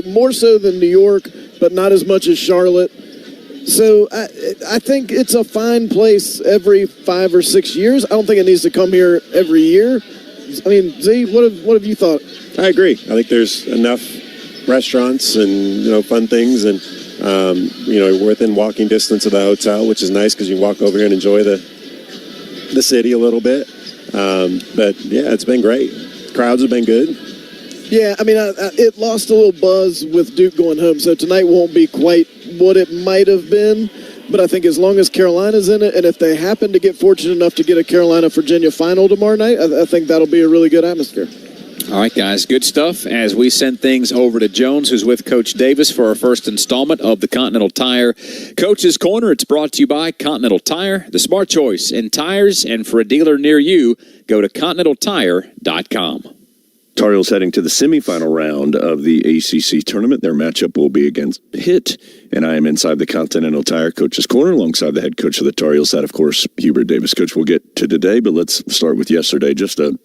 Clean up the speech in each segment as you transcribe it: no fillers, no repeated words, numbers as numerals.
more so than New York, but not as much as Charlotte. So I think it's a fine place every 5 or 6 years. I don't think it needs to come here every year. I mean, Z, what have you thought? I agree. I think there's enough restaurants and, fun things, and, we're within walking distance of the hotel, which is nice because you walk over here and enjoy the city a little bit. But, yeah, it's been great. Crowds have been good. Yeah, I mean, it lost a little buzz with Duke going home, so tonight won't be quite what it might have been. But I think as long as Carolina's in it, and if they happen to get fortunate enough to get a Carolina-Virginia final tomorrow night, I think that'll be a really good atmosphere. All right, guys, good stuff. As we send things over to Jones, who's with Coach Davis for our first installment of the Continental Tire Coach's Corner. It's brought to you by Continental Tire, the smart choice in tires. And for a dealer near you, go to continentaltire.com. Tar Heels heading to the semifinal round of the ACC tournament. Their matchup will be against Pitt, and I am inside the Continental Tire Coach's Corner alongside the head coach of the Tar Heels. That, of course, Hubert Davis. Coach, we'll get to today, but let's start with yesterday. Just a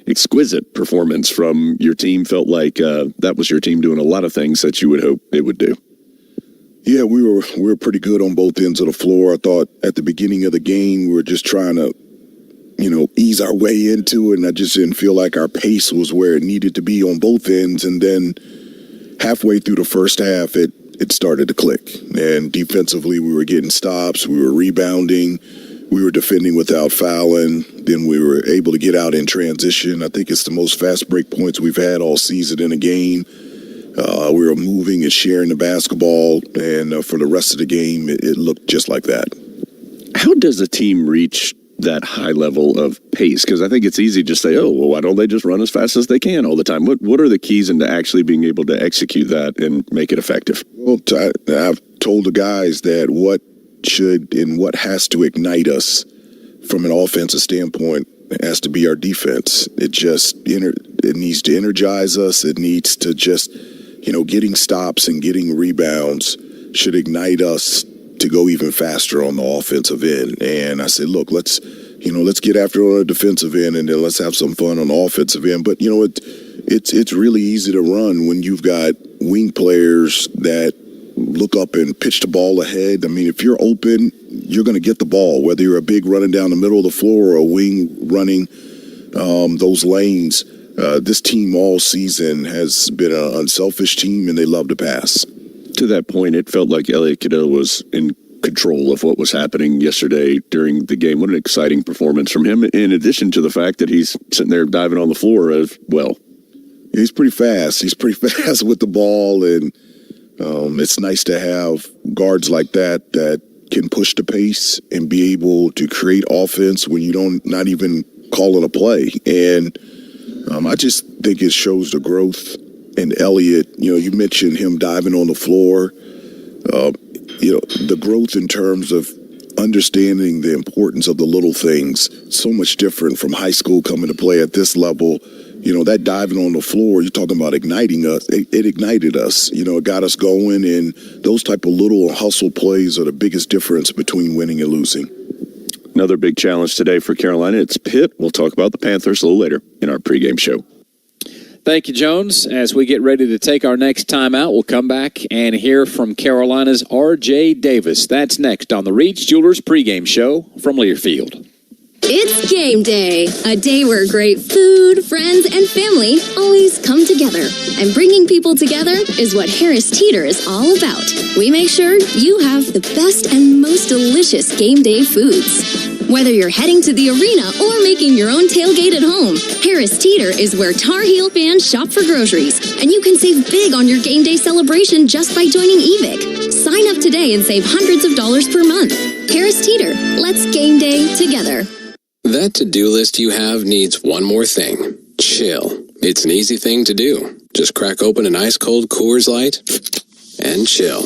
exquisite performance from your team. Felt like that was your team doing a lot of things that you would hope it would do. Yeah, we were pretty good on both ends of the floor. I thought at the beginning of the game we were just trying to ease our way into it, and I just didn't feel like our pace was where it needed to be on both ends. And then halfway through the first half, it started to click. And defensively, we were getting stops, we were rebounding, we were defending without fouling. Then we were able to get out in transition. I think it's the most fast break points we've had all season in a game. We were moving and sharing the basketball, and for the rest of the game, it looked just like that. How does a team reach that high level of pace? Because I think it's easy to say, why don't they just run as fast as they can all the time? What are the keys into actually being able to execute that and make it effective? Well, I've told the guys that what should and what has to ignite us from an offensive standpoint has to be our defense. It needs to energize us. It needs to just, getting stops and getting rebounds should ignite us to go even faster on the offensive end. And I said, look, let's get after it on the defensive end, and then let's have some fun on the offensive end. But it's really easy to run when you've got wing players that look up and pitch the ball ahead. I mean, if you're open, you're going to get the ball, whether you're a big running down the middle of the floor or a wing running those lanes. This team all season has been an unselfish team, and they love to pass. To that point, it felt like Elliot Cadeau was in control of what was happening yesterday during the game. What an exciting performance from him, in addition to the fact that he's sitting there diving on the floor as well. He's pretty fast. He's pretty fast with the ball, and it's nice to have guards like that can push the pace and be able to create offense when you not even calling a play. And I just think it shows the growth. And Elliot, you mentioned him diving on the floor. The growth in terms of understanding the importance of the little things, so much different from high school coming to play at this level. That diving on the floor, you're talking about igniting us. It ignited us. It got us going, and those type of little hustle plays are the biggest difference between winning and losing. Another big challenge today for Carolina. It's Pitt. We'll talk about the Panthers a little later in our pregame show. Thank you, Jones. As we get ready to take our next timeout, we'll come back and hear from Carolina's R.J. Davis. That's next on the Reed's Jewelers pregame show from Learfield. It's game day, a day where great food, friends, and family always come together. And bringing people together is what Harris Teeter is all about. We make sure you have the best and most delicious game day foods. Whether you're heading to the arena or making your own tailgate at home, Harris Teeter is where Tar Heel fans shop for groceries. And you can save big on your game day celebration just by joining EVIC. Sign up today and save hundreds of dollars per month. Harris Teeter, let's game day together. That to-do list you have needs one more thing. Chill. It's an easy thing to do. Just crack open an ice-cold Coors Light and chill.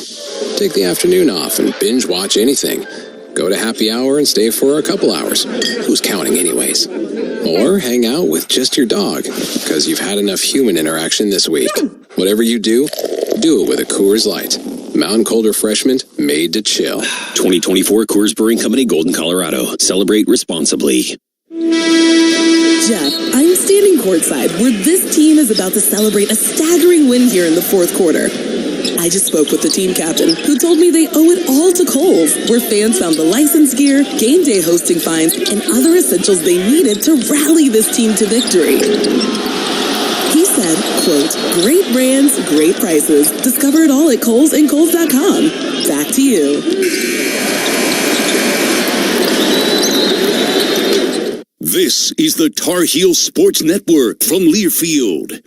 Take the afternoon off and binge watch anything. Go to happy hour and stay for a couple hours. Who's counting anyways? Or hang out with just your dog, because you've had enough human interaction this week. Whatever you do it with a Coors Light. Mountain Cold Refreshment made to chill. 2024 Coors Brewing Company, Golden, Colorado. Celebrate responsibly. Jeff, I'm standing courtside where this team is about to celebrate a staggering win here in the fourth quarter. I just spoke with the team captain, who told me they owe it all to Kohl's, where fans found the license gear, game day hosting fines, and other essentials they needed to rally this team to victory. He said, quote, "Great brands, great prices. Discover it all at Kohl's and Kohl's.com. Back to you." This is the Tar Heel Sports Network from Learfield.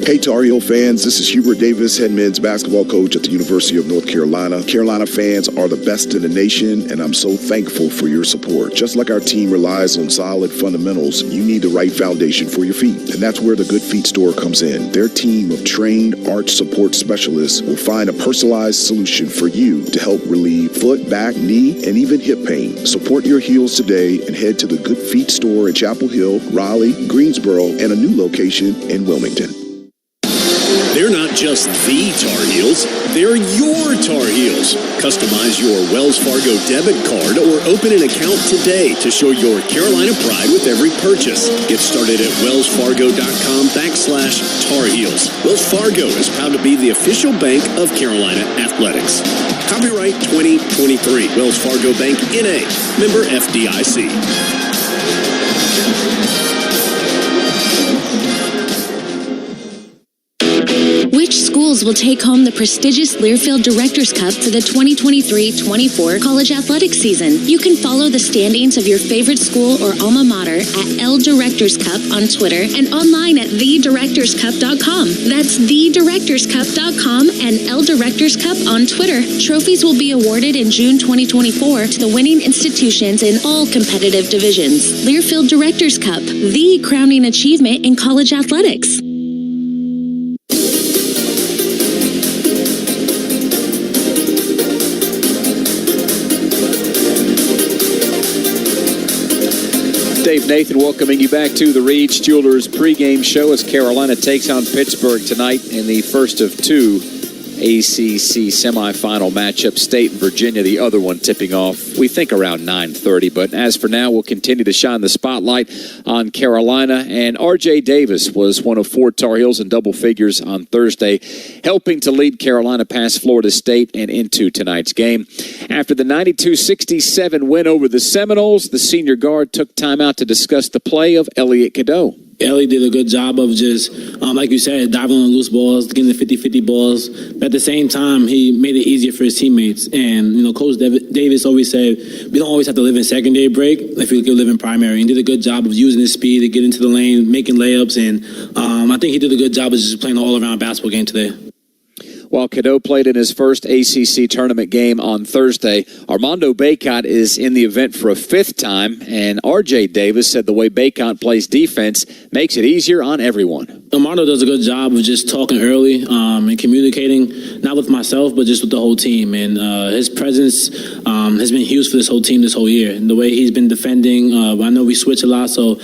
Hey Tar Heel fans, this is Hubert Davis, head men's basketball coach at the University of North Carolina. Carolina fans are the best in the nation, and I'm so thankful for your support. Just like our team relies on solid fundamentals, you need the right foundation for your feet, and that's where the Good Feet store comes in. Their team of trained arch support specialists will find a personalized solution for you to help relieve foot, back, knee, and even hip pain. Support your heels today and head to the Good Feet store in Chapel Hill, Raleigh, Greensboro, and a new location in Wilmington. They're not just the Tar Heels, they're your Tar Heels. Customize your Wells Fargo debit card or open an account today to show your Carolina pride with every purchase. Get started at wellsfargo.com/Tar Heels. Wells Fargo is proud to be the official bank of Carolina Athletics. Copyright 2023. Wells Fargo Bank, N.A. Member FDIC. Which schools will take home the prestigious Learfield Directors Cup for the 2023-24 college athletics season? You can follow the standings of your favorite school or alma mater at L Directors Cup on Twitter and online at thedirectorscup.com. That's thedirectorscup.com and L Directors Cup on Twitter. Trophies will be awarded in June 2024 to the winning institutions in all competitive divisions. Learfield Directors Cup, the crowning achievement in college athletics. Dave Nathan welcoming you back to the Reed's Jewelers pregame show as Carolina takes on Pittsburgh tonight in the first of two ACC semifinal matchups. State and Virginia, the other one tipping off, we think, around 9:30. But as for now, we'll continue to shine the spotlight on Carolina. And R.J. Davis was one of four Tar Heels in double figures on Thursday, helping to lead Carolina past Florida State and into tonight's game. After the 92-67 win over the Seminoles, the senior guard took time out to discuss the play of Elliot Cadeau. Ellie did a good job of just, like you said, diving on the loose balls, getting the 50-50 balls. But at the same time, he made it easier for his teammates. And, Coach Davis always said, we don't always have to live in secondary break if we could live in primary. He did a good job of using his speed to get into the lane, making layups. And I think he did a good job of just playing an all-around basketball game today. While Cadeau played in his first ACC tournament game on Thursday, Armando Bacot is in the event for a fifth time, and R.J. Davis said the way Bacot plays defense makes it easier on everyone. Armando does a good job of just talking early and communicating, not with myself, but just with the whole team. And his presence has been huge for this whole team this whole year. And the way he's been defending, I know we switch a lot, so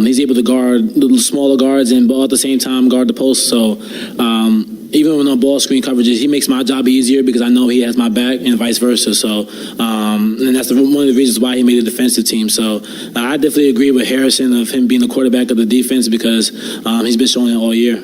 he's able to guard the smaller guards and at the same time guard the post. So even when on ball screen coverages, he makes my job easier because I know he has my back and vice versa. So, and that's one of the reasons why he made a defensive team. So I definitely agree with Harrison of him being the quarterback of the defense because he's been showing it all year.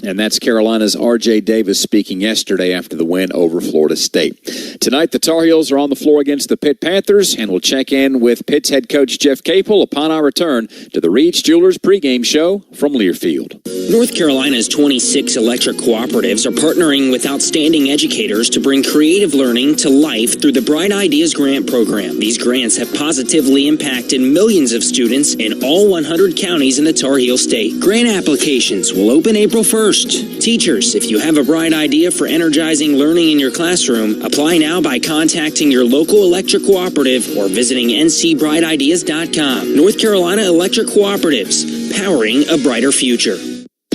And that's Carolina's R.J. Davis speaking yesterday after the win over Florida State. Tonight, the Tar Heels are on the floor against the Pitt Panthers, and we'll check in with Pitt's head coach Jeff Capel upon our return to the Reed's Jewelers pregame show from Learfield. North Carolina's 26 electric cooperatives are partnering with outstanding educators to bring creative learning to life through the Bright Ideas Grant Program. These grants have positively impacted millions of students in all 100 counties in the Tar Heel State. Grant applications will open April 1st. Teachers, if you have a bright idea for energizing learning in your classroom, apply now by contacting your local electric cooperative or visiting ncbrightideas.com. North Carolina Electric Cooperatives, powering a brighter future.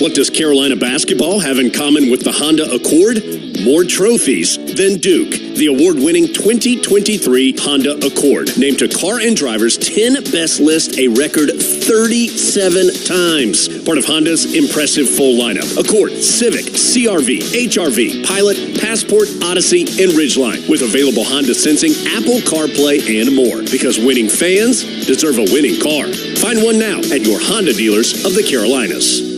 What does Carolina basketball have in common with the Honda Accord? More trophies than Duke. The award-winning 2023 Honda Accord, named to Car and Driver's 10 Best list a record 37 times. Part of Honda's impressive full lineup. Accord, Civic, CR-V, HR-V, Pilot, Passport, Odyssey, and Ridgeline. With available Honda Sensing, Apple CarPlay, and more. Because winning fans deserve a winning car. Find one now at your Honda dealers of the Carolinas.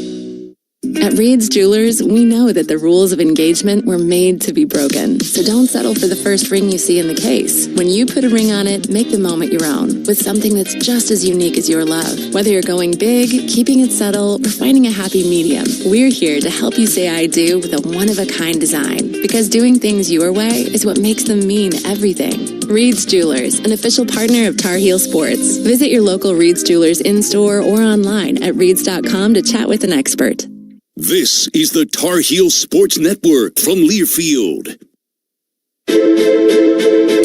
At Reed's Jewelers, we know that the rules of engagement were made to be broken. So don't settle for the first ring you see in the case. When you put a ring on it, make the moment your own with something that's just as unique as your love. Whether you're going big, keeping it subtle, or finding a happy medium, we're here to help you say I do with a one-of-a-kind design. Because doing things your way is what makes them mean everything. Reed's Jewelers, an official partner of Tar Heel Sports. Visit your local Reed's Jewelers in-store or online at reeds.com to chat with an expert. This is the Tar Heel Sports Network from Learfield.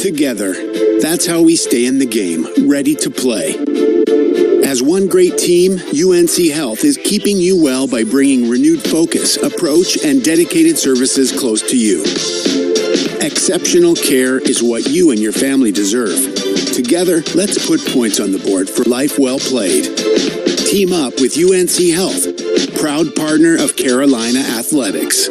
Together, that's how we stay in the game, ready to play. As one great team, UNC Health is keeping you well by bringing renewed focus, approach, and dedicated services close to you. Exceptional care is what you and your family deserve. Together, let's put points on the board for life well played. Team up with UNC Health, proud partner of Carolina Athletics.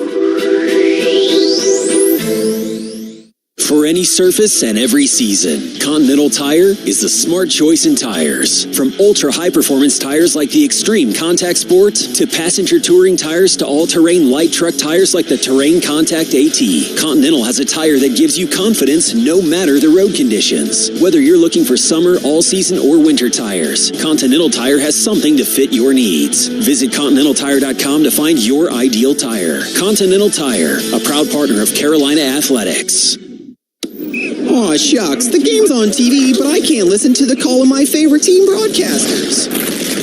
For any surface and every season, Continental Tire is the smart choice in tires. From ultra-high-performance tires like the Extreme Contact Sport, to passenger touring tires to all-terrain light truck tires like the Terrain Contact AT, Continental has a tire that gives you confidence no matter the road conditions. Whether you're looking for summer, all-season, or winter tires, Continental Tire has something to fit your needs. Visit ContinentalTire.com to find your ideal tire. Continental Tire, a proud partner of Carolina Athletics. Aw, shucks. The game's on TV, but I can't listen to the call of my favorite team broadcasters.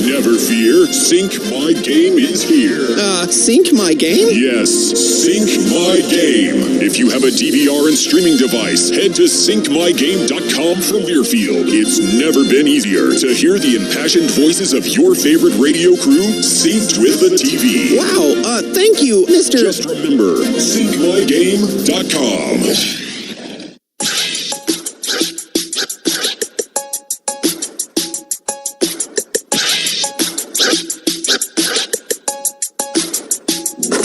Never fear. Sync My Game is here. Sync My Game? Yes, Sync My Game. If you have a DVR and streaming device, head to syncmygame.com from Learfield. It's never been easier to hear the impassioned voices of your favorite radio crew synced with the TV. Wow, thank you, Mr. Just remember, syncmygame.com.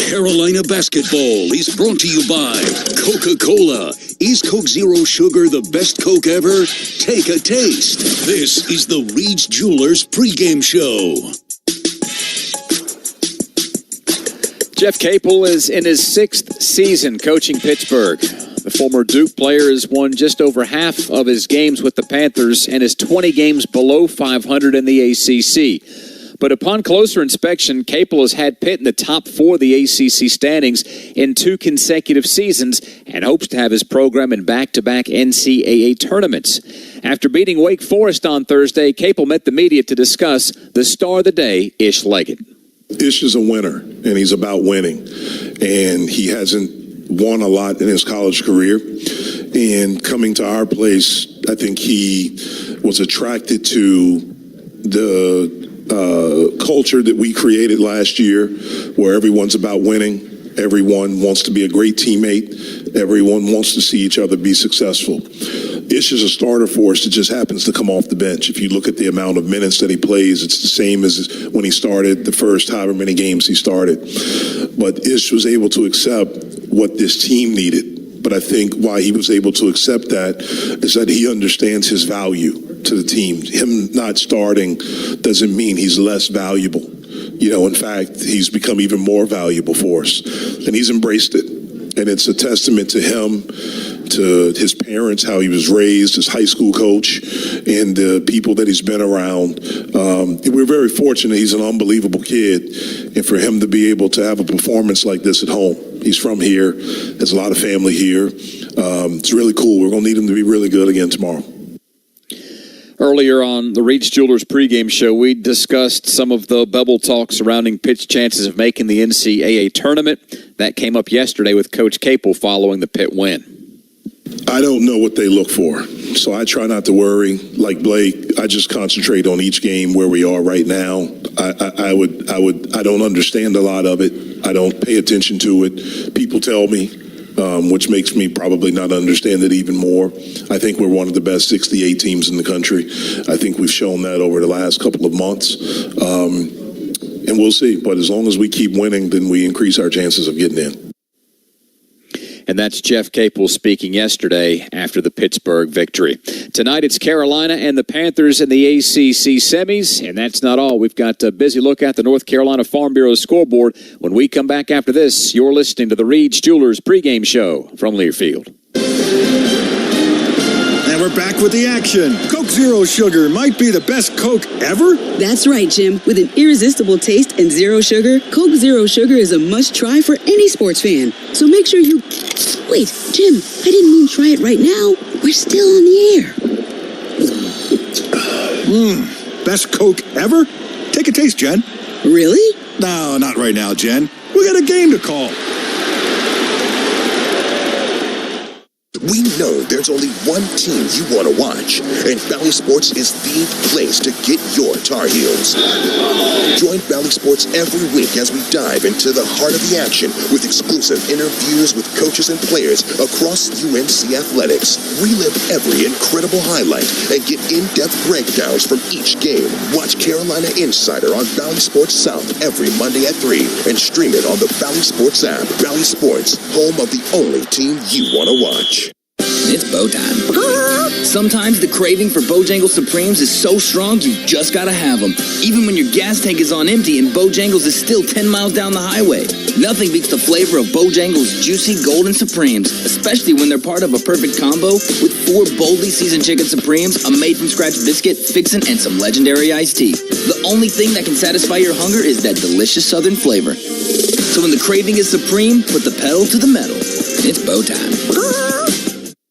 Carolina basketball is brought to you by Coca-Cola. Is Coke Zero Sugar the best Coke ever? Take a taste. This is the Reed's Jewelers pregame show. Jeff Capel is in his 6th season coaching Pittsburgh. The former Duke player has won just over half of his games with the Panthers and is 20 games below 500 in the ACC. But upon closer inspection, Capel has had Pitt in the top 4 of the ACC standings in 2 consecutive seasons and hopes to have his program in back-to-back NCAA tournaments. After beating Wake Forest on Thursday, Capel met the media to discuss the star of the day, Ish Leggett. Ish is a winner, and he's about winning. And he hasn't won a lot in his college career. And coming to our place, I think he was attracted to the culture that we created last year, where everyone's about winning. Everyone wants to be a great teammate. Everyone wants to see each other be successful. Ish is a starter for us that just happens to come off the bench. If you look at the amount of minutes that he plays, it's the same as when he started the first however many games he started. But Ish was able to accept what this team needed. But I think why he was able to accept that is that he understands his value to the team. Him not starting doesn't mean he's less valuable. You know, in fact, he's become even more valuable for us. And he's embraced it. And it's a testament to him, to his parents, how he was raised, his high school coach, and the people that he's been around. We're very fortunate. He's an unbelievable kid. And for him to be able to have a performance like this at home. He's from here. There's a lot of family here. It's really cool. We're going to need him to be really good again tomorrow. Earlier on the Reed's Jewelers pregame show, we discussed some of the bubble talk surrounding Pitt's chances of making the NCAA tournament. That came up yesterday with Coach Capel following the Pitt win. I don't know what they look for, so I try not to worry. Like Blake, I just concentrate on each game where we are right now. I don't understand a lot of it. I don't pay attention to it. People tell me, which makes me probably not understand it even more. I think we're one of the best 68 teams in the country. I think we've shown that over the last couple of months. And we'll see. But as long as we keep winning, then we increase our chances of getting in. And that's Jeff Capel speaking yesterday after the Pittsburgh victory. Tonight it's Carolina and the Panthers in the ACC semis. And that's not all. We've got a busy look at the North Carolina Farm Bureau scoreboard. When we come back after this, you're listening to the Reed's Jewelers pregame show from Learfield. And we're back with the action. Coke Zero Sugar might be the best Coke ever. That's right, Jim. With an irresistible taste and zero sugar, Coke Zero Sugar is a must-try for any sports fan. So make sure you... Wait, Jim, I didn't mean try it right now. We're still on the air. Best Coke ever? Take a taste, Jen. Really? No, not right now, Jen. We got a game to call. We know there's only one team you want to watch, and Valley Sports is the place to get your Tar Heels. Join Valley Sports every week as we dive into the heart of the action with exclusive interviews with coaches and players across UNC athletics. Relive every incredible highlight and get in-depth breakdowns from each game. Watch Carolina Insider on Valley Sports South every Monday at 3 and stream it on the Valley Sports app. Valley Sports, home of the only team you want to watch. It's bow time. Sometimes the craving for Bojangles Supremes is so strong you just gotta have them. Even when your gas tank is on empty and Bojangles is still 10 miles down the highway. Nothing beats the flavor of Bojangles juicy golden Supremes, especially when they're part of a perfect combo with 4 boldly seasoned chicken Supremes, a made-from-scratch biscuit, fixin', and some legendary iced tea. The only thing that can satisfy your hunger is that delicious southern flavor. So when the craving is supreme, put the pedal to the metal. It's bow time.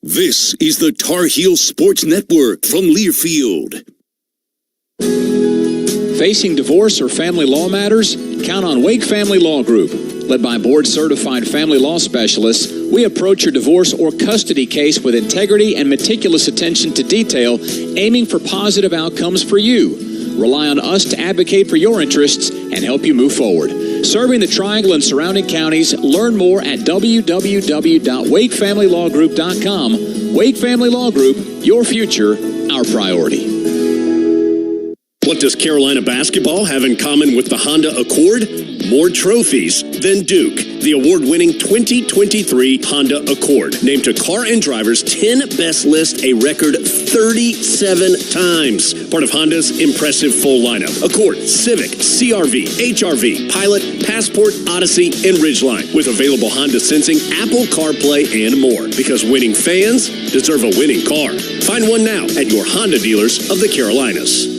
This is the Tar Heel Sports Network from Learfield. Facing divorce or family law matters? Count on Wake Family Law Group. Led by board-certified family law specialists, we approach your divorce or custody case with integrity and meticulous attention to detail, aiming for positive outcomes for you. Rely on us to advocate for your interests and help you move forward. Serving the Triangle and surrounding counties, learn more at www.wakefamilylawgroup.com. Wake Family Law Group, your future, our priority. What does Carolina basketball have in common with the Honda Accord? More trophies than Duke. The award-winning 2023 Honda Accord, named to Car and Driver's 10 Best list a record 37 times. Part of Honda's impressive full lineup. Accord, Civic, CR-V, HR-V, Pilot, Passport, Odyssey, and Ridgeline. With available Honda Sensing, Apple CarPlay, and more. Because winning fans deserve a winning car. Find one now at your Honda dealers of the Carolinas.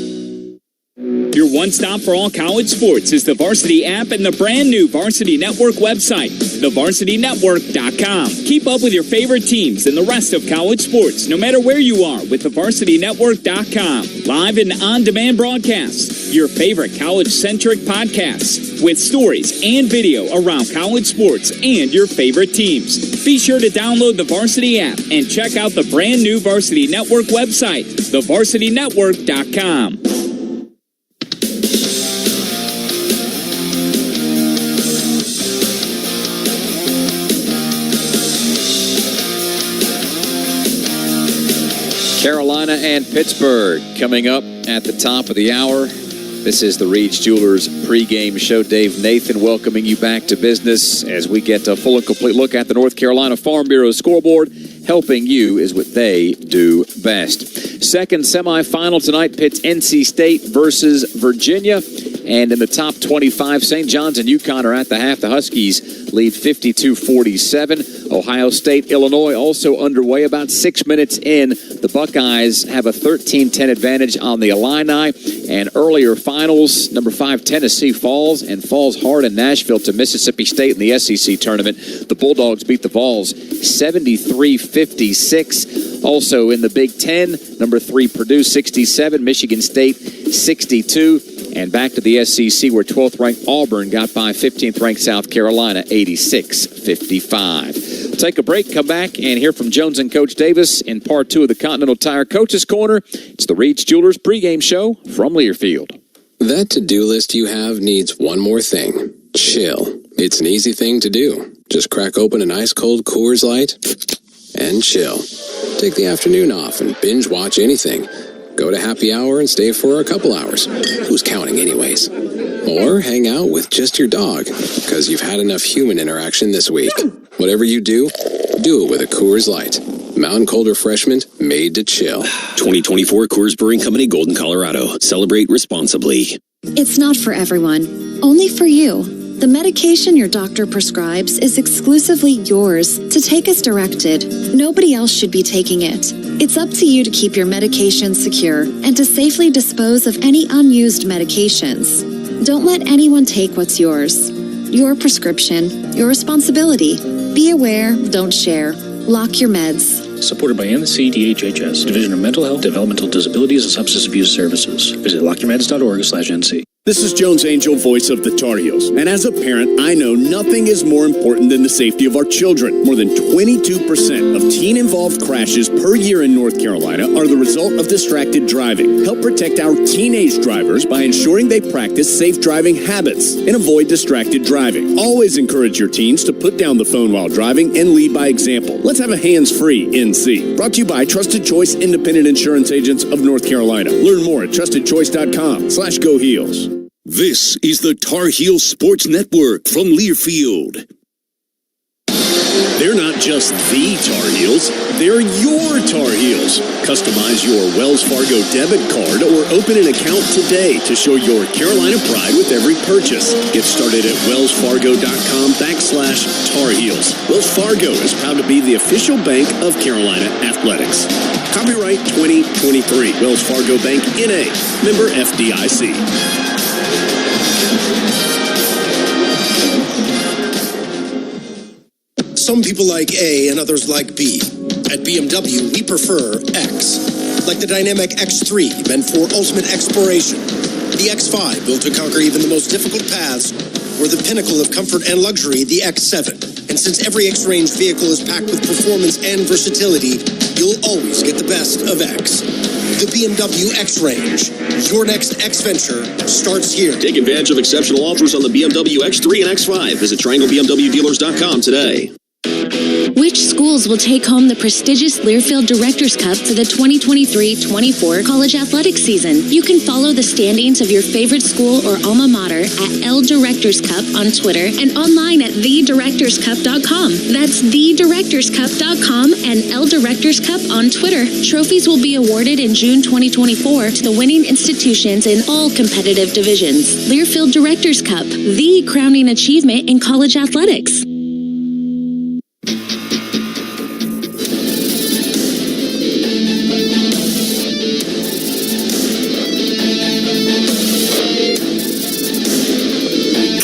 Your one-stop for all college sports is the Varsity app and the brand new Varsity Network website, thevarsitynetwork.com. Keep up with your favorite teams and the rest of college sports, no matter where you are, with thevarsitynetwork.com. Live and on-demand broadcasts, your favorite college-centric podcasts, with stories and video around college sports and your favorite teams. Be sure to download the Varsity app and check out the brand new Varsity Network website, thevarsitynetwork.com. Carolina and Pittsburgh coming up at the top of the hour. This is the Reed's Jewelers pregame show. Dave Nathan welcoming you back to business as we get a full and complete look at the North Carolina Farm Bureau scoreboard. Helping you is what they do best. Second semifinal tonight pits NC State versus Virginia. And in the top 25, St. John's and UConn are at the half. The Huskies lead 52-47. Ohio State, Illinois also underway about 6 minutes in. The Buckeyes have a 13-10 advantage on the Illini. And earlier finals, number 5, Tennessee falls hard in Nashville to Mississippi State in the SEC tournament. The Bulldogs beat the Vols 73-56. Also in the Big Ten, number 3, Purdue 67, Michigan State 62. And back to the SEC, where 12th-ranked Auburn got by 15th-ranked South Carolina, 86-55. We'll take a break, come back, and hear from Jones and Coach Davis in part 2 of the Continental Tire Coaches Corner. It's the Reed's Jewelers pregame show from Learfield. That to-do list you have needs one more thing. Chill. It's an easy thing to do. Just crack open an ice-cold Coors Light and chill. Take the afternoon off and binge watch anything. Go to happy hour and stay for a couple hours. Who's counting anyways? Or hang out with just your dog, because you've had enough human interaction this week. Whatever you do it with a Coors Light. Mountain Cold Refreshment made to chill. 2024 Coors Brewing Company, Golden, Colorado. Celebrate responsibly. It's not for everyone, only for you. The medication your doctor prescribes is exclusively yours to take as directed. Nobody else should be taking it. It's up to you to keep your medication secure and to safely dispose of any unused medications. Don't let anyone take what's yours. Your prescription, your responsibility. Be aware, don't share. Lock your meds. Supported by NCDHHS, Division of Mental Health, Developmental Disabilities, and Substance Abuse Services. Visit lockyourmeds.org/NC. This is Jones Angel, voice of the Tar Heels. And as a parent, I know nothing is more important than the safety of our children. More than 22% of teen-involved crashes per year in North Carolina are the result of distracted driving. Help protect our teenage drivers by ensuring they practice safe driving habits and avoid distracted driving. Always encourage your teens to put down the phone while driving and lead by example. Let's have a hands-free NC. Brought to you by Trusted Choice Independent Insurance Agents of North Carolina. Learn more at trustedchoice.com/Go Heels. This is the Tar Heels Sports Network from Learfield. They're not just the Tar Heels, they're your Tar Heels. Customize your Wells Fargo debit card or open an account today to show your Carolina pride with every purchase. Get started at wellsfargo.com/Tar Heels. Wells Fargo is proud to be the official bank of Carolina Athletics. Copyright 2023. Wells Fargo Bank, N.A. Member FDIC. Some people like A and others like B. At BMW, we prefer X. Like the dynamic X3, meant for ultimate exploration. The X5, built to conquer even the most difficult paths. Or the pinnacle of comfort and luxury, the X7. And since every X-Range vehicle is packed with performance and versatility, you'll always get the best of X. The BMW X-Range. Your next X-Venture starts here. Take advantage of exceptional offers on the BMW X3 and X5. Visit TriangleBMWDealers.com today. Which schools will take home the prestigious Learfield Directors Cup for the 2023-24 college athletics season? You can follow the standings of your favorite school or alma mater at L Directors Cup on Twitter and online at thedirectorscup.com. That's thedirectorscup.com and L Directors Cup on Twitter. Trophies will be awarded in June 2024 to the winning institutions in all competitive divisions. Learfield Directors Cup, the crowning achievement in college athletics.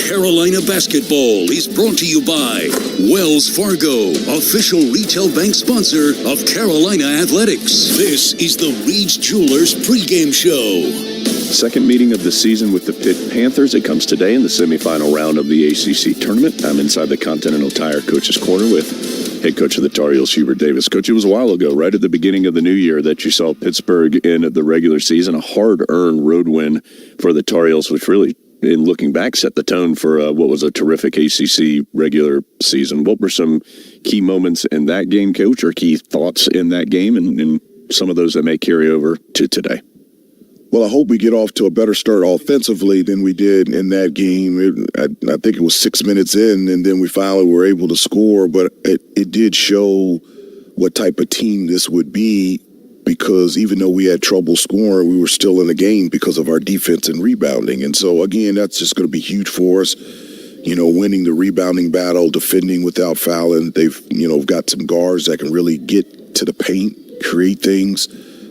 Carolina Basketball is brought to you by Wells Fargo, official retail bank sponsor of Carolina Athletics. This is the Reed's Jewelers pregame show. Second meeting of the season with the Pitt Panthers. It comes today in the semifinal round of the ACC tournament. I'm inside the Continental Tire Coaches Corner with head coach of the Tar Heels, Hubert Davis. Coach, it was a while ago, right at the beginning of the new year, that you saw Pittsburgh in the regular season, a hard-earned road win for the Tar Heels, which really, in looking back, set the tone for what was a terrific ACC regular season. What were some key moments in that game, Coach, or key thoughts in that game, and some of those that may carry over to today? Well, I hope we get off to a better start offensively than we did in that game. I think it was 6 minutes in, and then we finally were able to score. But it did show what type of team this would be, because even though we had trouble scoring, we were still in the game because of our defense and rebounding. And so, again, that's just going to be huge for us. You know, winning the rebounding battle, defending without fouling. They've, got some guards that can really get to the paint, create things.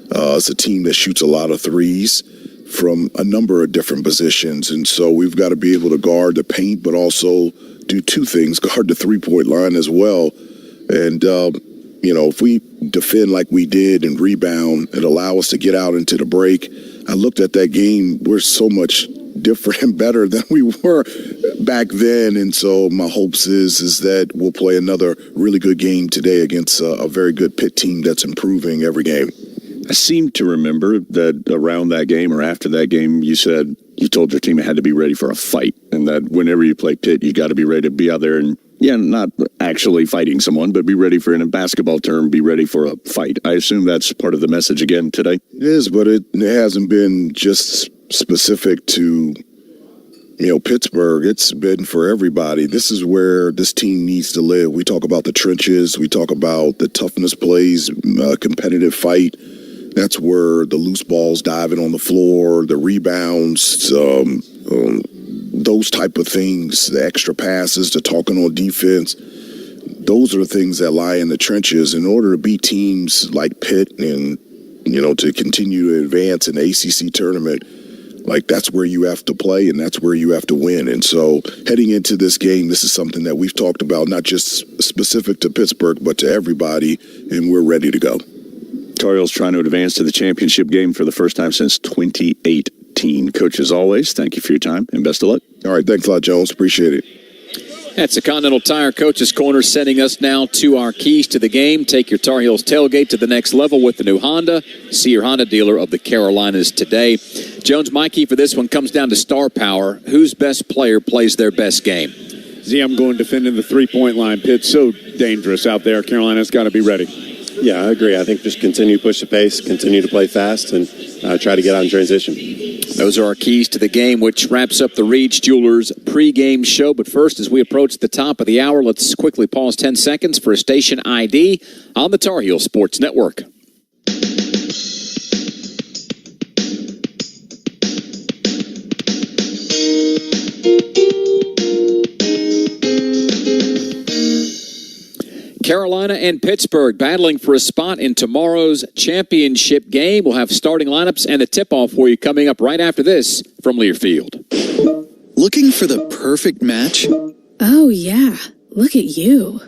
It's a team that shoots a lot of threes from a number of different positions. And so we've got to be able to guard the paint, but also do two things, guard the three-point line as well. And, if we defend like we did and rebound and allow us to get out into the break, I looked at that game. We're so much different and better than we were back then. And so my hopes is that we'll play another really good game today against a very good Pitt team that's improving every game. I seem to remember that around that game or after that game, you said you told your team it had to be ready for a fight, and that whenever you play Pitt, you got to be ready to be out there and, not actually fighting someone, but be ready for, in a basketball term, be ready for a fight. I assume that's part of the message again today. It is, but it hasn't been just specific to, Pittsburgh. It's been for everybody. This is where this team needs to live. We talk about the trenches. We talk about the toughness plays, competitive fight. That's where the loose balls diving on the floor, the rebounds, those type of things, the extra passes, the talking on defense. Those are the things that lie in the trenches. In order to beat teams like Pitt and, to continue to advance in the ACC tournament, that's where you have to play and that's where you have to win. And so heading into this game, this is something that we've talked about, not just specific to Pittsburgh, but to everybody, and we're ready to go. Tar Heels trying to advance to the championship game for the first time since 2018. Coach, as always, thank you for your time and best of luck. All right, thanks a lot, Jones. Appreciate it. That's the Continental Tire Coach's Corner, sending us now to our keys to the game. Take your Tar Heels tailgate to the next level with the new Honda. See your Honda dealer of the Carolinas today. Jones, my key for this one comes down to star power. Whose best player plays their best game? Z, I'm going defending the three-point line. Pitt's so dangerous out there. Carolina's got to be ready. Yeah, I agree. I think just continue to push the pace, continue to play fast, and try to get out in transition. Those are our keys to the game, which wraps up the Reed's Jewelers pregame show. But first, as we approach the top of the hour, let's quickly pause 10 seconds for a station ID on the Tar Heel Sports Network. Carolina and Pittsburgh battling for a spot in tomorrow's championship game. We'll have starting lineups and the tip-off for you coming up right after this from Learfield. Looking for the perfect match? Oh, yeah. Look at you.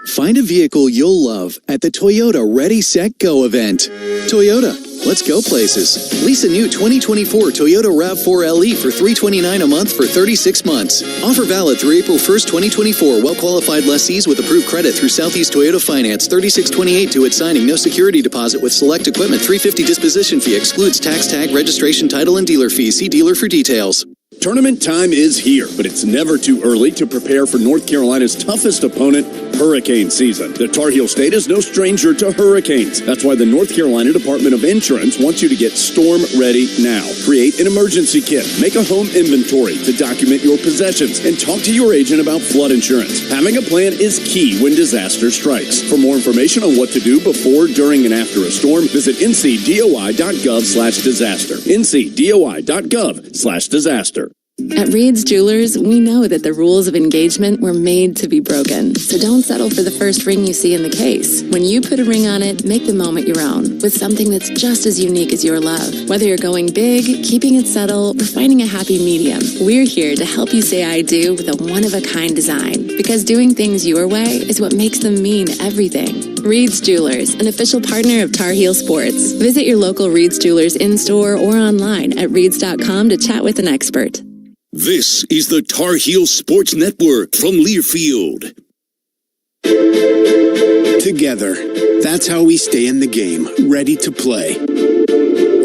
Find a vehicle you'll love at the Toyota Ready, Set, Go event. Toyota, let's go places. Lease a new 2024 Toyota RAV4 LE for $329 a month for 36 months. Offer valid through April 1st, 2024. Well-qualified lessees with approved credit through Southeast Toyota Finance. 3628 to its signing. No security deposit with select equipment. $350 disposition fee. Excludes tax, tag, registration, title, and dealer fees. See dealer for details. Tournament time is here, but it's never too early to prepare for North Carolina's toughest opponent, hurricane season. The Tar Heel State is no stranger to hurricanes. That's why the North Carolina Department of Insurance wants you to get storm ready now. Create an emergency kit, make a home inventory to document your possessions, and talk to your agent about flood insurance. Having a plan is key when disaster strikes. For more information on what to do before, during, and after a storm, visit ncdoi.gov/disaster. ncdoi.gov/disaster. At Reed's Jewelers, we know that the rules of engagement were made to be broken. So don't settle for the first ring you see in the case. When you put a ring on it, make the moment your own with something that's just as unique as your love. Whether you're going big, keeping it subtle, or finding a happy medium, we're here to help you say I do with a one-of-a-kind design. Because doing things your way is what makes them mean everything. Reed's Jewelers, an official partner of Tar Heel Sports. Visit your local Reed's Jewelers in-store or online at reeds.com to chat with an expert. This is the Tar Heel Sports Network from Learfield. Together, that's how we stay in the game, ready to play.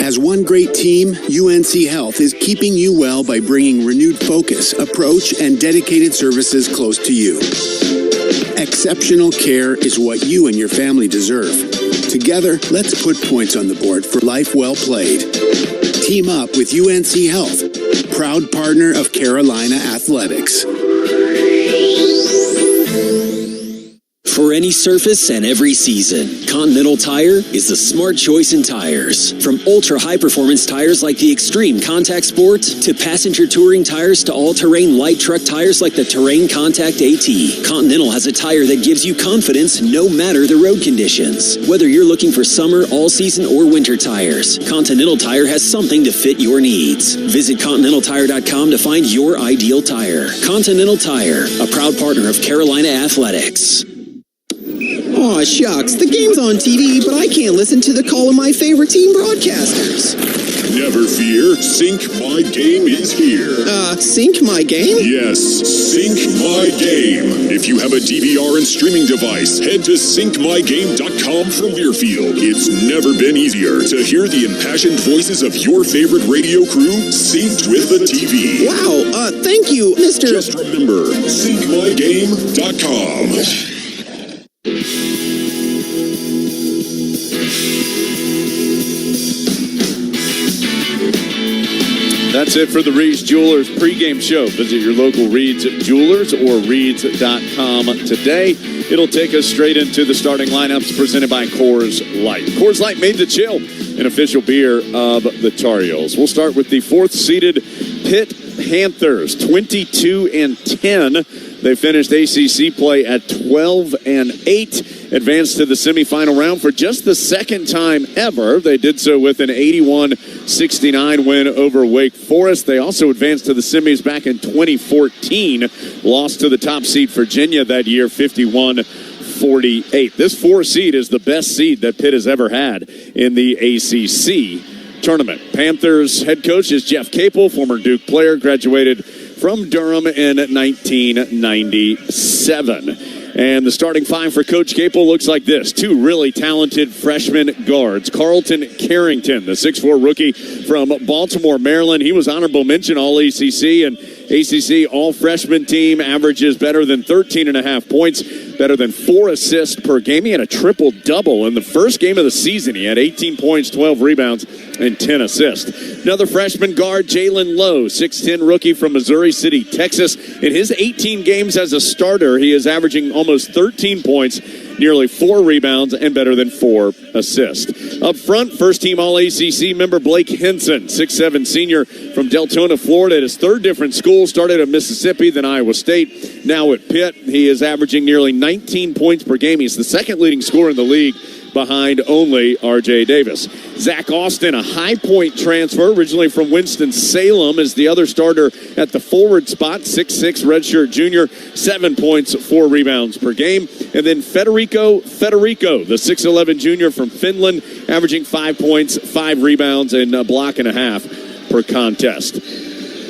As one great team, UNC Health is keeping you well by bringing renewed focus, approach, and dedicated services close to you. Exceptional care is what you and your family deserve. Together, let's put points on the board for life well played. Team up with UNC Health, proud partner of Carolina Athletics. For any surface and every season, Continental Tire is the smart choice in tires. From ultra-high-performance tires like the Extreme Contact Sport to passenger touring tires to all-terrain light truck tires like the Terrain Contact AT, Continental has a tire that gives you confidence no matter the road conditions. Whether you're looking for summer, all-season, or winter tires, Continental Tire has something to fit your needs. Visit ContinentalTire.com to find your ideal tire. Continental Tire, a proud partner of Carolina Athletics. Aw, shucks. The game's on TV, but I can't listen to the call of my favorite team broadcasters. Never fear, Sync My Game is here. Sync My Game? Yes, Sync My Game. If you have a DVR and streaming device, head to syncmygame.com from Learfield. It's never been easier to hear the impassioned voices of your favorite radio crew synced with the TV. Wow, thank you, Mr. Just remember, syncmygame.com. That's it for the Reed's Jewelers pregame show. Visit your local Reed's Jewelers or Reeds.com today. It'll take us straight into the starting lineups presented by Coors Light. Coors Light made the chill an official beer of the Tar Heels. We'll start with the fourth-seeded Pitt Panthers, 22-10. They finished ACC play at 12-8. Advanced to the semifinal round for just the second time ever. They did so with an 81-69 win over Wake Forest. They also advanced to the semis back in 2014. Lost to the top seed Virginia that year, 51-48. This 4 seed is the best seed that Pitt has ever had in the ACC tournament. Panthers head coach is Jeff Capel, former Duke player, graduated from Durham in 1997. And the starting five for Coach Capel looks like this. 2 really talented freshman guards. Carlton Carrington, the 6'4 rookie from Baltimore, Maryland. He was honorable mention All-ACC and ACC All-Freshman team, averages better than 13.5 points, better than 4 assists per game. He had a triple-double in the first game of the season. He had 18 points, 12 rebounds, and 10 assists. Another freshman guard, Jalen Lowe, 6'10 rookie from Missouri City, Texas. In his 18 games as a starter, he is averaging almost 13 points, nearly 4 rebounds, and better than 4 assists. Up front, first-team All-ACC member Blake Henson, 6'7 senior from Deltona, Florida, at his third different school, started at Mississippi, then Iowa State, now at Pitt. He is averaging nearly 19 points per game. He's the second leading scorer in the league, behind only R.J. Davis. Zach Austin, a High Point transfer, originally from Winston-Salem, is the other starter at the forward spot, 6'6 redshirt junior, 7 points, 4 rebounds per game. And then Federico, the 6'11 junior from Finland, averaging 5 points, 5 rebounds, and a block and a half per contest.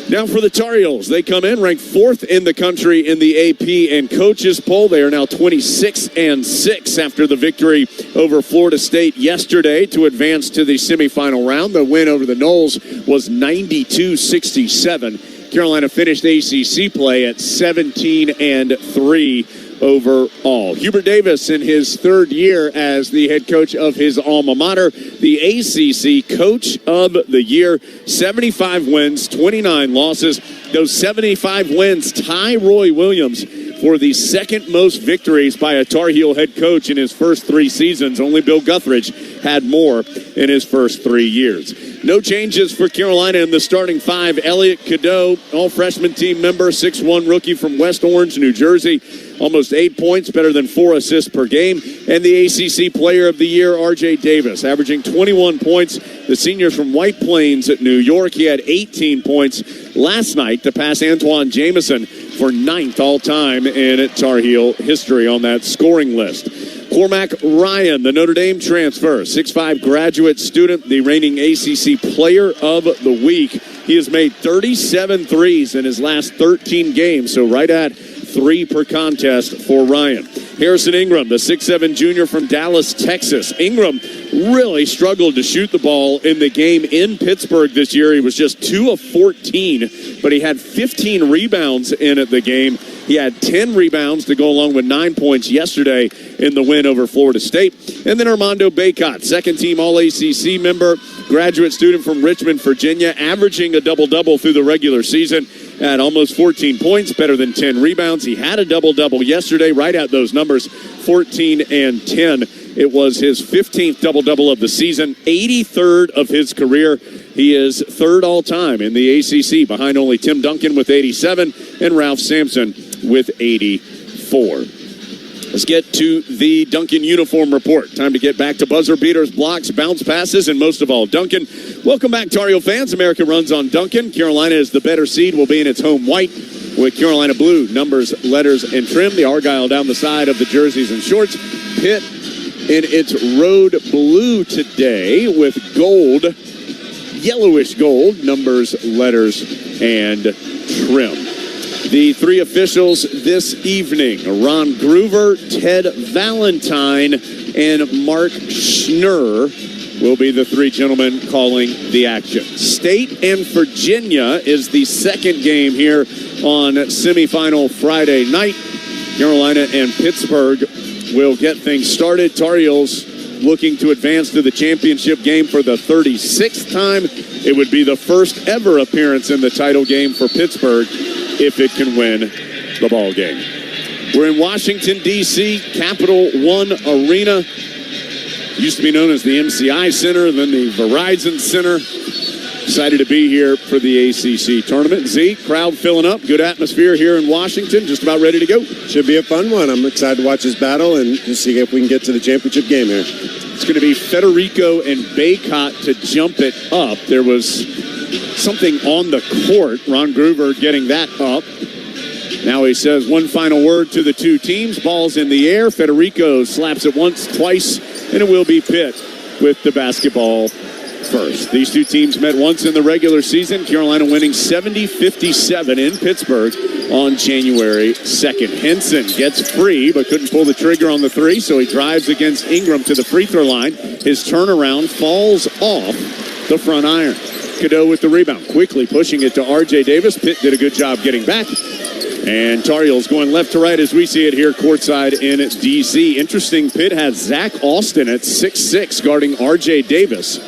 Now for the Tar Heels, they come in ranked 4th in the country in the AP and coaches poll. They are now 26-6 after the victory over Florida State yesterday to advance to the semifinal round. The win over the Noles was 92-67. Carolina finished ACC play at 17-3 overall. Hubert Davis, in his third year as the head coach of his alma mater, the ACC Coach of the Year, 75 wins, 29 losses. Those 75 wins tie Roy Williams for the second most victories by a Tar Heel head coach in his first 3 seasons. Only Bill Guthridge had more in his first 3 years. No changes for Carolina in the starting 5. Elliot Cadeau, all-freshman team member, 6'1 rookie from West Orange, New Jersey. Almost 8 points, better than 4 assists per game. And the ACC Player of the Year, R.J. Davis, averaging 21 points. The senior from White Plains at New York. He had 18 points last night to pass Antoine Jameson for 9th all-time in Tar Heel history on that scoring list. Cormac Ryan, the Notre Dame transfer, 6'5 graduate student, the reigning ACC Player of the Week. He has made 37 threes in his last 13 games, so right at 3 per contest for Ryan. Harrison Ingram, the 6'7 junior from Dallas, Texas. Ingram really struggled to shoot the ball in the game in Pittsburgh this year. He was just 2 of 14, but he had 15 rebounds in the game. He had 10 rebounds to go along with 9 points yesterday in the win over Florida State. And then Armando Bacot, second-team All-ACC member, graduate student from Richmond, Virginia, averaging a double-double through the regular season at almost 14 points, better than 10 rebounds. He had a double-double yesterday, right at those numbers, 14 and 10. It was his 15th double-double of the season, 83rd of his career. He is 3rd all-time in the ACC, behind only Tim Duncan with 87 and Ralph Sampson with 84. Let's get to the Duncan uniform report. Time to get back to buzzer beaters, blocks, bounce passes, and most of all, Duncan. Welcome back, Tar Heel fans. America runs on Duncan. Carolina is the better seed, will be in its home white with Carolina blue, numbers, letters, and trim. The Argyle down the side of the jerseys and shorts. Pitt in its road blue today with gold yellowish gold, numbers, letters, and trim. The three officials this evening, Ron Groover, Ted Valentine, and Mark Schnurr will be the three gentlemen calling the action. State and Virginia is the second game here on semifinal Friday night. Carolina and Pittsburgh will get things started. Tar Heels looking to advance to the championship game for the 36th time. It would be the first ever appearance in the title game for Pittsburgh if it can win the ball game. We're in Washington, D.C., Capital One Arena. Used to be known as the MCI Center, then the Verizon Center. Excited to be here for the ACC tournament. Z, crowd filling up. Good atmosphere here in Washington. Just about ready to go. Should be a fun one. I'm excited to watch this battle and just see if we can get to the championship game here. It's going to be Federico and Baycott to jump it up. There was something on the court. Ron Groover getting that up. Now he says one final word to the two teams. Ball's in the air. Federico slaps it once, twice, and it will be Pitt with the basketball first. These two teams met once in the regular season. Carolina winning 70-57 in Pittsburgh on January 2nd. Henson gets free, but couldn't pull the trigger on the three, so he drives against Ingram to the free throw line. His turnaround falls off the front iron. Cadeau with the rebound, quickly pushing it to R.J. Davis. Pitt did a good job getting back. And Tar Heels going left to right as we see it here courtside in D.C. Interesting, Pitt has Zach Austin at 6'6", guarding R.J. Davis.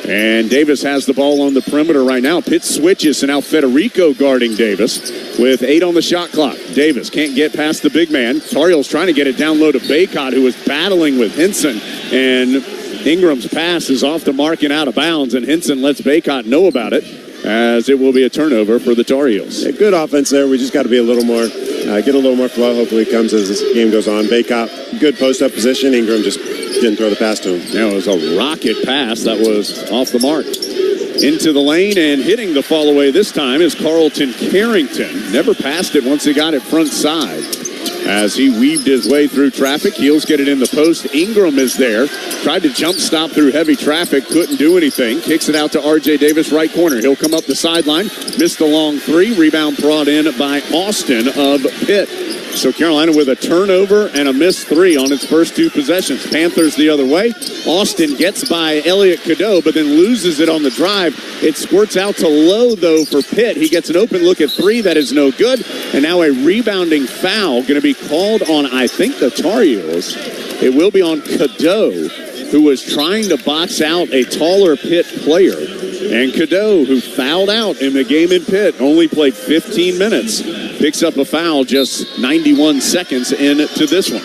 And Davis has the ball on the perimeter right now. Pitt switches, and now Federico guarding Davis with 8 on the shot clock. Davis can't get past the big man. Tar Heels trying to get it down low to Baycott, who was battling with Henson. And Ingram's pass is off the mark and out of bounds, and Henson lets Baycott know about it, as it will be a turnover for the Tar Heels. Yeah, good offense there. We just got to be a little more, get a little more flow. Hopefully it comes as this game goes on. Baycott, good post-up position. Ingram just didn't throw the pass to him. Yeah, it was a rocket pass that was off the mark. Into the lane and hitting the fall away this time is Carlton Carrington. Never passed it once he got it front side. As he weaved his way through traffic, Heels get it in the post. Ingram is there. Tried to jump stop through heavy traffic. Couldn't do anything. Kicks it out to R.J. Davis, right corner. He'll come up the sideline. Missed the long three. Rebound brought in by Austin of Pitt. So Carolina with a turnover and a missed three on its first two possessions. Panthers the other way. Austin gets by Elliot Cadeau, but then loses it on the drive. It squirts out to Lowe, though, for Pitt. He gets an open look at three. That is no good. And now a rebounding foul going to be called on, I think, the Tar Heels. It will be on Cadeau, who was trying to box out a taller Pitt player. And Cadeau, who fouled out in the game in Pitt, only played 15 minutes, picks up a foul just 91 seconds into this one.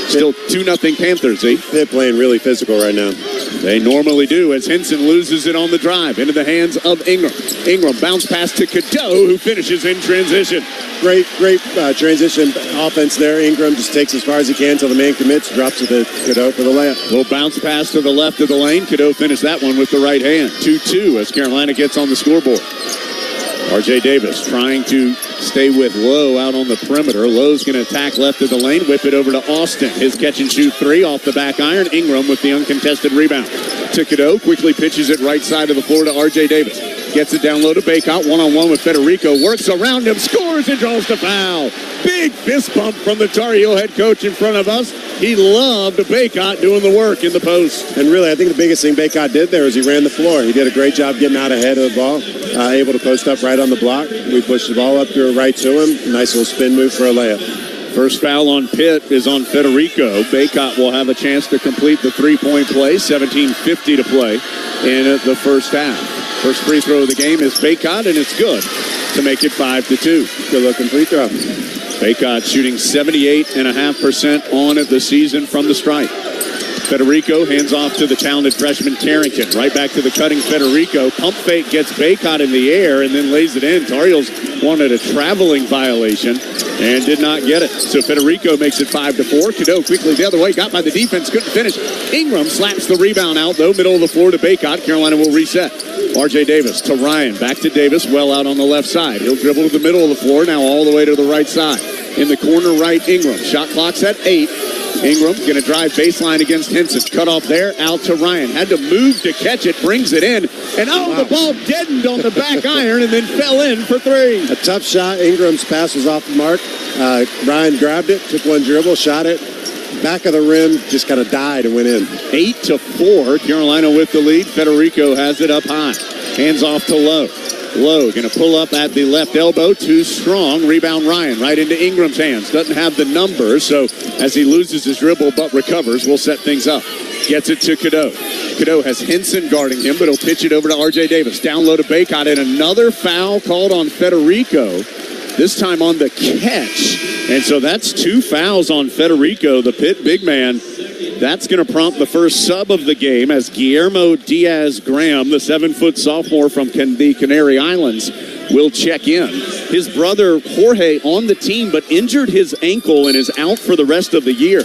Still 2-0 Panthers, eh? Pitt playing really physical right now. They normally do, as Henson loses it on the drive into the hands of Ingram. Ingram bounce pass to Cadeau, who finishes in transition. Great transition offense there. Ingram just takes as far as he can until the man commits, drops it to Cadeau for the layup. Little bounce pass to the left of the lane. Cadeau finished that one with the right hand. 2-2 as Carolina gets on the scoreboard. R.J. Davis trying to stay with Lowe out on the perimeter. Lowe's going to attack left of the lane, whip it over to Austin. His catch and shoot three off the back iron. Ingram with the uncontested rebound. To Cadeau, quickly pitches it right side of the floor to R.J. Davis. Gets it down low to Baycott, one-on-one with Federico. Works around him, scores, and draws the foul. Big fist bump from the Tar Heel head coach in front of us. He loved Baycott doing the work in the post. And really, I think the biggest thing Baycott did there is he ran the floor. He did a great job getting out ahead of the ball, able to post up right on the block. We pushed the ball up to right to him. Nice little spin move for a layup. First foul on Pitt is on Federico. Baycott will have a chance to complete the three-point play. 17:50 to play in the first half. First free throw of the game is Baycott, and it's good to make it 5-2. Good-looking free throw. Baycott shooting 78.5% on the season from the stripe. Federico hands off to the talented freshman Carrington. Right back to the cutting Federico. Pump fake gets Baycott in the air and then lays it in. Tar Heels wanted a traveling violation and did not get it. So Federico makes it 5-4. Cadeau quickly the other way. Got by the defense. Couldn't finish. Ingram slaps the rebound out, though. Middle of the floor to Baycott. Carolina will reset. R.J. Davis to Ryan. Back to Davis. Well out on the left side. He'll dribble to the middle of the floor. Now all the way to the right side. In the corner right, Ingram. Shot clock's at 8. Ingram going to drive baseline against Henson. Cut off there, out to Ryan. Had to move to catch it, brings it in. And the ball deadened on the back iron and then fell in for three. A tough shot. Ingram's pass was off the mark. Ryan grabbed it, took one dribble, shot it. Back of the rim, just kind of died and went in. 8-4. Carolina with the lead. Federico has it up high. Hands off to Lowe. Lowe going to pull up at the left elbow. Too strong. Rebound Ryan right into Ingram's hands. Doesn't have the numbers, so as he loses his dribble but recovers, we'll set things up. Gets it to Cadeau. Cadeau has Henson guarding him, but he'll pitch it over to R.J. Davis. Down low to Baycott, and another foul called on Federico, this time on the catch. And so that's 2 fouls on Federico, the Pitt big man. That's going to prompt the first sub of the game as Guillermo Diaz-Graham, the 7-foot sophomore from the Canary Islands, will check in. His brother Jorge on the team, but injured his ankle and is out for the rest of the year.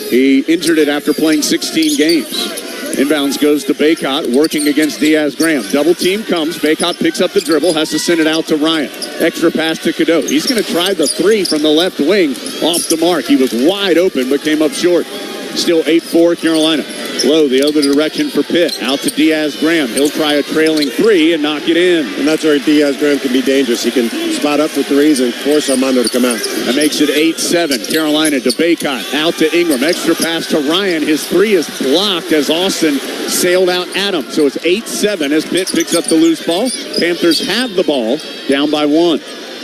He injured it after playing 16 games. Inbounds goes to Baycott, working against Diaz-Graham. Double team comes. Baycott picks up the dribble, has to send it out to Ryan. Extra pass to Cadeau. He's going to try the three from the left wing off the mark. He was wide open, but came up short. Still 8-4 Carolina. Low the other direction for Pitt. Out to Diaz-Graham. He'll try a trailing three and knock it in. And that's where Diaz-Graham can be dangerous. He can spot up for threes and force Armando to come out. That makes it 8-7. Carolina to Baycott. Out to Ingram. Extra pass to Ryan. His three is blocked as Austin sailed out at him. So it's 8-7 as Pitt picks up the loose ball. Panthers have the ball. Down by 1.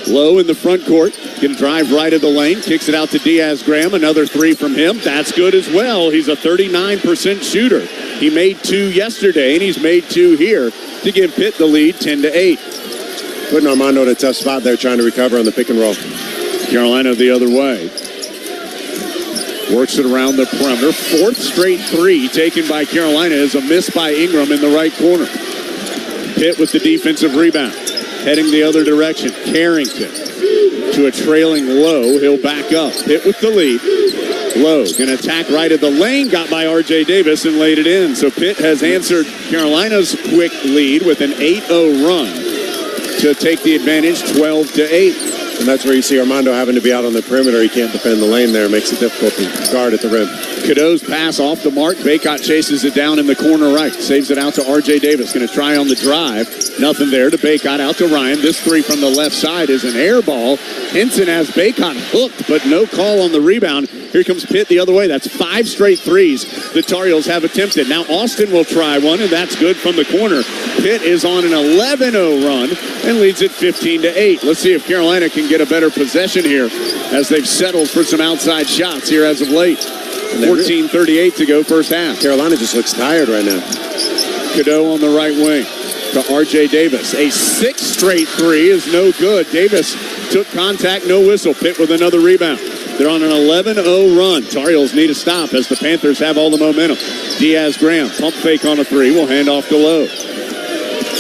Low in the front court. Going to drive right of the lane. Kicks it out to Diaz-Graham. Another three from him. That's good as well. He's a 39% shooter. He made 2 yesterday, and he's made 2 here to give Pitt the lead 10-8. Putting Armando in a tough spot there trying to recover on the pick and roll. Carolina the other way. Works it around the perimeter. 4th straight three taken by Carolina is a miss by Ingram in the right corner. Pitt with the defensive rebound. Heading the other direction. Carrington to a trailing Low. He'll back up. Pitt with the lead. Low going to attack right of the lane. Got by R.J. Davis and laid it in. So Pitt has answered Carolina's quick lead with an 8-0 run to take the advantage 12-8. And that's where you see Armando having to be out on the perimeter. He can't defend the lane there. Makes it difficult to guard at the rim. Cadeau's pass off the mark. Baycott chases it down in the corner right. Saves it out to R.J. Davis. Going to try on the drive. Nothing there to Baycott. Out to Ryan. This three from the left side is an air ball. Henson has Baycott hooked, but no call on the rebound. Here comes Pitt the other way. That's 5 straight threes the Tar Heels have attempted. Now Austin will try one, and that's good from the corner. Pitt is on an 11-0 run and leads it 15-8. Let's see if Carolina can get a better possession here as they've settled for some outside shots here as of late. 14:38 to go first half. Carolina just looks tired right now. Cadeau on the right wing to R.J. Davis. A 6th straight three is no good. Davis took contact, no whistle. Pitt with another rebound. They're on an 11-0 run. Tar Heels need a stop as the Panthers have all the momentum. Diaz-Graham, pump fake on a three. Will hand off to Lowe.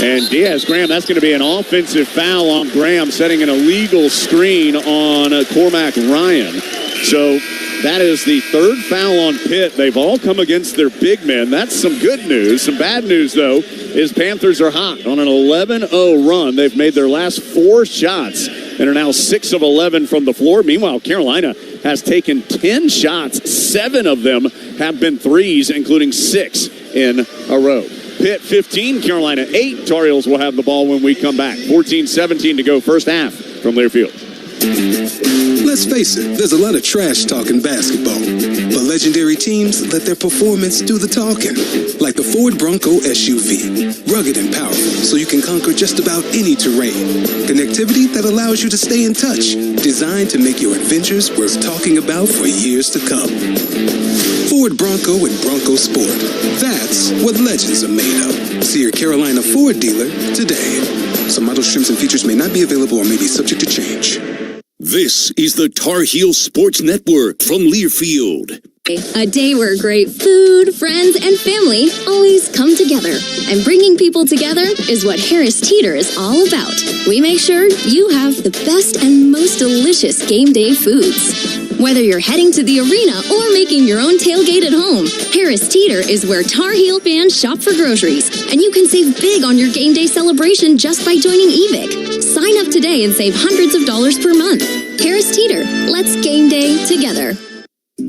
And Diaz-Graham, that's going to be an offensive foul on Graham, setting an illegal screen on Cormac Ryan. So that is the 3rd foul on Pitt. They've all come against their big men. That's some good news. Some bad news, though, is Panthers are hot on an 11-0 run. They've made their last 4 shots and are now 6 of 11 from the floor. Meanwhile, Carolina has taken 10 shots. 7 of them have been threes, including 6 in a row. Pitt 15, Carolina 8. Tar Heels will have the ball when we come back. 14-17 to go first half from Learfield. Let's face it, there's a lot of trash talk in basketball. But legendary teams let their performance do the talking. Like the Ford Bronco SUV. Rugged and powerful, so you can conquer just about any terrain. Connectivity that allows you to stay in touch. Designed to make your adventures worth talking about for years to come. Ford Bronco and Bronco Sport. That's what legends are made of. See your Carolina Ford dealer today. Some models, trims, and features may not be available or may be subject to change. This is the Tar Heel Sports Network from Learfield. A day where great food, friends, and family always come together. And bringing people together is what Harris Teeter is all about. We make sure you have the best and most delicious game day foods. Whether you're heading to the arena or making your own tailgate at home, Harris Teeter is where Tar Heel fans shop for groceries. And you can save big on your game day celebration just by joining EVIC. Sign up today and save hundreds of dollars per month. Harris Teeter, let's game day together.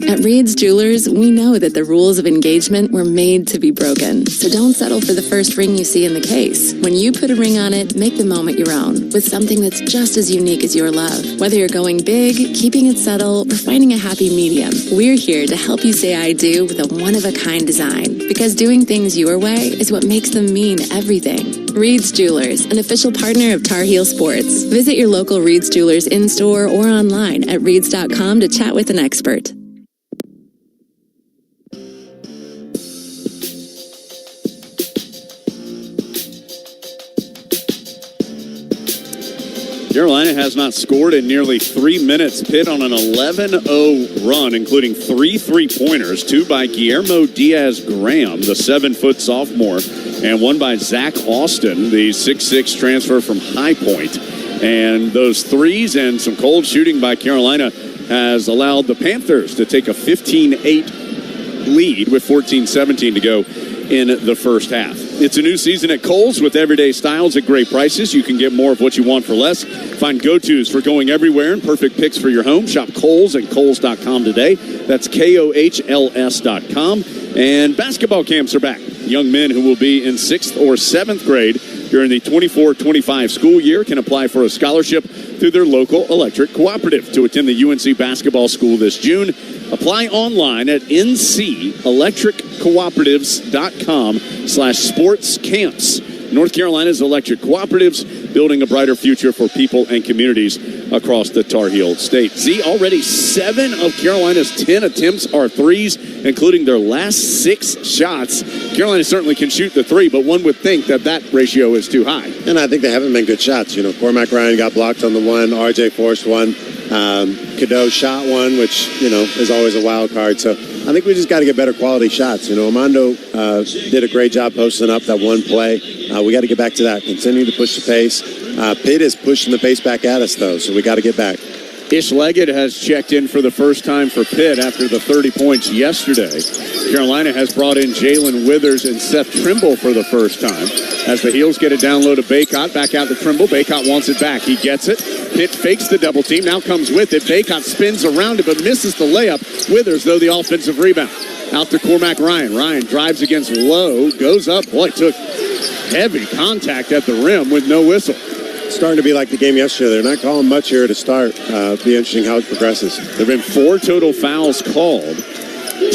At Reed's Jewelers, we know that the rules of engagement were made to be broken. So don't settle for the first ring you see in the case. When you put a ring on it, make the moment your own with something that's just as unique as your love. Whether you're going big, keeping it subtle, or finding a happy medium, we're here to help you say I do with a one-of-a-kind design. Because doing things your way is what makes them mean everything. Reed's Jewelers, an official partner of Tar Heel Sports. Visit your local Reed's Jewelers in-store or online at reeds.com to chat with an expert. Carolina has not scored in nearly 3 minutes. Pitt on an 11-0 run, including 3 3-pointers, 2 by Guillermo Diaz-Graham, the 7-foot sophomore, and 1 by Zach Austin, the 6'6 transfer from High Point. And those threes and some cold shooting by Carolina has allowed the Panthers to take a 15-8 lead with 14-17 to go in the first half. It's a new season at Kohl's with everyday styles at great prices. You can get more of what you want for less. Find go-tos for going everywhere and perfect picks for your home. Shop Kohl's at Kohls.com today. That's KOHLS.com. And basketball camps are back. Young men who will be in 6th or 7th grade during the 24-25 school year can apply for a scholarship through their local electric cooperative to attend the UNC basketball school this June. Apply online at ncelectriccooperatives.com/sportscamps. North Carolina's electric cooperatives, building a brighter future for people and communities across the Tar Heel state. See, already 7 of Carolina's 10 attempts are threes, including their last 6 shots. Carolina certainly can shoot the three, but one would think that that ratio is too high. And I think they haven't been good shots. You know, Cormac Ryan got blocked on the one, RJ forced one, Cadeau shot one, which, you know, is always a wild card. So I think we just got to get better quality shots. You know, Armando did a great job posting up that one play. We got to get back to that. Continue to push the pace. Pitt is pushing the pace back at us, though, so we got to get back. Ish Leggett has checked in for the first time for Pitt after the 30 points yesterday. Carolina has brought in Jalen Withers and Seth Trimble for the first time. As the Heels get it down low to Baycott, back out to Trimble. Baycott wants it back. He gets it. Pitt fakes the double team, now comes with it. Baycott spins around it, but misses the layup. Withers, though, the offensive rebound. Out to Cormac Ryan. Ryan drives against Lowe, goes up. Boy, took heavy contact at the rim with no whistle. Starting to be like the game yesterday. They're not calling much here to start. Be interesting how it progresses. There have been 4 total fouls called.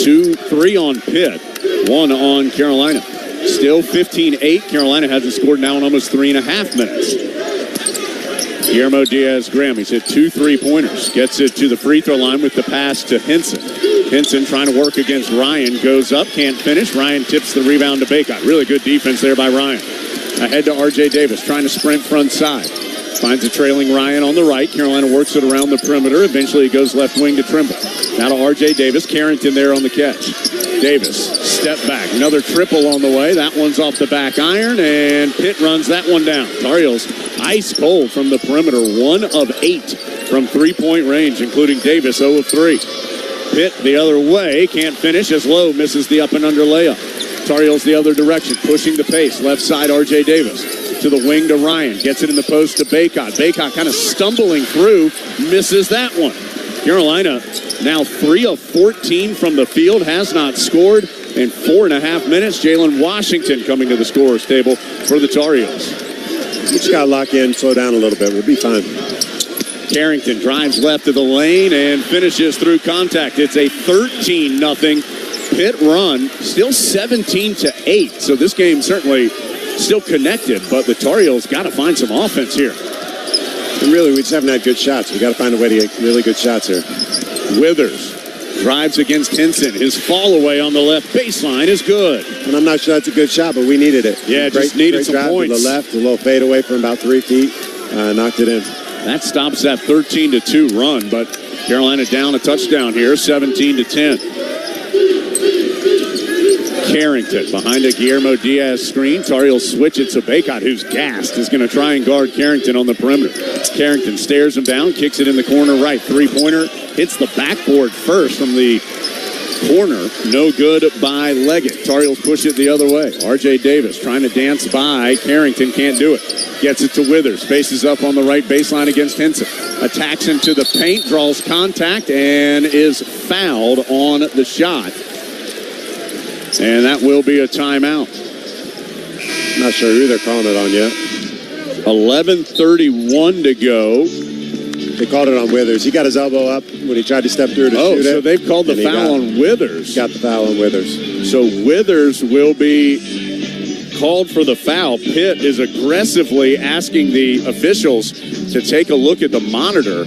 2-3 on Pitt, 1 on Carolina. Still 15-8. Carolina hasn't scored now in almost 3.5 minutes. Guillermo Diaz-Graham, he's hit 2 3-pointers. Gets it to the free throw line with the pass to Henson. Henson trying to work against Ryan. Goes up, can't finish. Ryan tips the rebound to Baycott. Really good defense there by Ryan. Ahead to R.J. Davis, trying to sprint front side. Finds a trailing Ryan on the right. Carolina works it around the perimeter. Eventually it goes left wing to Trimble. Now to R.J. Davis. Carrington there on the catch. Davis, step back. Another triple on the way. That one's off the back iron, and Pitt runs that one down. Tar Heels ice cold from the perimeter. 1 of 8 from three-point range, including Davis, 0 of 3. Pitt the other way. Can't finish as Lowe misses the up and under layup. Tar Heels the other direction, pushing the pace. Left side, R.J. Davis. To the wing to Ryan. Gets it in the post to Baycott. Baycott kind of stumbling through. Misses that one. Carolina now 3 of 14 from the field. Has not scored in 4.5 minutes. Jalen Washington coming to the scorer's table for the Tar Heels. We just got to lock in, slow down a little bit. We'll be fine. Carrington drives left of the lane and finishes through contact. It's a 13-0 Pitt run, still 17-8. So this game certainly still connected, but the Tar Heels got to find some offense here. And really, we just haven't had good shots. We got to find a way to get really good shots here. Withers drives against Henson. His fall away on the left baseline is good. And I'm not sure that's a good shot, but we needed it. Yeah, just needed some points. To the left, a little fade away from about 3 feet. Knocked it in. That stops that 13-2 run, but Carolina down a touchdown here, 17-10. Carrington behind a Guillermo Diaz screen. Tar Heels switch it to Baycott, who's gassed, is going to try and guard Carrington on the perimeter. Carrington stares him down, kicks it in the corner right. 3-pointer hits the backboard first from the corner, no good by Leggett. Tar Heels push it the other way. R.J. Davis trying to dance by Carrington, can't do it. Gets it to Withers, faces up on the right baseline against Henson. Attacks into the paint, draws contact, and is fouled on the shot. And that will be a timeout. Not sure who they're calling it on yet. 11:31 to go. They called it on Withers. He got his elbow up when he tried to step through to shoot it. Oh, so they've called the foul on Withers. Got the foul on Withers. So Withers will be called for the foul. Pitt is aggressively asking the officials to take a look at the monitor,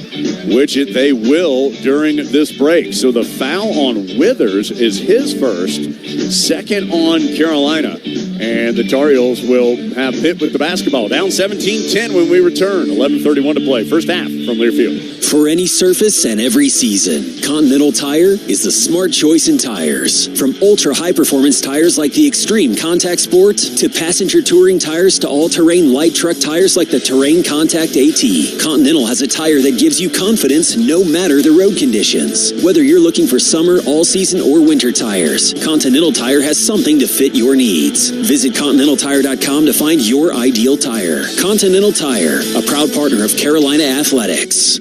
which they will during this break. So the foul on Withers is his first, second on Carolina. And the Tar Heels will have Pitt with the basketball. Down 17-10 when we return. 11:31 to play. First half from Learfield. For any surface and every season, Continental Tire is the smart choice in tires. From ultra-high-performance tires like the Extreme Contact Sport to passenger touring tires to all-terrain light truck tires like the Terrain Contact AT, Continental has a tire that gives you confidence no matter the road conditions. Whether you're looking for summer, all-season, or winter tires, Continental Tire has something to fit your needs. Visit ContinentalTire.com to find your ideal tire. Continental Tire, a proud partner of Carolina Athletics.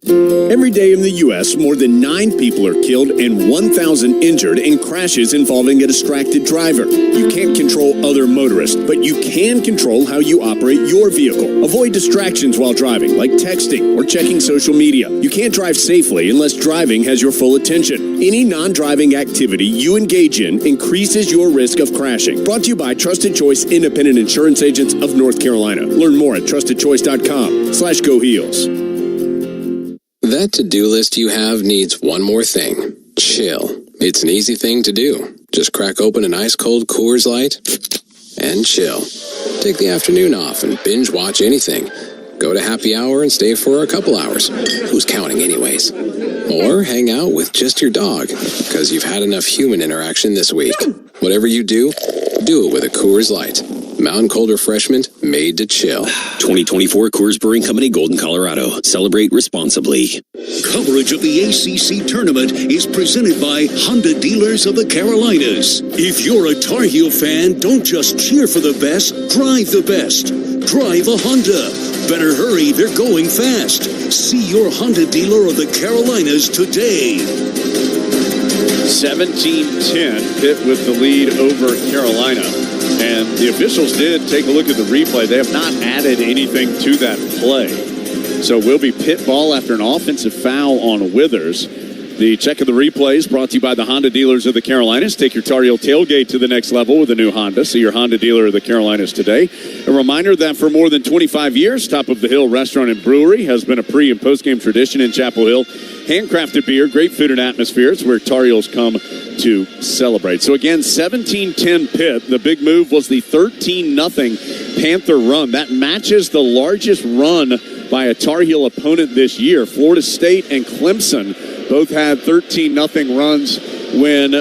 Every day in the U.S., more than 9 people are killed and 1,000 injured in crashes involving a distracted driver. You can't control other motorists, but you can control how you operate your vehicle. Avoid distractions while driving, like texting or checking social media. You can't drive safely unless driving has your full attention. Any non-driving activity you engage in increases your risk of crashing. Brought to you by Trusted Choice Independent Insurance Agents of North Carolina. Learn more at trustedchoice.com/GoHeels. That to-do list you have needs one more thing. Chill. It's an easy thing to do. Just crack open an ice-cold Coors Light and chill. Take the afternoon off and binge watch anything. Go to happy hour and stay for a couple hours. Who's counting anyways? Or hang out with just your dog, because you've had enough human interaction this week. Whatever you do it with a Coors Light. Mountain Cold Refreshment made to chill. 2024 Coors Brewing Company, Golden, Colorado. Celebrate responsibly. Coverage of the ACC tournament is presented by Honda Dealers of the Carolinas. If you're a Tar Heel fan, don't just cheer for the best, drive the best. Drive a Honda. Better hurry, they're going fast. See your Honda dealer of the Carolinas today. 17-10, Pitt with the lead over Carolina. And the officials did take a look at the replay. They have not added anything to that play. So will be Pitt ball after an offensive foul on Withers. The check of the replays brought to you by the Honda Dealers of the Carolinas. Take your Tar Heel tailgate to the next level with a new Honda. See your Honda dealer of the Carolinas today. A reminder that for more than 25 years, Top of the Hill Restaurant and Brewery has been a pre- and post-game tradition in Chapel Hill. Handcrafted beer, great food and atmosphere. It's where Tar Heels come to celebrate. So again, 17-10 Pitt. The big move was the 13-0 Panther run. That matches the largest run by a Tar Heel opponent this year. Florida State and Clemson both had 13-0 runs when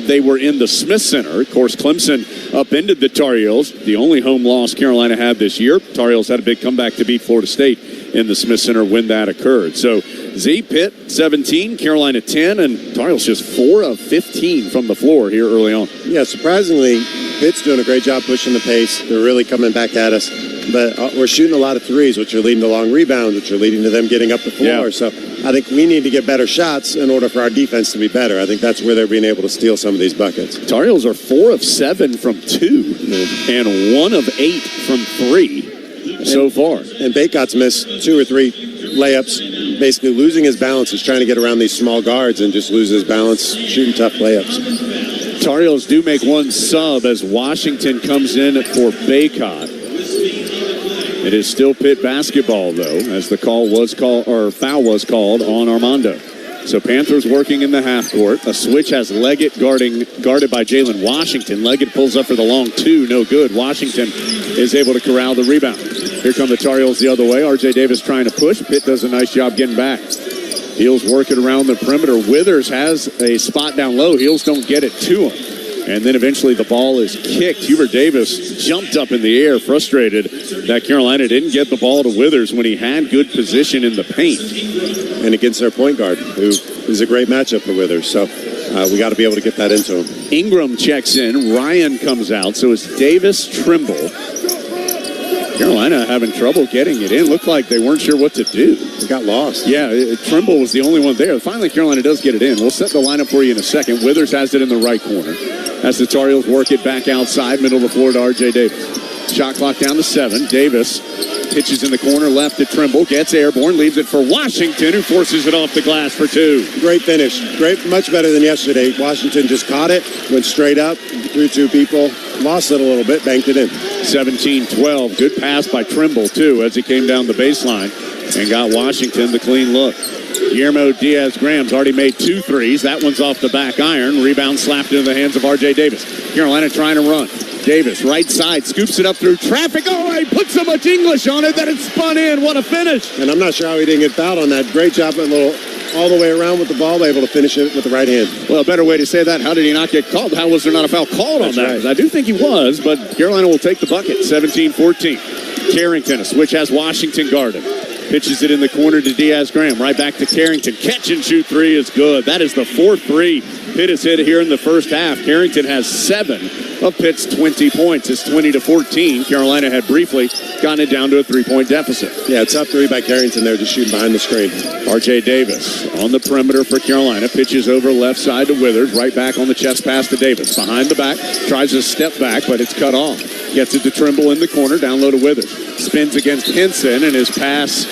they were in the Smith Center. Of course, Clemson upended the Tar Heels, the only home loss Carolina had this year. Tar Heels had a big comeback to beat Florida State in the Smith Center when that occurred. So, Pitt 17, Carolina 10, and Tar Heels just 4 of 15 from the floor here early on. Yeah, surprisingly, Pitt's doing a great job pushing the pace. They're really coming back at us. But we're shooting a lot of threes, which are leading to long rebounds, which are leading to them getting up the floor. Yeah. So I think we need to get better shots in order for our defense to be better. I think that's where they're being able to steal some of these buckets. Tar Heels are 4 of 7 from 2 and 1 of 8 from 3 so far. And Baycott's missed 2 or 3 layups, basically losing his balance. He's trying to get around these small guards and just loses his balance, shooting tough layups. Tar Heels do make one sub as Washington comes in for Baycott. It is still Pitt basketball, though, as the foul was called on Armando. So Panthers working in the half court. A switch has Leggett guarded by Jalen Washington. Leggett pulls up for the long 2, no good. Washington is able to corral the rebound. Here come the Tar Heels the other way. R.J. Davis trying to push. Pitt does a nice job getting back. Heels working around the perimeter. Withers has a spot down low. Heels don't get it to him. And then eventually the ball is kicked. Hubert Davis jumped up in the air, frustrated that Carolina didn't get the ball to Withers when he had good position in the paint. And against their point guard, who is a great matchup for Withers. So we got to be able to get that into him. Ingram checks in. Ryan comes out. So it's Davis, Trimble. Carolina having trouble getting it in. Looked like they weren't sure what to do. They got lost. Yeah, Trimble was the only one there. Finally, Carolina does get it in. We'll set the lineup for you in a second. Withers has it in the right corner. As the Tar Heels work it back outside, middle of the floor to R.J. Davis. Shot clock down to 7. Davis pitches in the corner left to Trimble. Gets airborne. Leaves it for Washington, who forces it off the glass for 2. Great finish. Great, much better than yesterday. Washington just caught it, went straight up, through 2 people, lost it a little bit, banked it in. 17-12. Good pass by Trimble, too, as he came down the baseline and got Washington the clean look. Guillermo Diaz-Graham's already made 2 threes. That one's off the back iron. Rebound slapped into the hands of R.J. Davis. Carolina trying to run. Davis, right side, scoops it up through traffic. Oh, he put so much English on it that it spun in. What a finish. And I'm not sure how he didn't get fouled on that. Great job all the way around with the ball, able to finish it with the right hand. Well, a better way to say that, how did he not get called? How was there not a foul called on that? Right. I do think he was, but Carolina will take the bucket. 17-14. Carrington, a switch has Washington guarded. Pitches it in the corner to Diaz-Graham. Right back to Carrington. Catch and shoot 3 is good. That is the 4th 3 Pitt has hit here in the first half. Carrington has 7 of Pitt's 20 points. It's 20-14. Carolina had briefly gotten it down to a 3-point deficit. Yeah, tough 3 by Carrington there, just shooting behind the screen. R.J. Davis on the perimeter for Carolina. Pitches over left side to Withers. Right back on the chest pass to Davis. Behind the back. Tries to step back, but it's cut off. Gets it to Trimble in the corner. Down low to Withers. Spins against Henson, and his pass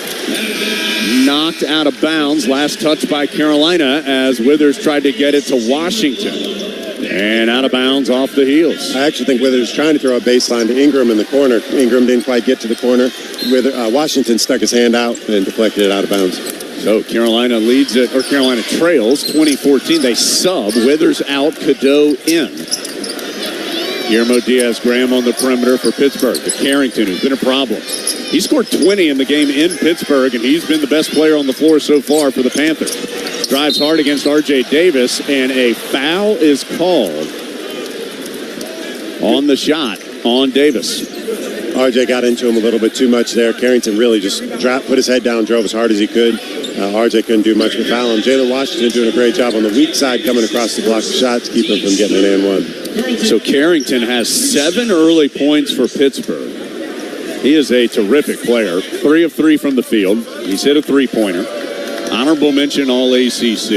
knocked out of bounds. Last touch by Carolina as Withers tried to get it to Washington. And out of bounds off the heels. I actually think Withers trying to throw a baseline to Ingram in the corner. Ingram didn't quite get to the corner. Washington stuck his hand out and deflected it out of bounds. So Carolina leads it, or Carolina trails 20-14. They sub. Withers out, Cadeau in. Guillermo Diaz-Graham on the perimeter for Pittsburgh. To Carrington, who's been a problem. He scored 20 in the game in Pittsburgh, and he's been the best player on the floor so far for the Panthers. Drives hard against R.J. Davis, and a foul is called on the shot on Davis. R.J. got into him a little bit too much there. Carrington really just put his head down, drove as hard as he could. R.J. couldn't do much but foul him. Jalen Washington doing a great job on the weak side, coming across the block of shots, keep him from getting an and one. So Carrington has 7 early points for Pittsburgh. He is a terrific player. 3 of 3 from the field. He's hit a 3-pointer. Honorable mention All-ACC.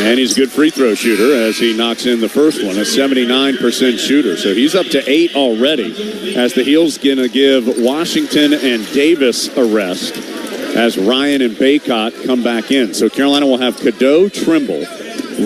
And he's a good free throw shooter as he knocks in the first one, a 79% shooter. So he's up to 8 already as the Heels going to give Washington and Davis a rest as Ryan and Baycott come back in. So Carolina will have Cadeau, Trimble,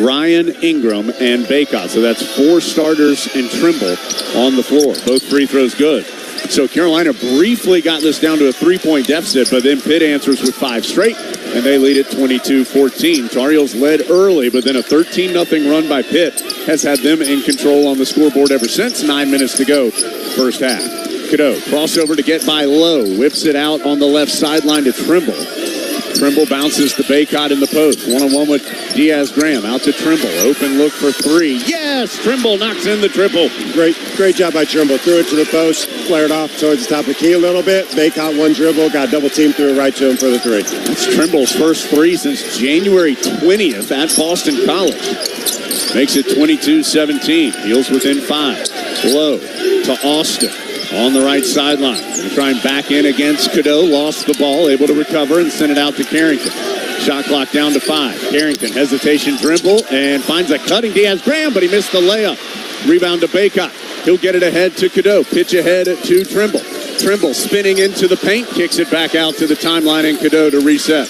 Ryan, Ingram, and Baycott. So that's 4 starters and Trimble on the floor. Both free throws good. So Carolina briefly got this down to a 3-point deficit, but then Pitt answers with 5 straight, and they lead it 22-14. Tar Heels led early, but then a 13-0 run by Pitt has had them in control on the scoreboard ever since. 9 minutes to go, first half. Cadeau, crossover to get by Lowe, whips it out on the left sideline to Trimble. Trimble bounces to Baycott in the post. One-on-one with Diaz-Graham. Out to Trimble. Open look for 3. Yes! Trimble knocks in the triple. Great job by Trimble. Threw it to the post. Flared off towards the top of the key a little bit. Baycott one dribble. Got double team. Threw it right to him for the 3. That's Trimble's first 3 since January 20th at Boston College. Makes it 22-17. Heels within 5. Lowe to Austin. On the right sideline. Going to try and back in against Cadeau. Lost the ball. Able to recover and send it out to Carrington. Shot clock down to 5. Carrington, hesitation dribble, and finds a cutting Diaz-Graham, but he missed the layup. Rebound to Baycott. He'll get it ahead to Cadeau. Pitch ahead to Trimble. Trimble spinning into the paint. Kicks it back out to the timeline, and Cadeau to reset.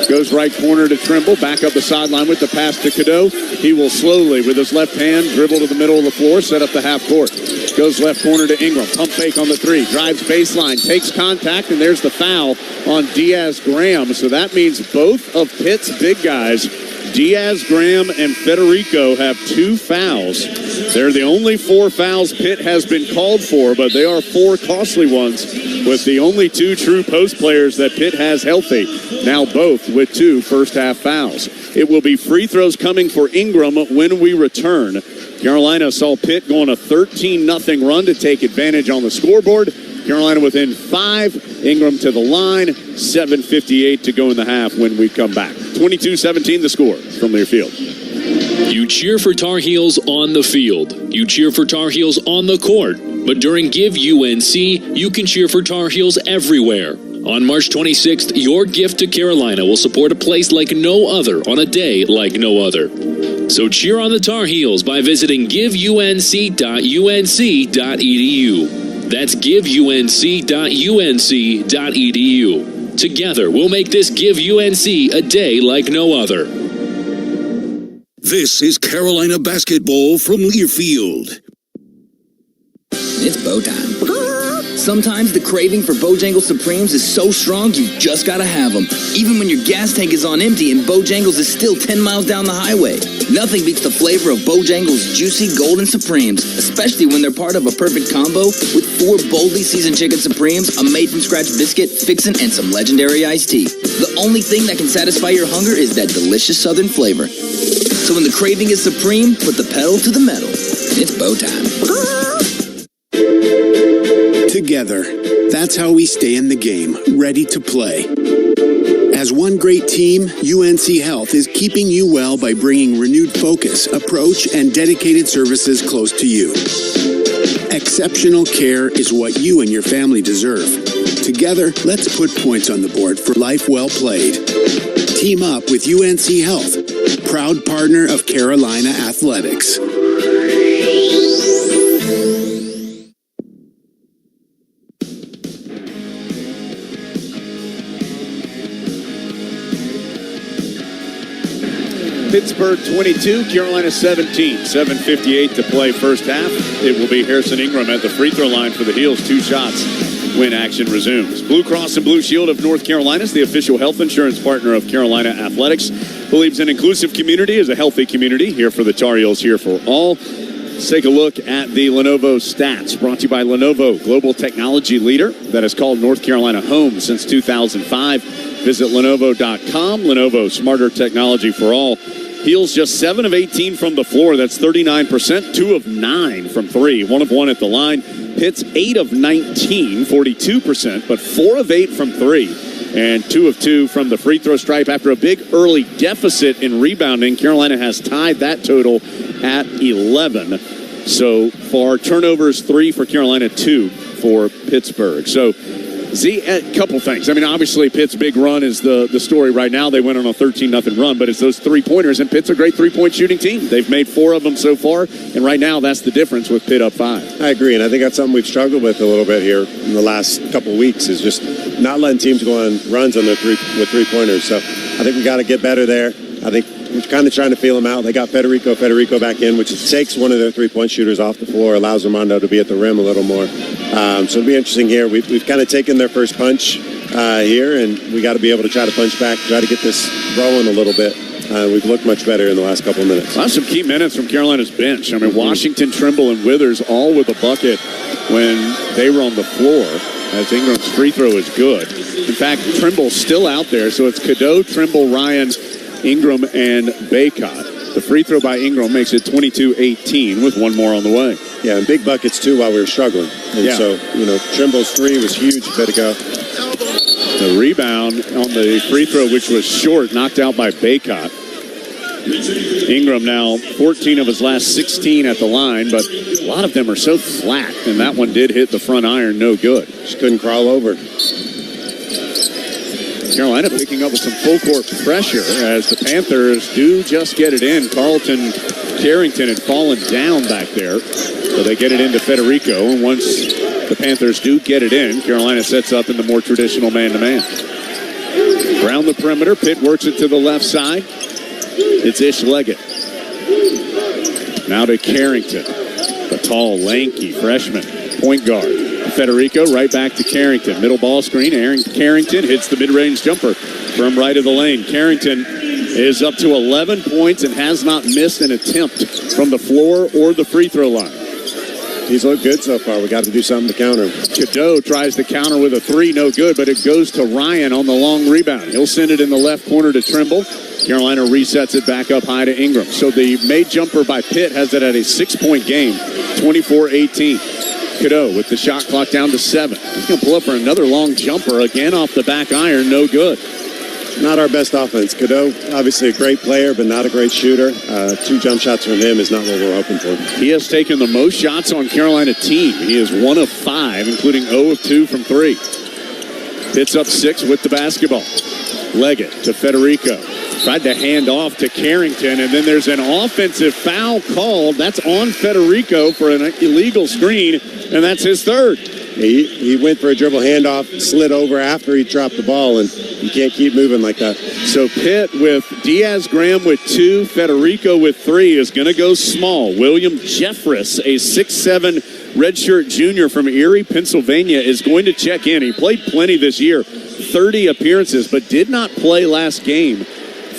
Goes right corner to Trimble. Back up the sideline with the pass to Cadeau. He will slowly, with his left hand, dribble to the middle of the floor, set up the half court. Goes left corner to Ingram. Pump fake on the 3. Drives baseline. Takes contact, and there's the foul on Diaz-Graham. So that means both of Pitt's big guys, Diaz-Graham and Federico, have 2 fouls. They're the only 4 fouls Pitt has been called for, but they are 4 costly ones with the only 2 true post players that Pitt has healthy. Now both with 2 first-half fouls. It will be free throws coming for Ingram when we return. Carolina saw Pitt go on a 13-0 run to take advantage on the scoreboard. Carolina within 5. Ingram to the line. 7:58 to go in the half when we come back. 22-17 the score from Learfield. You cheer for Tar Heels on the field. You cheer for Tar Heels on the court. But during Give UNC, you can cheer for Tar Heels everywhere. On March 26th, your gift to Carolina will support a place like no other on a day like no other. So cheer on the Tar Heels by visiting giveunc.unc.edu. That's giveunc.unc.edu. Together, we'll make this Give UNC a day like no other. This is Carolina basketball from Learfield. It's bow time. Sometimes the craving for Bojangles Supremes is so strong you just gotta have them. Even when your gas tank is on empty and Bojangles is still 10 miles down the highway. Nothing beats the flavor of Bojangles juicy golden Supremes, especially when they're part of a perfect combo with 4 boldly seasoned chicken Supremes, a made-from-scratch biscuit, fixin', and some legendary iced tea. The only thing that can satisfy your hunger is that delicious southern flavor. So when the craving is supreme, put the pedal to the metal. It's bow time. Together, that's how we stay in the game, ready to play. As one great team, UNC Health is keeping you well by bringing renewed focus, approach, and dedicated services close to you. Exceptional care is what you and your family deserve. Together, let's put points on the board for life well played. Team up with UNC Health, proud partner of Carolina Athletics. Pittsburgh 22, Carolina 17. 7:58 to play first half. It will be Harrison Ingram at the free throw line for the Heels. 2 shots when action resumes. Blue Cross and Blue Shield of North Carolina is the official health insurance partner of Carolina Athletics. Believes an inclusive community is a healthy community. Here for the Tar Heels, here for all. Let's take a look at the Lenovo stats. Brought to you by Lenovo, global technology leader that has called North Carolina home since 2005. Visit Lenovo.com. Lenovo, smarter technology for all. Heels just 7 of 18 from the floor. That's 39%. 2 of 9 from 3. 1 of 1 at the line. Pitt's 8 of 19, 42%, but 4 of 8 from 3. And 2 of 2 from the free throw stripe. After a big early deficit in rebounding, Carolina has tied that total at 11. So far, turnovers 3 for Carolina, 2 for Pittsburgh. So, a couple things. I mean, obviously, Pitt's big run is the story right now. They went on a 13-0 run, but it's those three-pointers, and Pitt's a great three-point shooting team. They've made 4 of them so far, and right now that's the difference with Pitt up 5. I agree, and I think that's something we've struggled with a little bit here in the last couple of weeks is just not letting teams go on runs on their three-pointers. So I think we got to get better there. I think we're kind of trying to feel them out. They got Federico back in, which takes one of their three-point shooters off the floor, allows Armando to be at the rim a little more. So it'll be interesting here. We've kind of taken their first punch here, and we got to be able to try to punch back, try to get this rolling a little bit. We've looked much better in the last couple of minutes. Well, some key minutes from Carolina's bench. I mean, Washington, Trimble, and Withers all with a bucket when they were on the floor, as Ingram's free throw is good. In fact, Trimble's still out there, so it's Cadeau, Trimble, Ryan, Ingram, and Baycott. The free throw by Ingram makes it 22-18 with 1 more on the way. Yeah, and big buckets, too, while we were struggling. And so, Trimble's 3 was huge a bit ago. The rebound on the free throw, which was short, knocked out by Baycott. Ingram now 14 of his last 16 at the line, but a lot of them are so flat, and that one did hit the front iron, no good. Just couldn't crawl over. Carolina picking up with some full court pressure as the Panthers do just get it in. Carlton Carrington had fallen down back there, so they get it into Federico. And once the Panthers do get it in, Carolina sets up in the more traditional man-to-man. Around the perimeter, Pitt works it to the left side. It's Ish Leggett. Now to Carrington, the tall, lanky freshman point guard. Federico right back to Carrington. Middle ball screen. Aaron Carrington hits the mid-range jumper from right of the lane. Carrington is up to 11 points and has not missed an attempt from the floor or the free throw line. He's looked good so far. We got to do something to counter him. Cadeau tries to counter with a 3, no good, but it goes to Ryan on the long rebound. He'll send it in the left corner to Trimble. Carolina resets it back up high to Ingram. So the made jumper by Pitt has it at a 6-point game, 24-18. Cadeau with the shot clock down to 7. He's going to pull up for another long jumper again off the back iron. No good. not our best offense. Cadeau, obviously a great player, but not a great shooter. 2 jump shots from him is not what we're hoping for. He has taken the most shots on Carolina team. He is 1 of 5, including 0 of 2 from 3. Pitt's up 6 with the basketball. Leggett to Federico. Tried to hand off to Carrington, and then there's an offensive foul called. That's on Federico for an illegal screen, and that's his 3rd. He went for a dribble handoff, slid over after he dropped the ball, and you can't keep moving like that. So Pitt with Diaz-Graham with 2, Federico with 3 is going to go small. William Jeffress, a 6'7" redshirt junior from Erie, Pennsylvania, is going to check in. He played plenty this year, 30 appearances, but did not play last game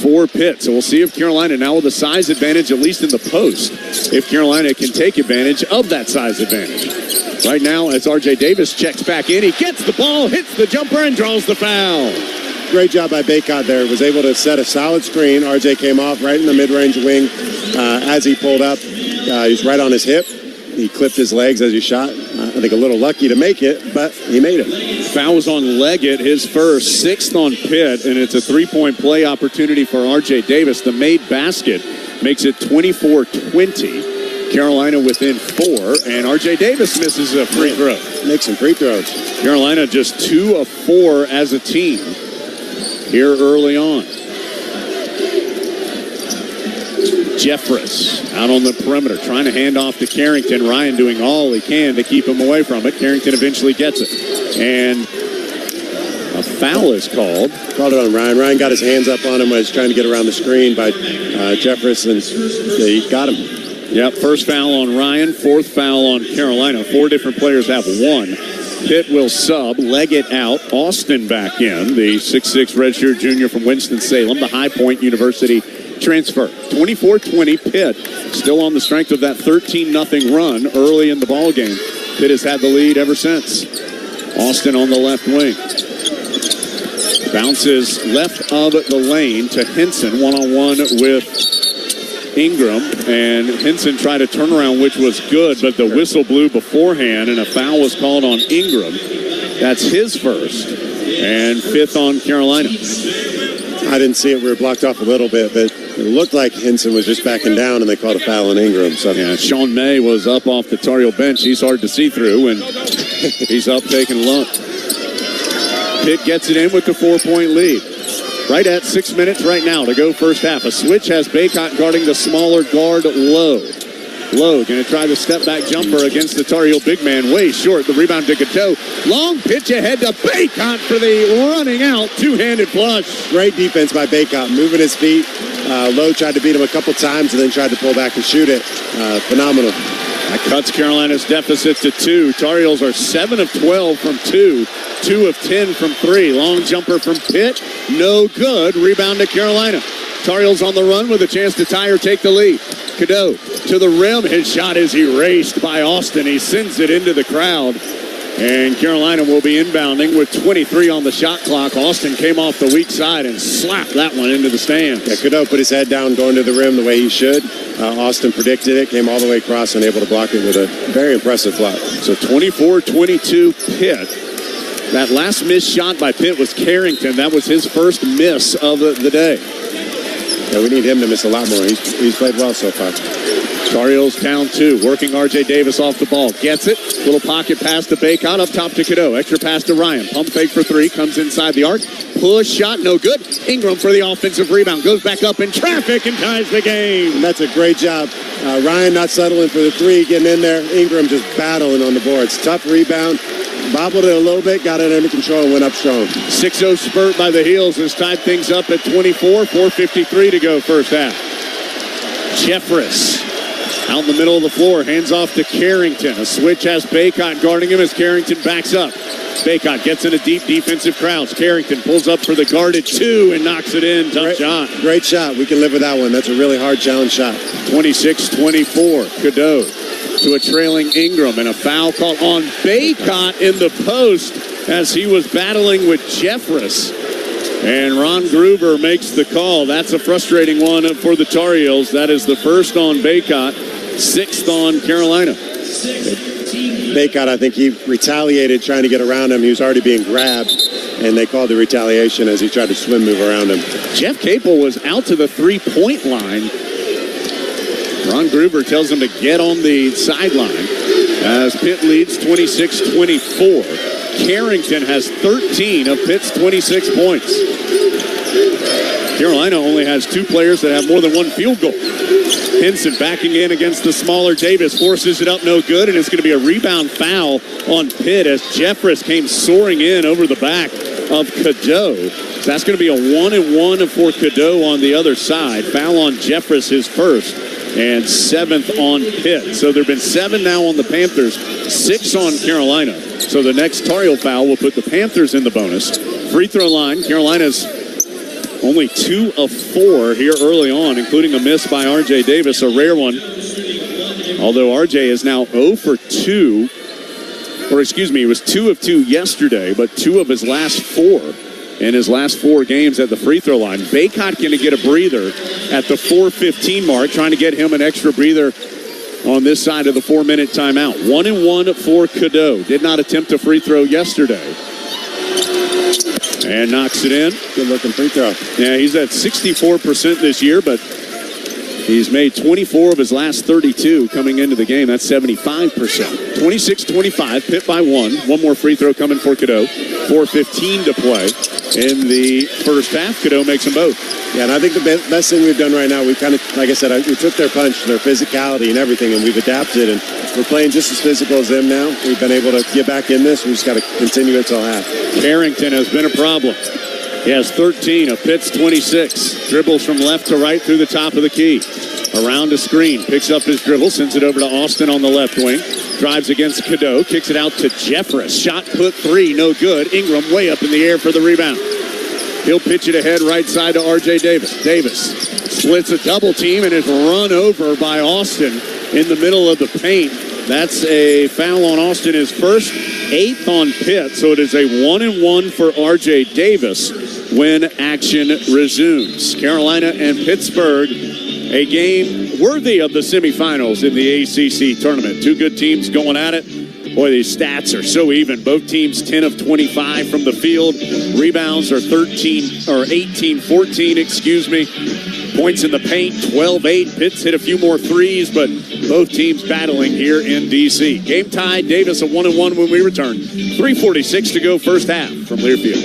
for Pitt. So we'll see if Carolina, now with a size advantage, at least in the post, if Carolina can take advantage of that size advantage. Right now, as R.J. Davis checks back in, he gets the ball, hits the jumper, and draws the foul. Great job by Baycott there. Was able to set a solid screen. R.J. came off right in the mid-range wing. As he pulled up, he's right on his hip. He clipped his legs as he shot. I think a little lucky to make it, but he made it. Foul was on Leggett, his first, 6th on Pitt, and it's a 3-point play opportunity for R.J. Davis. The made basket makes it 24-20. Carolina within 4, and R.J. Davis misses a free throw. Makes some free throws. Carolina just 2 of 4 as a team here early on. Jeffress out on the perimeter, trying to hand off to Carrington. Ryan doing all he can to keep him away from it. Carrington eventually gets it. And a foul is called. Called it on Ryan. Ryan got his hands up on him when he was trying to get around the screen by Jeffress, and he got him. Yep, first foul on Ryan, 4th foul on Carolina. 4 different players have 1. Pitt will sub, Leggett out, Austin back in, the 6'6" redshirt junior from Winston-Salem, the High Point University transfer. 24-20, Pitt still on the strength of that 13-0 run early in the ball game. Pitt has had the lead ever since. Austin on the left wing. Bounces left of the lane to Henson, one-on-one with Ingram, and Henson tried a turnaround, which was good, but the whistle blew beforehand, and a foul was called on Ingram. That's his first, and 5th on Carolina. I didn't see it. We were blocked off a little bit, but it looked like Henson was just backing down, and they called a foul on Ingram. So yeah, Sean May was up off the Tar Heel bench. He's hard to see through, and he's up taking a look. Pitt gets it in with the 4-point lead. Right at 6 minutes right now to go first half. A switch has Baycott guarding the smaller guard, Lowe. Lowe going to try the step-back jumper against the Tar Heel big man. Way short. The rebound to Cadeau. Long pitch ahead to Baycott for the running out. Two-handed flush. Great defense by Baycott. Moving his feet. Lowe tried to beat him a couple times and then tried to pull back and shoot it. Phenomenal. That cuts Carolina's deficit to 2. Tar Heels are 7 of 12 from 2. 2 of 10 from 3. Long jumper from Pitt. No good. Rebound to Carolina. Tar Heels on the run with a chance to tie or take the lead. Cadeau to the rim. His shot is erased by Austin. He sends it into the crowd. And Carolina will be inbounding with 23 on the shot clock. Austin came off the weak side and slapped that one into the stands. Yeah, Cadeau put his head down going to the rim the way he should. Austin predicted it, came all the way across and able to block it with a very impressive block. So 24-22 Pitt. That last missed shot by Pitt was Carrington. That was his first miss of the day. Yeah, we need him to miss a lot more. He's played well so far. Tar Heels down 2, working R.J. Davis off the ball. Gets it. Little pocket pass to Baycott. Up top to Cadeau. Extra pass to Ryan. Pump fake for 3. Comes inside the arc. Push shot. No good. Ingram for the offensive rebound. Goes back up in traffic and ties the game. And that's a great job. Ryan not settling for the 3. Getting in there. Ingram just battling on the boards. Tough rebound. Bobbled it a little bit. Got it under control and went up strong. 6-0 spurt by the Heels has tied things up at 24. 4:53 to go first half. Jeffress. Out in the middle of the floor, hands off to Carrington. A switch has Baycott guarding him as Carrington backs up. Baycott gets in a deep defensive crouch. Carrington pulls up for the guarded 2 and knocks it in. Tough shot. Great shot. We can live with that one. That's a really hard challenge shot. 26-24. Cadeau to a trailing Ingram, and a foul called on Baycott in the post as he was battling with Jeffress. And Ron Gruber makes the call. That's a frustrating one for the Tar Heels. That is the first on Baycott, 6th on Carolina. Baycott, I think he retaliated trying to get around him. He was already being grabbed. and they called the retaliation as he tried to swim move around him. Jeff Capel was out to the three-point line. Ron Gruber tells him to get on the sideline as Pitt leads 26-24. Carrington has 13 of Pitt's 26 points. Carolina only has 2 players that have more than 1 field goal. Henson backing in against the smaller Davis, forces it up, no good, and it's going to be a rebound foul on Pitt as Jeffress came soaring in over the back of Cadeau. So that's going to be a 1-and-1 for Cadeau on the other side. Foul on Jeffress, his first, and 7th on Pitt. So there have been 7 now on the Panthers, 6 on Carolina. So the next Tar Heel foul will put the Panthers in the bonus. Free throw line, Carolina's only 2 of 4 here early on, including a miss by R.J. Davis, a rare one. Although R.J. is now 0 for 2. Or excuse me, he was 2 of 2 yesterday, but 2 of his last 4 in his last 4 games at the free throw line. Baycott going to get a breather at the 4:15 mark, trying to get him an extra breather on this side of the 4-minute timeout. 1-and-1 for Cadeau. Did not attempt a free throw yesterday. And knocks it in. Good looking free throw. Yeah, he's at 64% this year, but he's made 24 of his last 32 coming into the game. That's 75%. 26-25, Pitt by 1. One more free throw coming for Cadeau. 4:15 to play in the first half. Cadeau makes them both. Yeah, and I think the best thing we've done right now, we kind of, like I said, we took their punch, their physicality and everything, and we've adapted, and we're playing just as physical as them now. We've been able to get back in this. We just got to continue it till half. Carrington has been a problem. He has 13 of Pitt's 26. Dribbles from left to right through the top of the key. Around a screen, picks up his dribble, sends it over to Austin on the left wing. Drives against Cadeau, kicks it out to Jeffress. Shot put 3, no good. Ingram way up in the air for the rebound. He'll pitch it ahead right side to R.J. Davis. Davis splits a double team and is run over by Austin in the middle of the paint. That's a foul on Austin, his first, 8th on Pitt. So it is a 1-and-1 for R.J. Davis when action resumes. Carolina and Pittsburgh, a game worthy of the semifinals in the ACC tournament. 2 good teams going at it. Boy, these stats are so even. Both teams 10 of 25 from the field. Rebounds are 18-14, excuse me. Points in the paint, 12-8. Pitt's hit a few more threes, but both teams battling here in D.C. Game tied, Davis a 1-and-1 when we return. 3:46 to go first half from Learfield.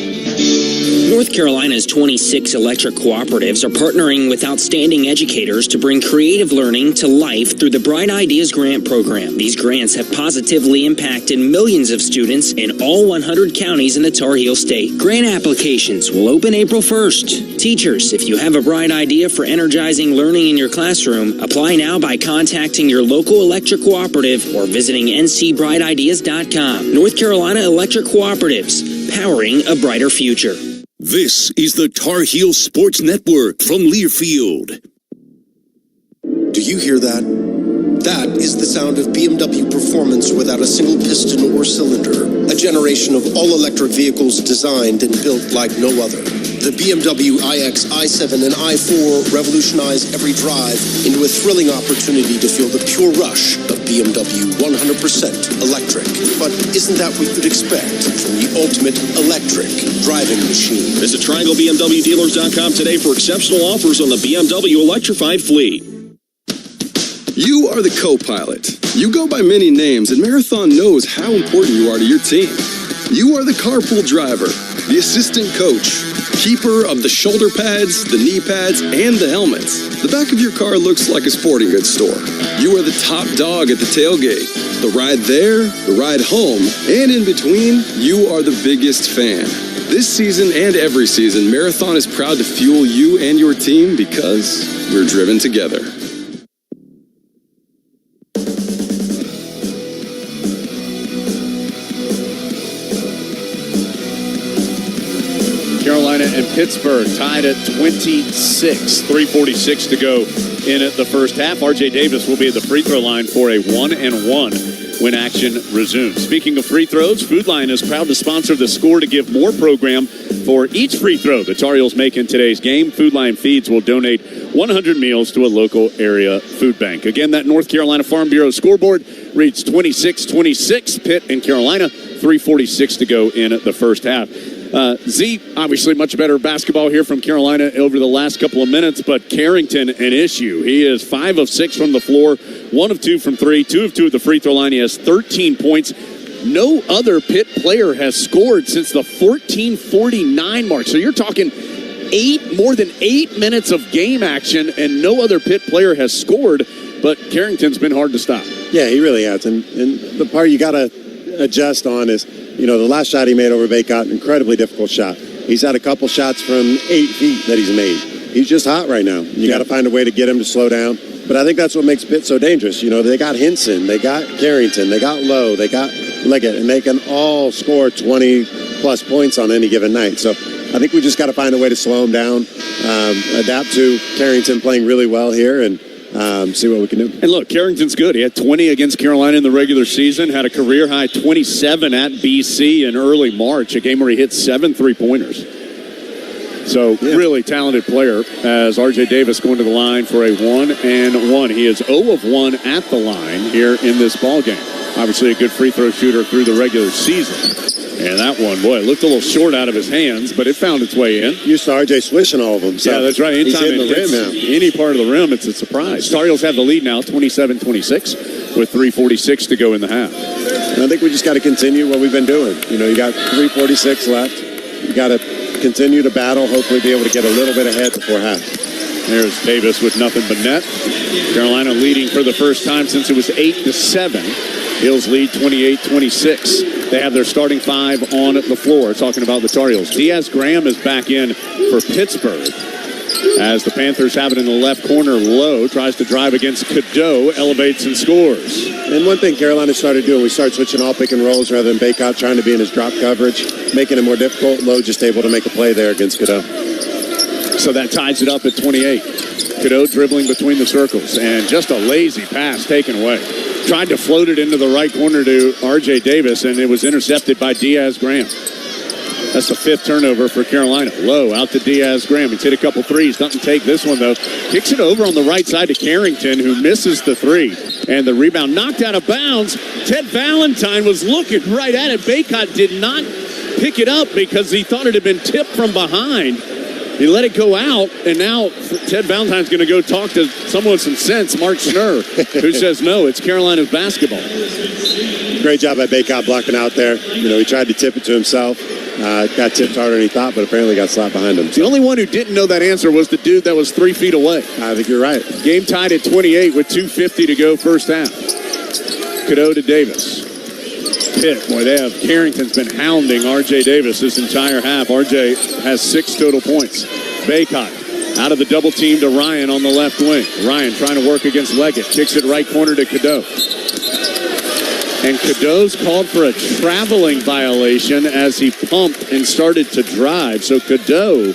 North Carolina's 26 electric cooperatives are partnering with outstanding educators to bring creative learning to life through the Bright Ideas Grant Program. These grants have positively impacted millions of students in all 100 counties in the Tar Heel State. Grant applications will open April 1st. Teachers, if you have a bright idea for energizing learning in your classroom, apply now by contacting your local electric cooperative or visiting ncbrightideas.com. North Carolina Electric Cooperatives, powering a brighter future. This is the Tar Heel Sports Network from Learfield. Do you hear that? That is the sound of BMW performance without a single piston or cylinder. A generation of all-electric vehicles designed and built like no other. The BMW iX, i7, and i4 revolutionize every drive into a thrilling opportunity to feel the pure rush of BMW 100% electric. But isn't that what you'd expect from the ultimate electric driving machine? Visit TriangleBMWDealers.com today for exceptional offers on the BMW electrified fleet. You are the co-pilot. You go by many names, and Marathon knows how important you are to your team. You are the carpool driver, the assistant coach, keeper of the shoulder pads, the knee pads, and the helmets. The back of your car looks like a sporting goods store. You are the top dog at the tailgate. The ride there, the ride home, and in between, you are the biggest fan. This season and every season, Marathon is proud to fuel you and your team because we're driven together. Carolina and Pittsburgh tied at 26. 3:46 to go in the first half. R.J. Davis will be at the free throw line for a 1-and-1 when action resumes. Speaking of free throws, Food Lion is proud to sponsor the Score to give more program for each free throw the Tar Heels make in today's game. Food Lion Feeds will donate 100 meals to a local area food bank. Again, that North Carolina Farm Bureau scoreboard reads 26-26. Pitt and Carolina, 3:46 to go in the first half. Z, obviously much better basketball here from Carolina over the last couple of minutes, but Carrington, an issue. He is 5 of 6 from the floor, 1 of 2 from 3, 2 of 2 at the free throw line. He has 13 points. No other Pitt player has scored since the 14:49 mark. So you're talking more than 8 minutes of game action, and no other Pitt player has scored, but Carrington's been hard to stop. Yeah, he really has. And the part you got to adjust on is, the last shot he made over Baycott, incredibly difficult shot. He's had a couple shots from 8 feet that he's made. He's just hot right now. You got to find a way to get him to slow down. But I think that's what makes Pitt so dangerous. They got Hinson, they got Carrington, they got Lowe, they got Leggett, and they can all score 20-plus points on any given night. So I think we just got to find a way to slow him down, adapt to Carrington playing really well here, and see what we can do. And look, Carrington's good. He had 20 against Carolina in the regular season, had a career-high 27 at BC in early March, a game where he hit 7 3-pointers. So, really talented player as R.J. Davis going to the line for a 1-and-1. He is 0 of 1 at the line here in this ballgame. Obviously a good free throw shooter through the regular season. And that one, boy, it looked a little short out of his hands, but it found its way in. Used to R.J. swishing all of them. So yeah, that's right. Anytime he's hitting the rim now. Any part of the rim, it's a surprise. Tar Heels have the lead now, 27-26, with 3:46 to go in the half. And I think we just got to continue what we've been doing. You got 3:46 left. You got to continue to battle, hopefully be able to get a little bit ahead before half. There's Davis with nothing but net. Carolina leading for the first time since it was 8-7. Heels lead 28-26. They have their starting 5 on the floor, talking about the Tar Heels. Diaz Graham is back in for Pittsburgh. As the Panthers have it in the left corner, Lowe tries to drive against Cadeau, elevates and scores. And one thing Carolina started doing, we started switching all pick and rolls rather than Baycott trying to be in his drop coverage, making it more difficult. Lowe just able to make a play there against Cadeau. So that ties it up at 28. Cadeau dribbling between the circles, and just a lazy pass taken away. Tried to float it into the right corner to R.J. Davis, and it was intercepted by Diaz Graham. That's the 5th turnover for Carolina. Lowe out to Diaz Graham. He's hit a couple threes. Doesn't take this one, though. Kicks it over on the right side to Carrington, who misses the 3. And the rebound knocked out of bounds. Ted Valentine was looking right at it. Baycott did not pick it up because he thought it had been tipped from behind. He let it go out, and now Ted Valentine's going to go talk to someone with some sense, Mark Schnurr, who says, no, it's Carolina's basketball. Great job by Baycott blocking out there. He tried to tip it to himself. Got tipped harder than he thought, but apparently got slapped behind him. The only one who didn't know that answer was the dude that was 3 feet away. I think you're right. Game tied at 28 with 2:50 to go first half. Cadeau to Davis. Pitt, boy, Carrington's been hounding R.J. Davis this entire half. R.J. has 6 total points. Baycott out of the double team to Ryan on the left wing. Ryan trying to work against Leggett. Kicks it right corner to Cadeau. And Cadeau's called for a traveling violation as he pumped and started to drive. So Cadeau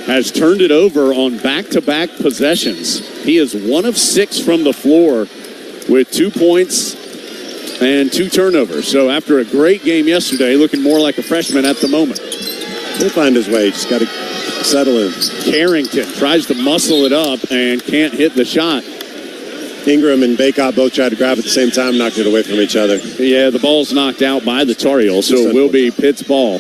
has turned it over on back-to-back possessions. He is 1 of 6 from the floor with 2 points and 2 turnovers. So after a great game yesterday, looking more like a freshman at the moment. He'll find his way. Just got to settle in. Carrington tries to muscle it up and can't hit the shot. Ingram and Baycott both tried to grab at the same time, knocked it away from each other. Yeah, the ball's knocked out by the Tar Heels, so it will be Pitt's ball.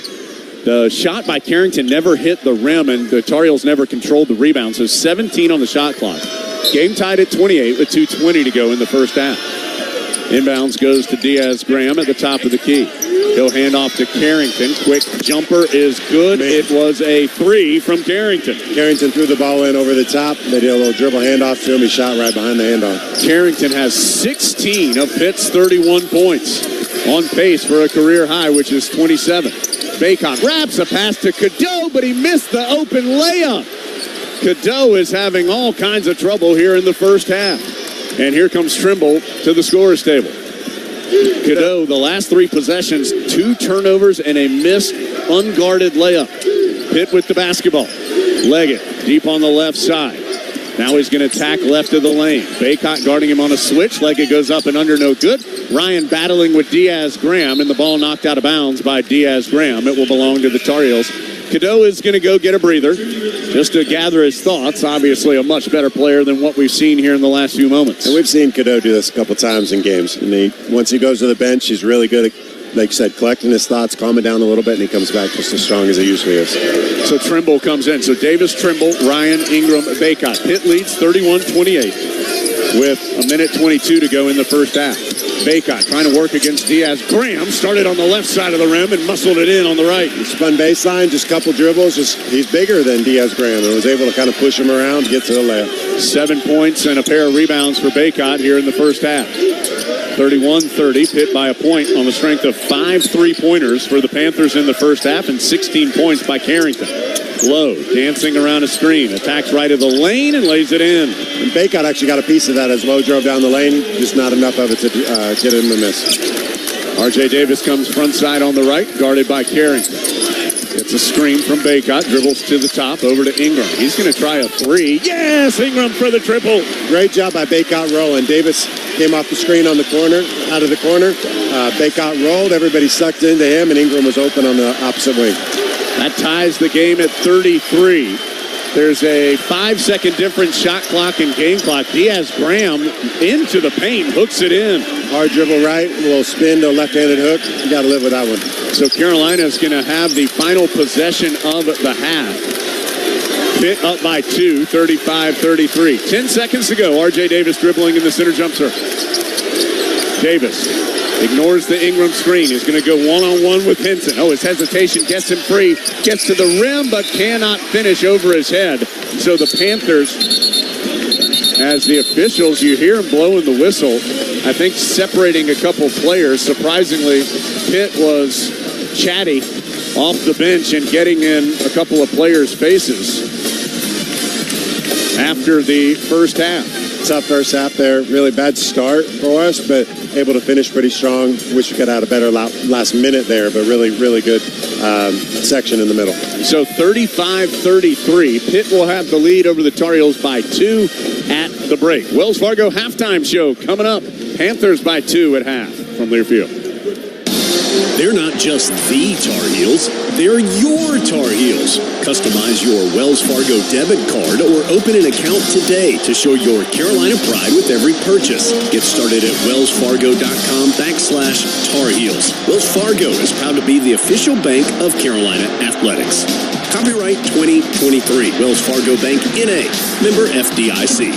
The shot by Carrington never hit the rim, and the Tar Heels never controlled the rebound, so 17 on the shot clock. Game tied at 28 with 2:20 to go in the first half. Inbounds goes to Diaz Graham at the top of the key. He'll hand off to Carrington. Quick jumper is good. It was a 3 from Carrington. Carrington threw the ball in over the top. They did a little dribble handoff to him. He shot right behind the handoff. Carrington has 16 of Pitt's 31 points. On pace for a career high, which is 27. Baycott wraps a pass to Cadeau, but he missed the open layup. Cadeau is having all kinds of trouble here in the first half. And here comes Trimble to the scorer's table. Cadeau, the last 3 possessions, 2 turnovers and a missed unguarded layup. Pitt with the basketball. Leggett deep on the left side. Now he's going to attack left of the lane. Baycott guarding him on a switch. Leggett goes up and under, no good. Ryan battling with Diaz Graham, and the ball knocked out of bounds by Diaz Graham. It will belong to the Tar Heels. Cadeau is going to go get a breather just to gather his thoughts. Obviously a much better player than what we've seen here in the last few moments. And we've seen Cadeau do this a couple times in games. And once he goes to the bench, he's really good at like you said, collecting his thoughts, calming down a little bit, and he comes back just as strong as he usually is. So Trimble comes in. So Davis, Trimble, Ryan, Ingram, Baycott. Pitt leads 31-28 with a minute 22 to go in the first half. Baycott trying to work against Diaz. Graham started on the left side of the rim and muscled it in on the right. He spun baseline, just a couple dribbles. He's bigger than Diaz Graham and was able to kind of push him around to get to the layup. 7 points and a pair of rebounds for Baycott here in the first half. 31-30, Pitt by a point on the strength of 5 3-pointers for the Panthers in the first half and 16 points by Carrington. Lowe dancing around a screen, attacks right of the lane and lays it in. And Baycott actually got a piece of that as Lowe drove down the lane, just not enough of it to get him a miss. R.J. Davis comes front side on the right, guarded by Carrington. Gets a screen from Baycott, dribbles to the top, over to Ingram. He's going to try a three. Yes, Ingram for the triple. Great job by Baycott rolling. Davis came off the screen on the corner, out of the corner. Baycott rolled, everybody sucked into him, and Ingram was open on the opposite wing. That ties the game at 33. There's a 5-second difference, shot clock and game clock. Diaz Graham into the paint, hooks it in. Hard dribble right, a little spin to a left-handed hook. You got to live with that one. So Carolina's going to have the final possession of the half. Pitt up by 2, 35-33. 10 seconds to go. R.J. Davis dribbling in the center jump serve. Davis ignores the Ingram screen. He's going to go one-on-one with Henson. Oh, his hesitation gets him free. Gets to the rim, but cannot finish over his head. So the Panthers, as the officials, you hear him blowing the whistle, I think separating a couple players. Surprisingly, Pitt was chatty off the bench and getting in a couple of players' faces after the first half. Tough first half there. Really bad start for us, but able to finish pretty strong. Wish we could have had a better last minute there, but really, really good section in the middle. So 35-33. Pitt will have the lead over the Tar Heels by 2 at the break. Wells Fargo halftime show coming up. Panthers by 2 at half from Learfield. They're not just the Tar Heels, they're your Tar Heels. Customize your Wells Fargo debit card or open an account today to show your Carolina pride with every purchase. Get started at wellsfargo.com/Tar Heels. Wells Fargo is proud to be the official bank of Carolina Athletics. Copyright 2023. Wells Fargo Bank, N.A. Member FDIC.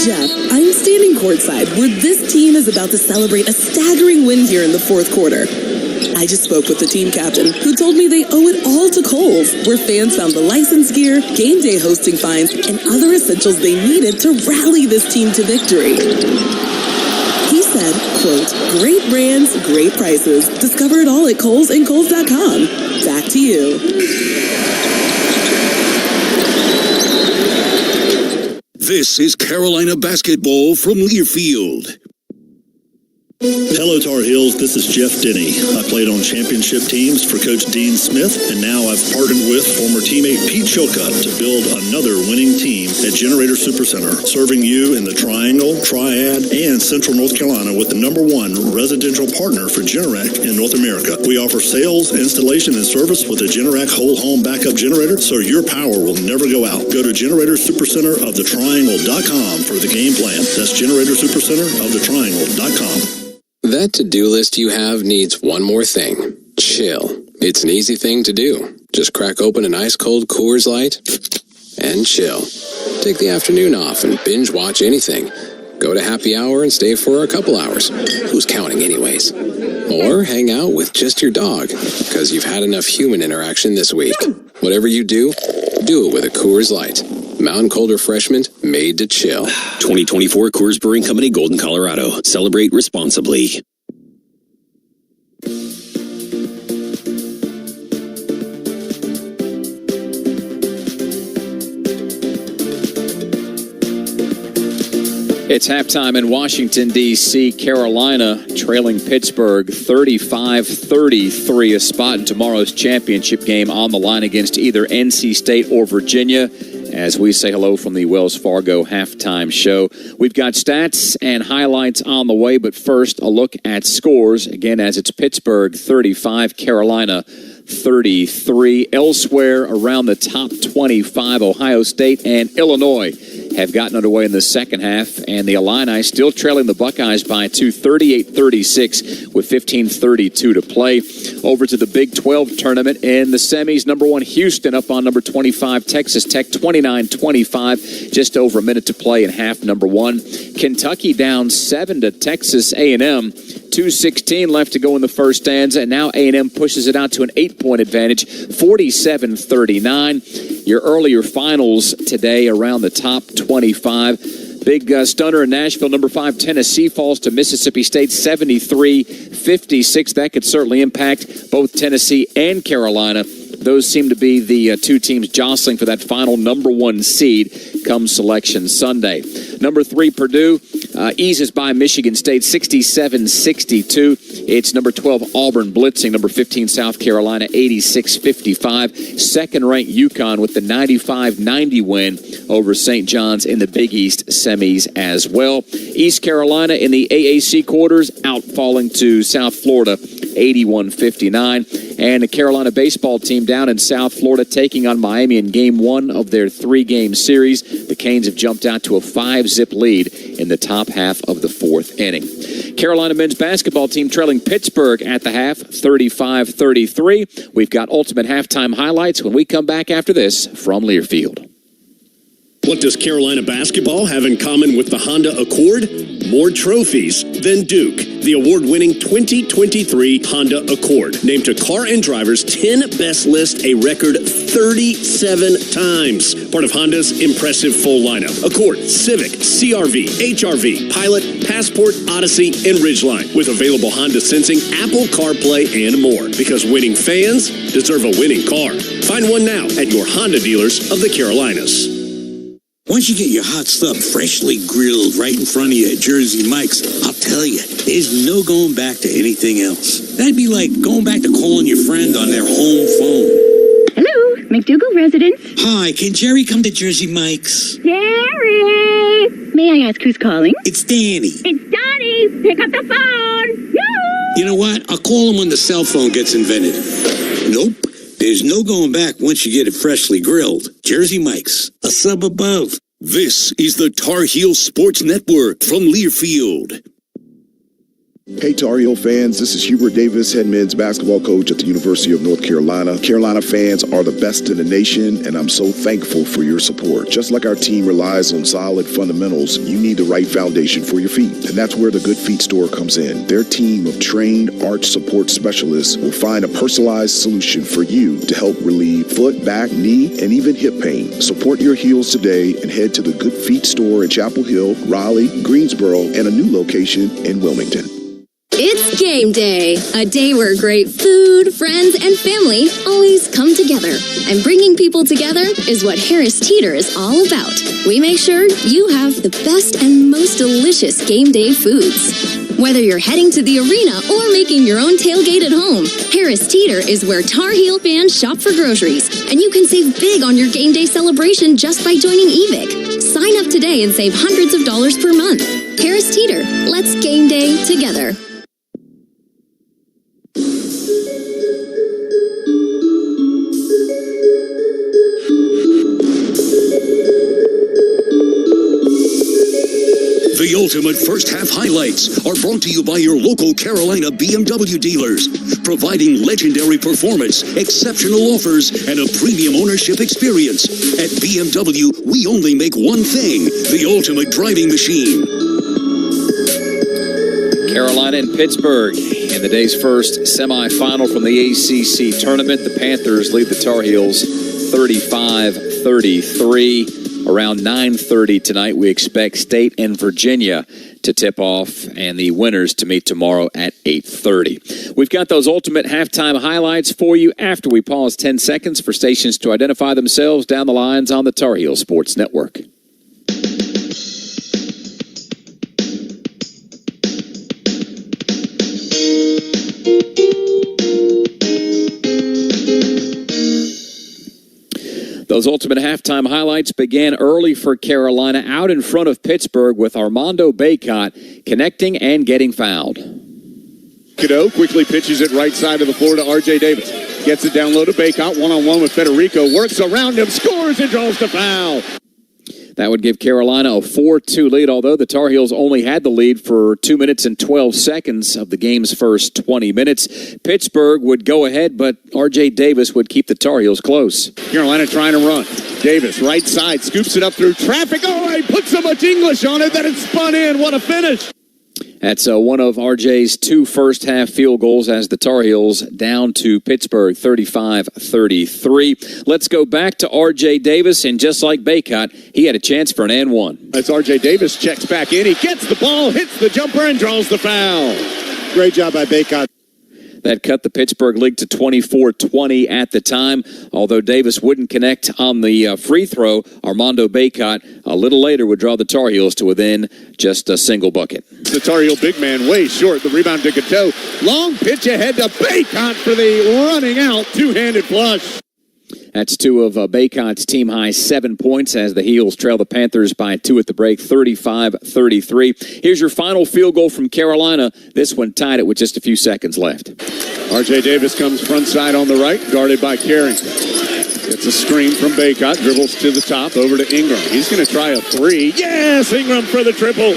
Jeff, I'm standing courtside where this team is about to celebrate a staggering win here in the fourth quarter. I just spoke with the team captain, who told me they owe it all to Kohl's, where fans found the license gear, game day hosting fines, and other essentials they needed to rally this team to victory. He said, quote, "Great brands, great prices. Discover it all at Kohl's and Kohl's.com. Back to you." This is Carolina basketball from Learfield. Hello, Tar Heels. This is Jeff Denny. I played on championship teams for Coach Dean Smith, and now I've partnered with former teammate Pete Chilcutt to build another winning team at Generator Supercenter, serving you in the Triangle, Triad, and Central North Carolina with the #1 residential partner for Generac in North America. We offer sales, installation, and service with a Generac whole home backup generator, so your power will never go out. Go to Generator Supercenter of the Triangle.com for the game plan. That's Generator Supercenter of the Triangle.com. That to-do list you have needs one more thing. Chill. It's an easy thing to do. Just crack open an ice-cold Coors Light and chill. Take the afternoon off and binge watch anything. Go to happy hour and stay for a couple hours. Who's counting anyways? Or hang out with just your dog, because you've had enough human interaction this week. Whatever you do it with a Coors Light. Mountain Cold Refreshment made to chill. 2024 Coors Brewing Company, Golden, Colorado. Celebrate responsibly. It's halftime in Washington, D.C. Carolina trailing Pittsburgh 35-33, a spot in tomorrow's championship game on the line against either NC State or Virginia. As we say hello from the Wells Fargo halftime show, we've got stats and highlights on the way, but first a look at scores. Again, as it's Pittsburgh 35, Carolina 33. Elsewhere around the top 25, Ohio State and Illinois have gotten underway in the second half, and the Illini still trailing the Buckeyes by 2, 38-36 with 15:32 to play. Over to the Big 12 tournament in the semis, number 1 Houston up on number 25 Texas Tech, 29-25, just over a minute to play in half number 1. Kentucky down 7 to Texas A&M. 2:16 left to go in the first stanza, and now A&M pushes it out to an 8-point advantage, 47-39. Your earlier finals today around the top 25. Big stunner in Nashville, number 5 Tennessee falls to Mississippi State, 73-56. That could certainly impact both Tennessee and Carolina. Those seem to be the two teams jostling for that final number 1 seed come Selection Sunday. Number 3 Purdue eases by Michigan State, 67-62. It's number 12 Auburn blitzing number 15 South Carolina, 86-55. Second-ranked UConn with the 95-90 win over St. John's in the Big East semis as well. East Carolina in the AAC quarters out falling to South Florida, 81-59. And the Carolina baseball team down in South Florida taking on Miami in Game 1 of their 3-game series. The Canes have jumped out to a 5-zip lead in the top half of the 4th inning. Carolina men's basketball team trailing Pittsburgh at the half, 35-33. We've got ultimate halftime highlights when we come back after this from Learfield. What does Carolina basketball have in common with the Honda Accord? More trophies than Duke. The award-winning 2023 Honda Accord, named to Car and Driver's 10 Best list a record 37 times. Part of Honda's impressive full lineup. Accord, Civic, CR-V, HR-V, Pilot, Passport, Odyssey, and Ridgeline. With available Honda Sensing, Apple CarPlay, and more. Because winning fans deserve a winning car. Find one now at your Honda dealers of the Carolinas. Once you get your hot stuff freshly grilled right in front of you at Jersey Mike's, I'll tell you, there's no going back to anything else. That'd be like going back to calling your friend on their home phone. Hello, McDougal residence. Hi, can Jerry come to Jersey Mike's? Jerry! May I ask who's calling? It's Danny. It's Donnie! Pick up the phone! Yoo-hoo! You know what? I'll call him when the cell phone gets invented. Nope. There's no going back once you get it freshly grilled. Jersey Mike's, a sub above. This is the Tar Heel Sports Network from Learfield. Hey Tar Heel fans, this is Hubert Davis, head men's basketball coach at the University of North Carolina. Carolina fans are the best in the nation, and I'm so thankful for your support. Just like our team relies on solid fundamentals, you need the right foundation for your feet, and that's where the Good Feet store comes in. Their team of trained arch support specialists will find a personalized solution for you to help relieve foot, back, knee, and even hip pain. Support your heels today and head to the Good Feet store in Chapel Hill, Raleigh, Greensboro, and a new location in Wilmington. It's game day, a day where great food, friends, and family always come together. And bringing people together is what Harris Teeter is all about. We make sure you have the best and most delicious game day foods. Whether you're heading to the arena or making your own tailgate at home, Harris Teeter is where Tar Heel fans shop for groceries. And you can save big on your game day celebration just by joining EVIC. Sign up today and save hundreds of dollars per month. Harris Teeter, let's game day together. The ultimate first-half highlights are brought to you by your local Carolina BMW dealers, providing legendary performance, exceptional offers, and a premium ownership experience. At BMW, we only make one thing, the ultimate driving machine. Carolina and Pittsburgh in the day's first semifinal from the ACC tournament. The Panthers lead the Tar Heels 35-33. Around 9:30 tonight, we expect State and Virginia to tip off and the winners to meet tomorrow at 8:30. We've got those ultimate halftime highlights for you after we pause 10 seconds for stations to identify themselves down the lines on the Tar Heel Sports Network. Those ultimate halftime highlights began early for Carolina out in front of Pittsburgh with Armando Bacot connecting and getting fouled. Cadeau quickly pitches it right side of the floor to R.J. Davis. Gets it down low to Bacot, one-on-one with Federico. Works around him, scores, and draws the foul. That would give Carolina a 4-2 lead, although the Tar Heels only had the lead for 2 minutes and 12 seconds of the game's first 20 minutes. Pittsburgh would go ahead, but R.J. Davis would keep the Tar Heels close. Carolina trying to run. Davis, right side, scoops it up through traffic. Oh, he put so much English on it that it spun in. What a finish. That's one of RJ's 2 first-half field goals as the Tar Heels down to Pittsburgh 35-33. Let's go back to RJ Davis, and just like Baycott, he had a chance for an and one. As RJ Davis checks back in, he gets the ball, hits the jumper, and draws the foul. Great job by Baycott. That cut the Pittsburgh lead to 24-20 at the time. Although Davis wouldn't connect on the free throw, Armando Baycott a little later would draw the Tar Heels to within just a single bucket. The Tar Heel big man way short. The rebound to Cadeau. Long pitch ahead to Baycott for the running out two-handed flush. That's 2 of Baycott's team-high 7 points as the Heels trail the Panthers by 2 at the break, 35-33. Here's your final field goal from Carolina. This one tied it with just a few seconds left. R.J. Davis comes front side on the right, guarded by Carrington. Gets a screen from Baycott, dribbles to the top, over to Ingram. He's going to try a 3. Yes, Ingram for the triple.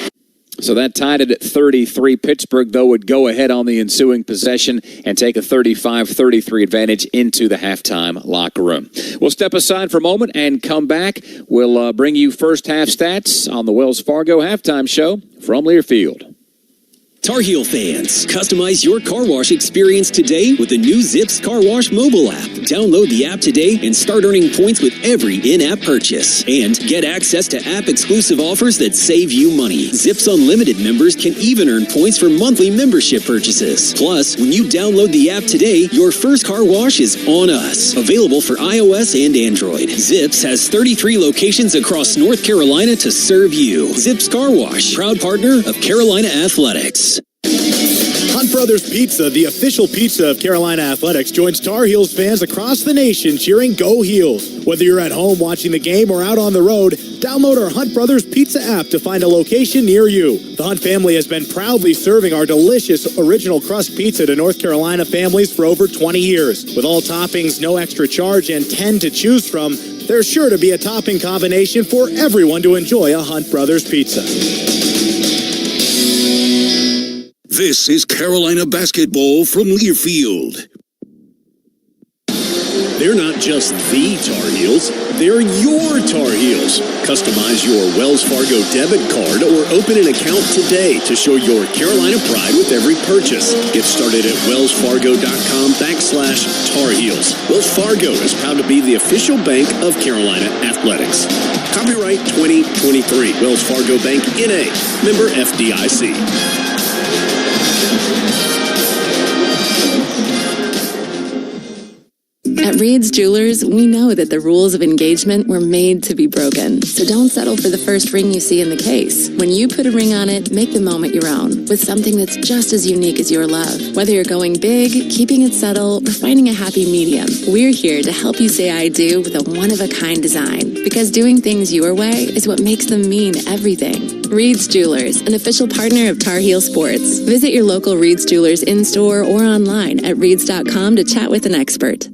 So that tied it at 33. Pittsburgh, though, would go ahead on the ensuing possession and take a 35-33 advantage into the halftime locker room. We'll step aside for a moment and come back. We'll bring you first half stats on the Wells Fargo halftime show from Learfield. Tar Heel fans, customize your car wash experience today with the new Zips Car Wash mobile app. Download the app today and start earning points with every in-app purchase. And get access to app-exclusive offers that save you money. Zips Unlimited members can even earn points for monthly membership purchases. Plus, when you download the app today, your first car wash is on us. Available for iOS and Android. Zips has 33 locations across North Carolina to serve you. Zips Car Wash, proud partner of Carolina Athletics. Hunt Brothers Pizza, the official pizza of Carolina Athletics, joins Tar Heels fans across the nation cheering Go Heels. Whether you're at home watching the game or out on the road, download our Hunt Brothers Pizza app to find a location near you. The Hunt family has been proudly serving our delicious original crust pizza to North Carolina families for over 20 years. With all toppings, no extra charge, and 10 to choose from, there's sure to be a topping combination for everyone to enjoy a Hunt Brothers Pizza. This is Carolina basketball from Learfield. They're not just the Tar Heels, they're your Tar Heels. Customize your Wells Fargo debit card or open an account today to show your Carolina pride with every purchase. Get started at wellsfargo.com/Tar Heels. Wells Fargo is proud to be the official bank of Carolina Athletics. Copyright 2023. Wells Fargo Bank, N.A. Member FDIC. At Reed's Jewelers, we know that the rules of engagement were made to be broken. So don't settle for the first ring you see in the case. When you put a ring on it, make the moment your own with something that's just as unique as your love. Whether you're going big, keeping it subtle, or finding a happy medium, we're here to help you say I do with a one-of-a-kind design. Because doing things your way is what makes them mean everything. Reed's Jewelers, an official partner of Tar Heel Sports. Visit your local Reed's Jewelers in-store or online at reeds.com to chat with an expert.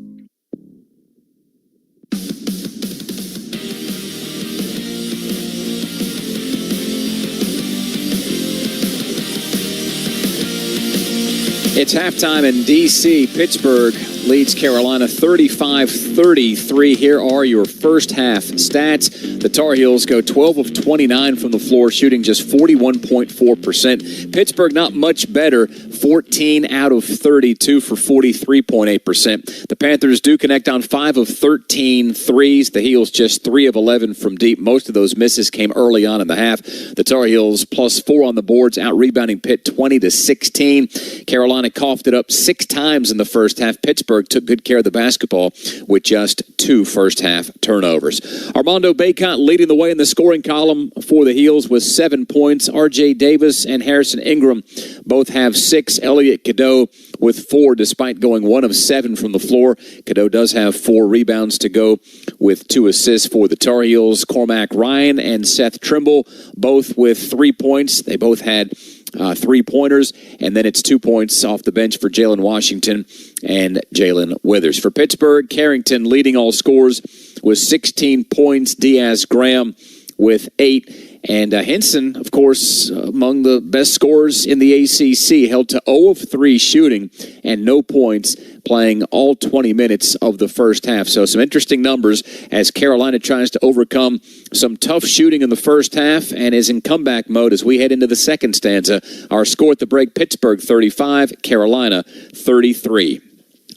It's halftime in D.C. Pittsburgh leads Carolina 35-33. Here are your first half stats. The Tar Heels go 12 of 29 from the floor, shooting just 41.4%. Pittsburgh not much better, 14 out of 32 for 43.8%. The Panthers do connect on 5 of 13 threes. The Heels just 3 of 11 from deep. Most of those misses came early on in the half. The Tar Heels +4 on the boards, out-rebounding Pitt 20-16. Carolina coughed it up 6 times in the first half. Pittsburgh took good care of the basketball with just 2 first-half turnovers. Armando Baycott leading the way in the scoring column for the Heels with 7 points. R.J. Davis and Harrison Ingram both have 6. Elliot Cadeau with 4, despite going 1 of 7 from the floor. Cadeau does have 4 rebounds to go with 2 assists for the Tar Heels. Cormac Ryan and Seth Trimble both with 3 points. They both had 3-pointers, and then it's 2 points off the bench for Jalen Washington and Jalen Withers. For Pittsburgh, Carrington leading all scores with 16 points. Diaz Graham with 8. And Henson, of course, among the best scorers in the ACC, held to 0 of 3 shooting and no points, playing all 20 minutes of the first half. So some interesting numbers as Carolina tries to overcome some tough shooting in the first half and is in comeback mode as we head into the second stanza. Our score at the break, Pittsburgh 35, Carolina 33.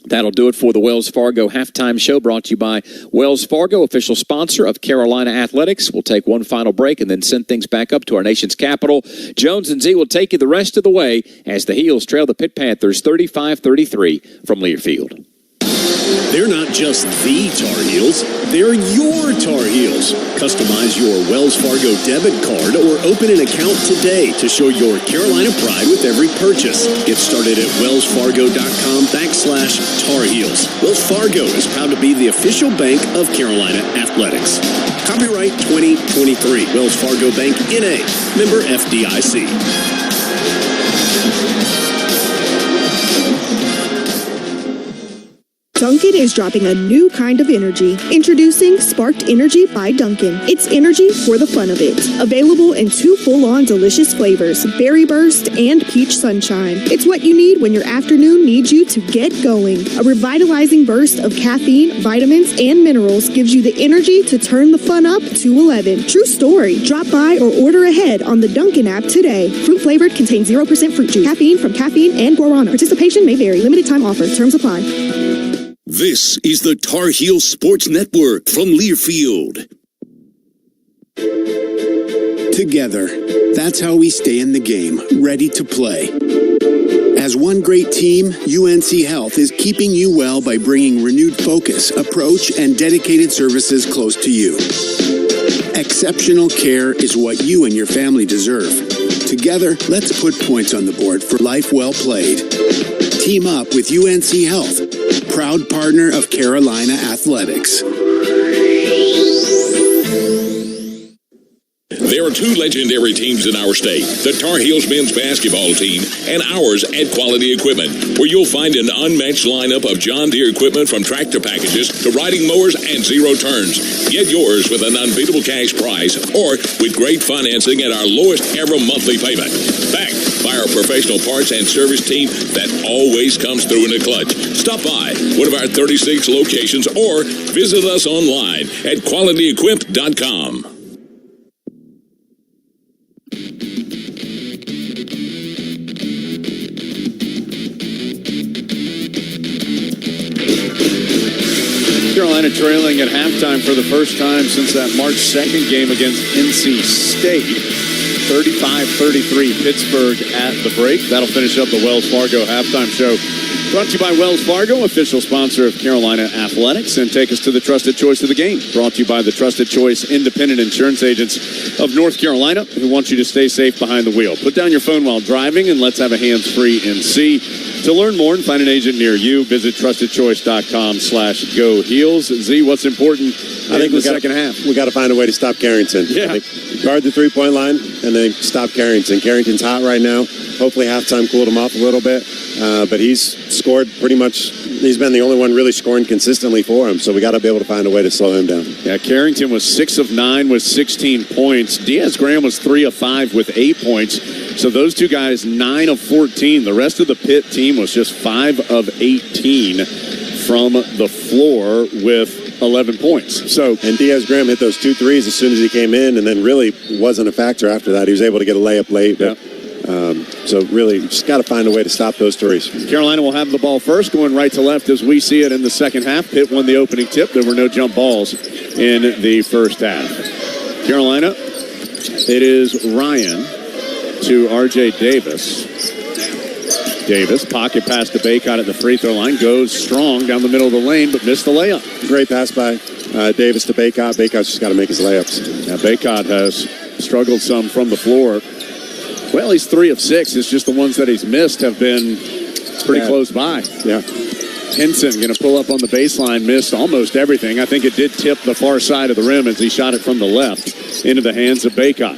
That'll do it for the Wells Fargo Halftime Show, brought to you by Wells Fargo, official sponsor of Carolina Athletics. We'll take one final break and then send things back up to our nation's capital. Jones and Z will take you the rest of the way as the Heels trail the Pitt Panthers 35-33 from Learfield. They're not just the Tar Heels, they're your Tar Heels. Customize your Wells Fargo debit card or open an account today to show your Carolina pride with every purchase. Get started at wellsfargo.com/Tar Heels. Wells Fargo is proud to be the official bank of Carolina Athletics. Copyright 2023. Wells Fargo Bank, N.A., member FDIC. Dunkin' is dropping a new kind of energy. Introducing Sparked Energy by Dunkin'. It's energy for the fun of it. Available in 2 full-on delicious flavors, Berry Burst and Peach Sunshine. It's what you need when your afternoon needs you to get going. A revitalizing burst of caffeine, vitamins, and minerals gives you the energy to turn the fun up to 11. True story. Drop by or order ahead on the Dunkin' app today. Fruit flavored, contains 0% fruit juice. Caffeine from caffeine and guarana. Participation may vary. Limited time offer. Terms apply. This is the Tar Heels Sports Network from Learfield. Together, that's how we stay in the game, ready to play. As one great team, UNC Health is keeping you well by bringing renewed focus, approach, and dedicated services close to you. Exceptional care is what you and your family deserve. Together, let's put points on the board for life well played. Team up with UNC Health, proud partner of Carolina Athletics. There are 2 legendary teams in our state, the Tar Heels men's basketball team and ours at Quality Equipment, where you'll find an unmatched lineup of John Deere equipment from tractor packages to riding mowers and 0 turns. Get yours with an unbeatable cash price or with great financing at our lowest ever monthly payment. Backed by our professional parts and service team that always comes through in a clutch. Stop by one of our 36 locations or visit us online at QualityEquip.com. Carolina trailing at halftime for the first time since that March 2nd game against NC State. 35-33 Pittsburgh at the break. That'll finish up the Wells Fargo halftime show. Brought to you by Wells Fargo, official sponsor of Carolina Athletics. And take us to the trusted choice of the game. Brought to you by the Trusted Choice Independent Insurance Agents of North Carolina, who want you to stay safe behind the wheel. Put down your phone while driving and let's have a hands-free NC. To learn more and find an agent near you, visit trustedchoice.com/GoHeels. Z, what's important I think in the second half? We got to find a way to stop Carrington. Yeah. I think guard the three-point line and then stop Carrington. Carrington's hot right now. Hopefully halftime cooled him off a little bit. But he's scored pretty much. He's been the only one really scoring consistently for him. So we got to be able to find a way to slow him down. Yeah, Carrington was 6 of 9 with 16 points. Diaz-Graham was 3 of 5 with 8 points. So those two guys, 9 of 14. The rest of the Pitt team was just 5 of 18 from the floor with 11 points. And Diaz-Graham hit those 2 threes as soon as he came in, and then really wasn't a factor after that. He was able to get a layup late. But, so really, just got to find a way to stop those threes. Carolina will have the ball first, going right to left as we see it in the second half. Pitt won the opening tip. There were no jump balls in the first half. Carolina, it is Ryan to R.J. Davis. Davis, pocket pass to Baycott at the free throw line, goes strong down the middle of the lane, but missed the layup. Great pass by Davis to Baycott. Baycott's just got to make his layups. Now, Baycott has struggled some from the floor. Well, he's 3 of 6. It's just the ones that he's missed have been pretty close by. Yeah. Henson going to pull up on the baseline, missed almost everything. I think it did tip the far side of the rim as he shot it from the left into the hands of Baycott.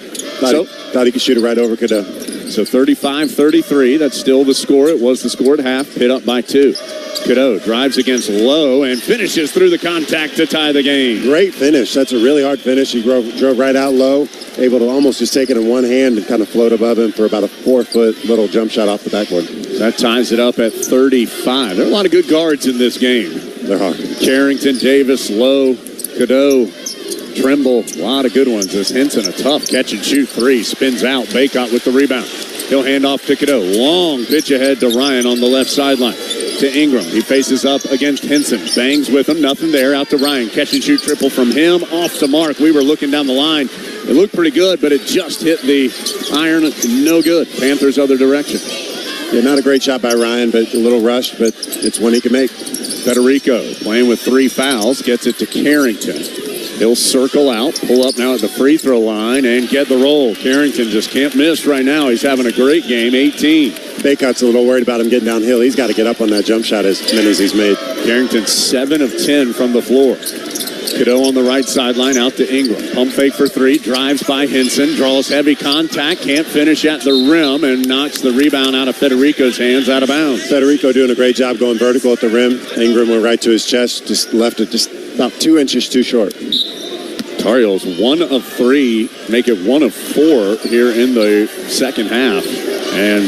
Thought he could shoot it right over Cadeau. So 35-33. That's still the score. It was the score at half. Pitt up by 2. Cadeau drives against Lowe and finishes through the contact to tie the game. Great finish. That's a really hard finish. He drove right out low, able to almost just take it in one hand and kind of float above him for about a 4-foot little jump shot off the backboard. That ties it up at 35. There are a lot of good guards in this game. They're hard. Carrington, Davis, Lowe, Cadeau, Trimble, a lot of good ones. This Henson, a tough catch-and-shoot 3, spins out. Baycott with the rebound. He'll hand off to Cadeau. Long pitch ahead to Ryan on the left sideline. To Ingram. He faces up against Henson. Bangs with him. Nothing there. Out to Ryan. Catch-and-shoot triple from him. Off to Mark. We were looking down the line. It looked pretty good, but it just hit the iron. No good. Panthers other direction. Yeah, not a great shot by Ryan, but a little rushed, but it's one he can make. Federico playing with 3 fouls. Gets it to Carrington. He'll circle out, pull up now at the free throw line, and get the roll. Carrington just can't miss right now. He's having a great game, 18. Baycott's a little worried about him getting downhill. He's got to get up on that jump shot as many as he's made. Carrington 7 of 10 from the floor. Cadeau on the right sideline, out to Ingram. Pump fake for 3, drives by Henson, draws heavy contact, can't finish at the rim, and knocks the rebound out of Federico's hands out of bounds. Federico doing a great job going vertical at the rim. Ingram went right to his chest, just left it just about 2 inches too short. Tar Heels 1 of 3, make it 1 of 4 here in the second half, and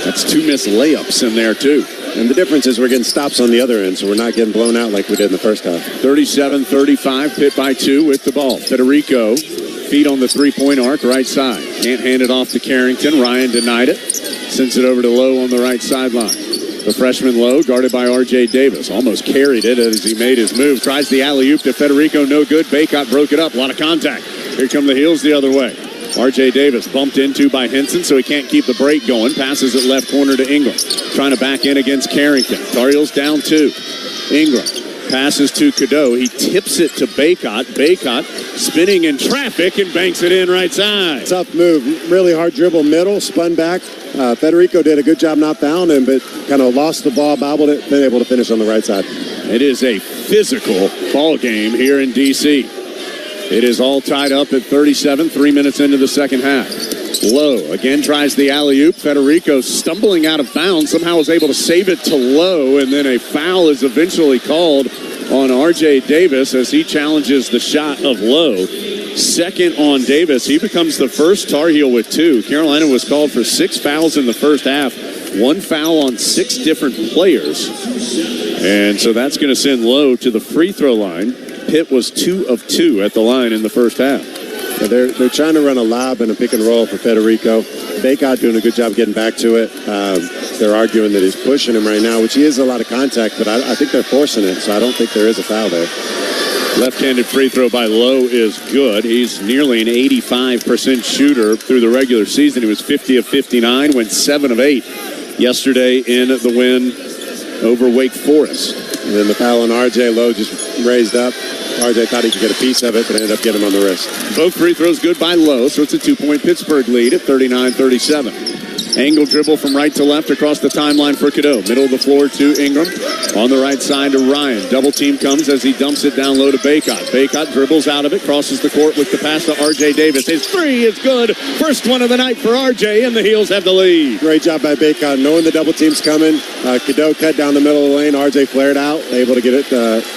that's 2 missed layups in there too. And the difference is we're getting stops on the other end, so we're not getting blown out like we did in the first half. 37-35, Pitt by 2 with the ball. Federico, feet on the three-point arc, right side. Can't hand it off to Carrington. Ryan denied it. Sends it over to Lowe on the right sideline. The freshman Lowe, guarded by R.J. Davis. Almost carried it as he made his move. Tries the alley-oop to Federico, no good. Baycott broke it up. A lot of contact. Here come the Heels the other way. R.J. Davis bumped into by Henson, so he can't keep the break going. Passes it left corner to Ingram. Trying to back in against Carrington. Tar Heels down 2. Ingram passes to Cadeau. He tips it to Baycott. Baycott spinning in traffic and banks it in right side. Tough move. Really hard dribble middle, spun back. Federico did a good job not fouling him, but kind of lost the ball, bobbled it, been able to finish on the right side. It is a physical ball game here in D.C. It is all tied up at 37, 3 minutes into the second half. Lowe again tries the alley-oop. Federico stumbling out of bounds, somehow is able to save it to Lowe, and then a foul is eventually called on R.J. Davis as he challenges the shot of Lowe. Second on Davis. He becomes the first Tar Heel with 2. Carolina was called for 6 fouls in the first half. 1 foul on 6 different players. And so that's going to send Lowe to the free throw line. Pitt was 2 of 2 at the line in the first half. Yeah, they're trying to run a lob and a pick and roll for Federico. Baycott doing a good job getting back to it. They're arguing that he's pushing him right now, which he is a lot of contact, but I think they're forcing it, so I don't think there is a foul there. Left-handed free throw by Lowe is good. He's nearly an 85% shooter through the regular season. He was 50 of 59, went 7 of 8 yesterday in the win over Wake Forest. And then the foul on R.J. Lowe just raised up. R.J. thought he could get a piece of it, but ended up getting him on the wrist. Both free throws good by Lowe, so it's a 2-point Pittsburgh lead at 39-37. Angle dribble from right to left across the timeline for Cadeau. Middle of the floor to Ingram. On the right side to Ryan. Double team comes as he dumps it down low to Baycott. Baycott dribbles out of it, crosses the court with the pass to R.J. Davis. His 3 is good. First one of the night for R.J., and the Heels have the lead. Great job by Baycott, knowing the double team's coming. Cadeau cut down the middle of the lane. R.J. flared out, able to get it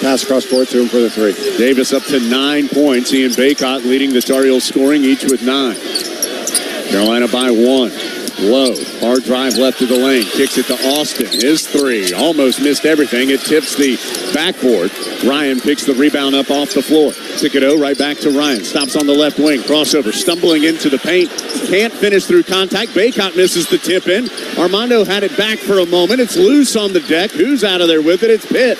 pass across court to him for the 3. Davis up to 9 points. He and Baycott leading the Tar Heels scoring, each with 9. Carolina by 1. Low, hard drive left of the lane, kicks it to Austin. His 3 almost missed everything. It tips the backboard. Ryan picks the rebound up off the floor. Cadeau right back to Ryan. Stops on the left wing. Crossover, stumbling into the paint. Can't finish through contact. Baycott misses the tip in. Armando had it back for a moment. It's loose on the deck. Who's out of there with it? It's Pitt.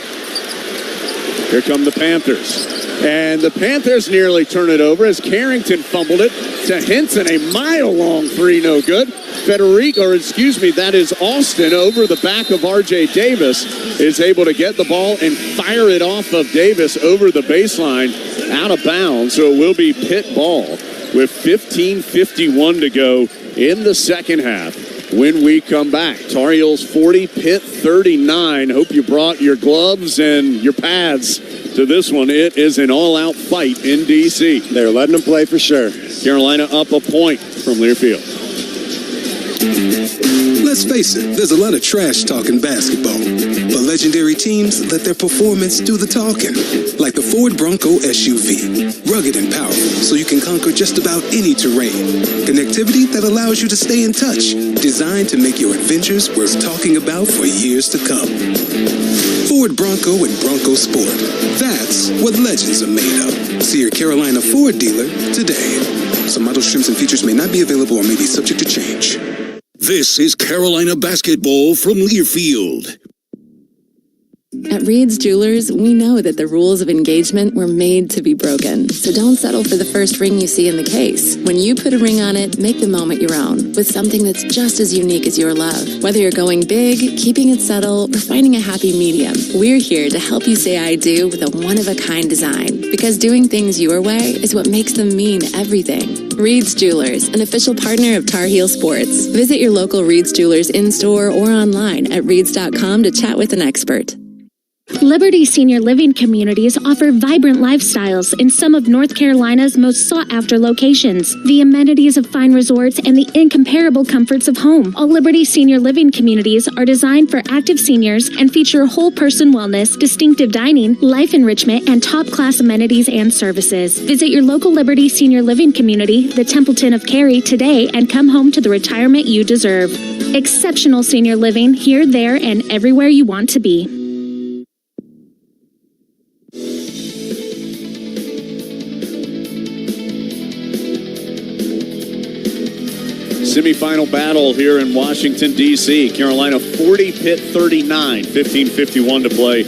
Here come the Panthers. And the Panthers nearly turn it over as Carrington fumbled it to Henson. A mile-long 3, no good. That is Austin over the back of R.J. Davis, is able to get the ball and fire it off of Davis over the baseline out of bounds. So it will be Pitt ball with 15:51 to go in the second half when we come back. Tar Heels 40, Pitt 39. Hope you brought your gloves and your pads to this one. It is an all-out fight in D.C. They're letting them play for sure. Carolina up a point from Learfield. Let's face it, there's a lot of trash talking basketball. But legendary teams let their performance do the talking. Like the Ford Bronco SUV. Rugged and powerful, so you can conquer just about any terrain. Connectivity that allows you to stay in touch. Designed to make your adventures worth talking about for years to come. Ford Bronco and Bronco Sport. That's what legends are made of. See your Carolina Ford dealer today. Some model trims and features may not be available or may be subject to change. This is Carolina basketball from Learfield. At Reed's Jewelers, we know that the rules of engagement were made to be broken. So don't settle for the first ring you see in the case. When you put a ring on it, make the moment your own with something that's just as unique as your love. Whether you're going big, keeping it subtle, or finding a happy medium, we're here to help you say I do with a one-of-a-kind design. Because doing things your way is what makes them mean everything. Reed's Jewelers, an official partner of Tar Heel Sports. Visit your local Reed's Jewelers in-store or online at reeds.com to chat with an expert. Liberty Senior Living communities offer vibrant lifestyles in some of North Carolina's most sought-after locations. The amenities of fine resorts and the incomparable comforts of home. All Liberty Senior Living communities are designed for active seniors and feature whole-person wellness, distinctive dining, life enrichment, and top-class amenities and services. Visit your local Liberty Senior Living community, the Templeton of Cary, today and come home to the retirement you deserve. Exceptional senior living here, there, and everywhere you want to be. Semifinal battle here in Washington, D.C. Carolina 40, Pitt 39, 15:51 to play.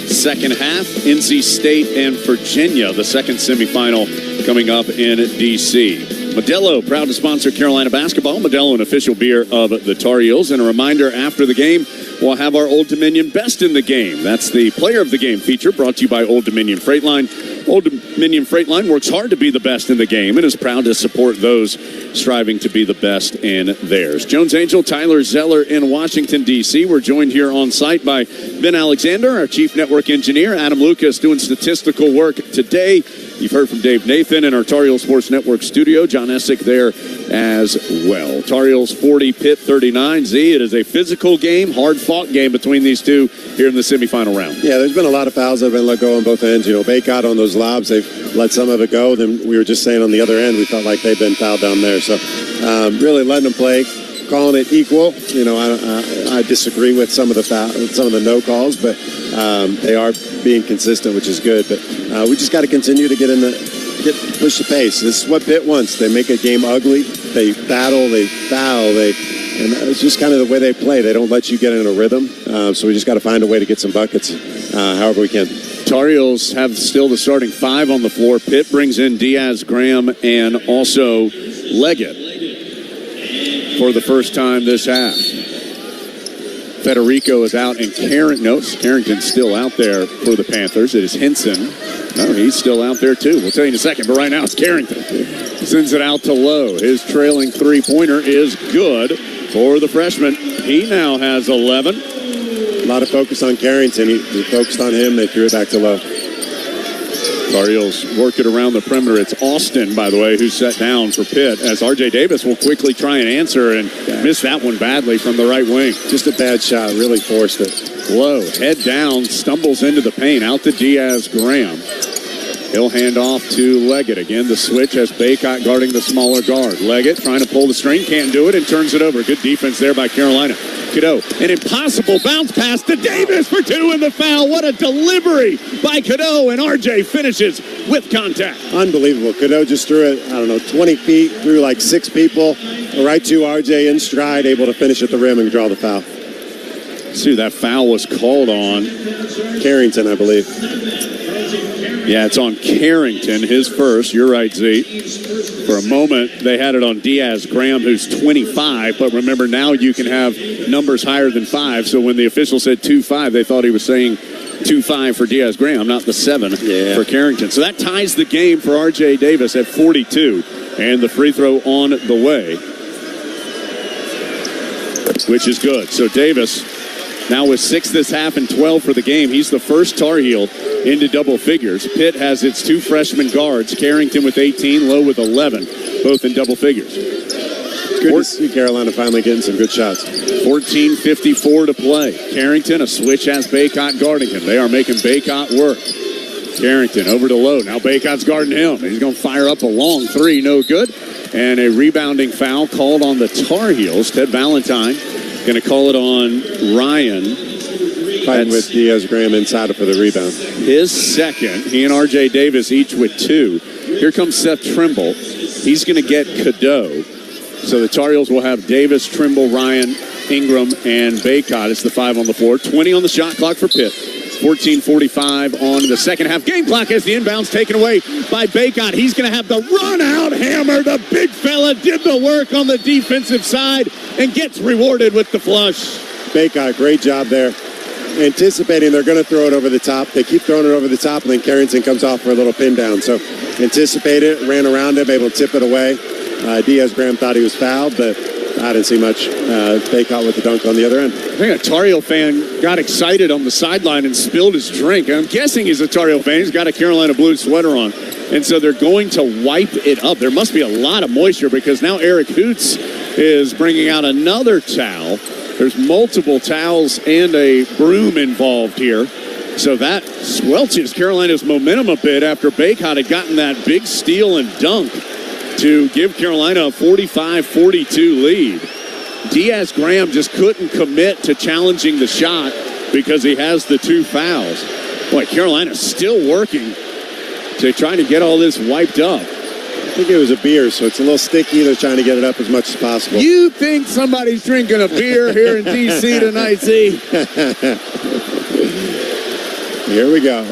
Second half, NC State and Virginia, the second semifinal coming up in D.C. Modelo, proud to sponsor Carolina basketball. Modelo, an official beer of the Tar Heels. And a reminder, after the game, we'll have our Old Dominion Best in the Game. That's the Player of the Game feature brought to you by Old Dominion Freight Line. Old Dominion Freight Line works hard to be the best in the game and is proud to support those striving to be the best in theirs. Jones Angel, Tyler Zeller in Washington, D.C. We're joined here on site by Ben Alexander, our chief network engineer. Adam Lucas doing statistical work today. You've heard from Dave Nathan in our Tar Heel Sports Network studio. John Essick there as well. Tar Heels 40, Pitt 39. Z, it is a physical game, hard-fought game between these two here in the semifinal round. Yeah, there's been a lot of fouls that have been let go on both ends. You know, Baycott on those lobs, they've let some of it go. Then we were just saying on the other end, we felt like they've been fouled down there. So really letting them play, calling it equal. You know, I disagree with some of the no calls, but they are being consistent, which is good. But we just got to continue to push the pace. This is what Pitt wants. They make a game ugly. They battle, they foul, and it's just kind of the way they play. They don't let you get in a rhythm. So we just got to find a way to get some buckets however we can. Tar Heels have still the starting five on the floor. Pitt brings in Diaz, Graham, and also Leggett for the first time this half. Federico is out, and Carrington's still out there for the Panthers. It is Henson. No, he's still out there too. We'll tell you in a second, but right now it's Carrington. Sends it out to Lowe. His trailing three-pointer is good for the freshman. He now has 11. A lot of focus on Carrington. He focused on him. They threw it back to Lowe. Tar Heels work it around the perimeter. It's Austin, by the way, who's set down for Pitt, as R.J. Davis will quickly try and answer and miss that one badly from the right wing. Just a bad shot. Really forced it. Lowe, head down, stumbles into the paint. Out to Diaz Graham. He'll hand off to Leggett. Again, the switch has Baycott guarding the smaller guard. Leggett trying to pull the string, can't do it, and turns it over. Good defense there by Carolina. Cadeau, an impossible bounce pass to Davis for two in the foul. What a delivery by Cadeau, and RJ finishes with contact. Unbelievable. Cadeau just threw it, 20 feet, through like six people, right to RJ in stride, able to finish at the rim and draw the foul. See, that foul was called on Carrington, I believe. Yeah, it's on Carrington, his first. You're right, Z. For a moment, they had it on Diaz Graham, who's 25. But remember, now you can have numbers higher than 5. So when the official said 2-5, they thought he was saying 2-5 for Diaz Graham, not the 7 for Carrington. So that ties the game for R.J. Davis at 42. And the free throw on the way, which is good. So Davis, now with 6 this half and 12 for the game, he's the first Tar Heel into double figures. Pitt has its two freshman guards, Carrington with 18, Lowe with 11, both in double figures. Good to see Carolina finally getting some good shots. 14:54 to play. Carrington, a switch has Baycott guarding him. They are making Baycott work. Carrington over to Lowe. Now Baycott's guarding him. He's going to fire up a long three. No good. And a rebounding foul called on the Tar Heels. Ted Valentine going to call it on Ryan. Fighting with Diaz-Graham inside for the rebound. His second. He and R.J. Davis each with 2. Here comes Seth Trimble. He's going to get Cadeau. So the Tar Heels will have Davis, Trimble, Ryan, Ingram, and Baycott. It's the 5 on the floor. 20 on the shot clock for Pitt. 14:45 on the second half. Game clock as the inbound's taken away by Baycott. He's going to have the run-out hammer. The big fella did the work on the defensive side and gets rewarded with the flush. Baycott, great job there. Anticipating they're going to throw it over the top. They keep throwing it over the top, and then Carrington comes off for a little pin down. So anticipate it, ran around him, able to tip it away. Diaz-Graham thought he was fouled, but I didn't see much. Baycott with the dunk on the other end. I think a Tar Heel fan got excited on the sideline and spilled his drink. I'm guessing he's a Tar Heel fan. He's got a Carolina Blue sweater on. And so they're going to wipe it up. There must be a lot of moisture because now Eric Hoots is bringing out another towel. There's multiple towels and a broom involved here. So that squelches Carolina's momentum a bit after Baycott had gotten that big steal and dunk to give Carolina a 45-42 lead. Diaz-Graham just couldn't commit to challenging the shot because he has the 2 fouls. Boy, Carolina's still working to try to get all this wiped up. I think it was a beer, so it's a little sticky. They're trying to get it up as much as possible. You think somebody's drinking a beer here in D.C. tonight, see? Here we go.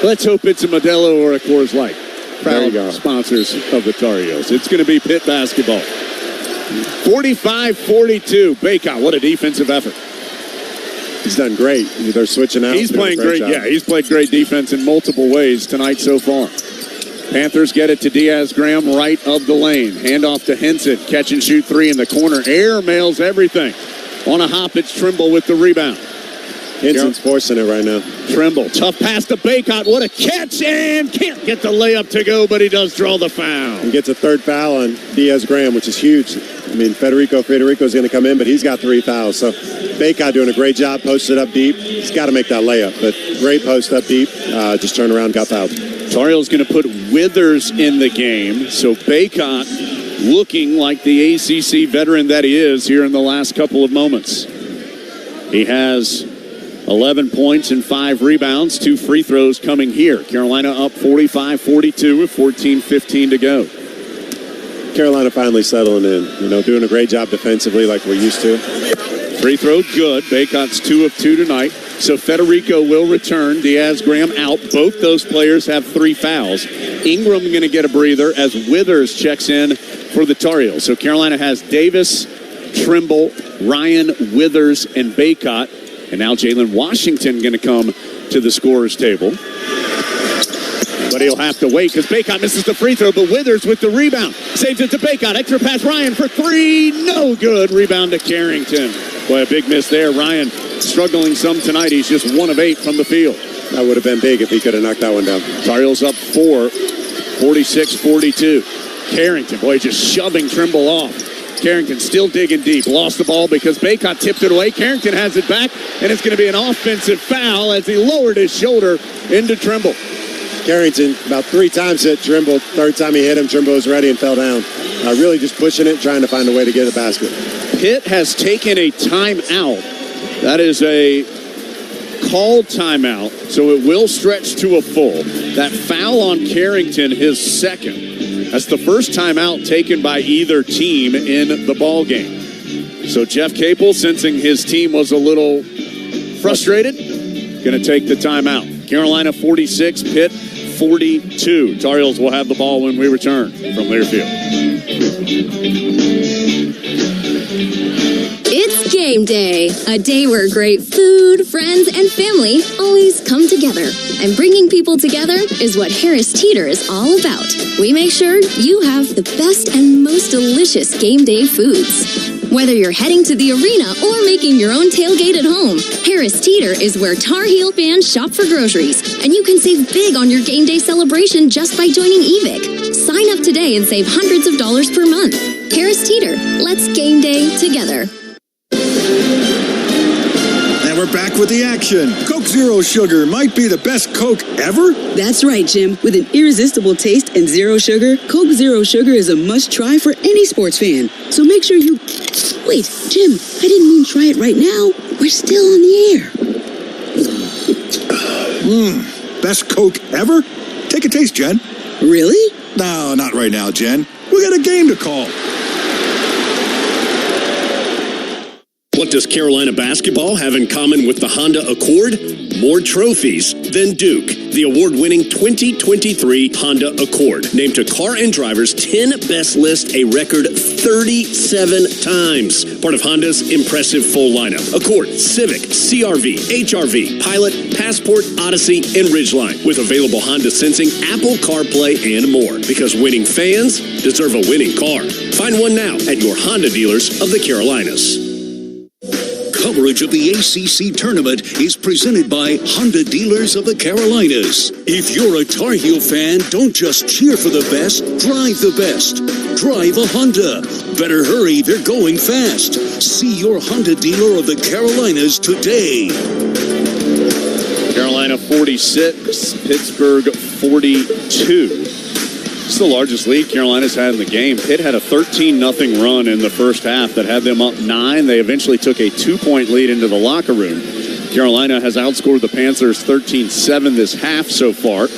Let's hope it's a Modelo or a Coors Light. Proud sponsors of the Tar Heels. It's going to be Pitt basketball. 45-42. Baycott, what a defensive effort. He's done great. They're switching out. He's playing great. Yeah, he's played great defense in multiple ways tonight so far. Panthers get it to Diaz-Graham right of the lane. Handoff to Henson. Catch and shoot 3 in the corner. Air mails everything. On a hop, it's Trimble with the rebound. Henson's forcing it right now. Trimble. Tough pass to Baycott. What a catch. And can't get the layup to go, but he does draw the foul. He gets a 3rd foul on Diaz-Graham, which is huge. I mean, Federico's going to come in, but he's got 3 fouls. So Baycott doing a great job, posted up deep. He's got to make that layup, but great post up deep. Just turned around, got fouled. Tar Heels going to put Withers in the game. So Baycott looking like the ACC veteran that he is here in the last couple of moments. He has 11 points and 5 rebounds, 2 free throws coming here. Carolina up 45-42 with 14:15 to go. Carolina finally settling in, doing a great job defensively like we're used to. Free throw good. Baycott's 2 of 2 tonight. So Federico will return. Diaz-Graham out. Both those players have 3 fouls. Ingram going to get a breather as Withers checks in for the Tar Heels. So Carolina has Davis, Trimble, Ryan, Withers, and Baycott. And now Jalen Washington going to come to the scorer's table. But he'll have to wait because Baycott misses the free throw, but Withers with the rebound. Saves it to Baycott. Extra pass, Ryan for 3. No good. Rebound to Carrington. Boy, a big miss there. Ryan struggling some tonight. He's just 1 of 8 from the field. That would have been big if he could have knocked that one down. Tar Heels up 4, 46-42. Carrington, boy, just shoving Trimble off. Carrington still digging deep. Lost the ball because Baycott tipped it away. Carrington has it back, and it's going to be an offensive foul as he lowered his shoulder into Trimble. Carrington about 3 times hit Trimble. 3rd time he hit him, Trimble was ready and fell down. Really just pushing it, trying to find a way to get the basket. Pitt has taken a timeout. That is a called timeout, so it will stretch to a full. That foul on Carrington, his 2nd. That's the first timeout taken by either team in the ball game. So Jeff Capel, sensing his team was a little frustrated, going to take the timeout. Carolina 46, Pitt 42. Tar Heels will have the ball when we return from Learfield. It's game day, a day where great food, friends, and family always come together. And bringing people together is what Harris Teeter is all about. We make sure you have the best and most delicious game day foods. Whether you're heading to the arena or making your own tailgate at home, Harris Teeter is where Tar Heel fans shop for groceries, and you can save big on your game day celebration just by joining EVIC. Sign up today and save hundreds of dollars per month. Harris Teeter, let's game day together. And we're back with the action. Coke Zero Sugar might be the best Coke ever. That's right, Jim. With an irresistible taste and zero sugar, Coke Zero Sugar is a must-try for any sports fan. So make sure you... Wait, Jim, I didn't mean try it right now. We're still on the air. Best Coke ever? Take a taste, Jen. Really? No, not right now, Jen. We got a game to call. What does Carolina basketball have in common with the Honda Accord? More trophies than Duke. The award-winning 2023 Honda Accord, named to Car and Driver's 10 Best list a record 37 times. Part of Honda's impressive full lineup. Accord, Civic, CR-V, HR-V, Pilot, Passport, Odyssey, and Ridgeline. With available Honda Sensing, Apple CarPlay, and more. Because winning fans deserve a winning car. Find one now at your Honda dealers of the Carolinas. Coverage of the ACC tournament is presented by Honda Dealers of the Carolinas. If you're a Tar Heel fan, don't just cheer for the best, drive the best. Drive a Honda. Better hurry, they're going fast. See your Honda dealer of the Carolinas today. Carolina 46, Pittsburgh 42. It's the largest lead Carolina's had in the game. Pitt had a 13-0 run in the first half that had them up 9. They eventually took a 2-point lead into the locker room. Carolina has outscored the Panthers 13-7 this half so far,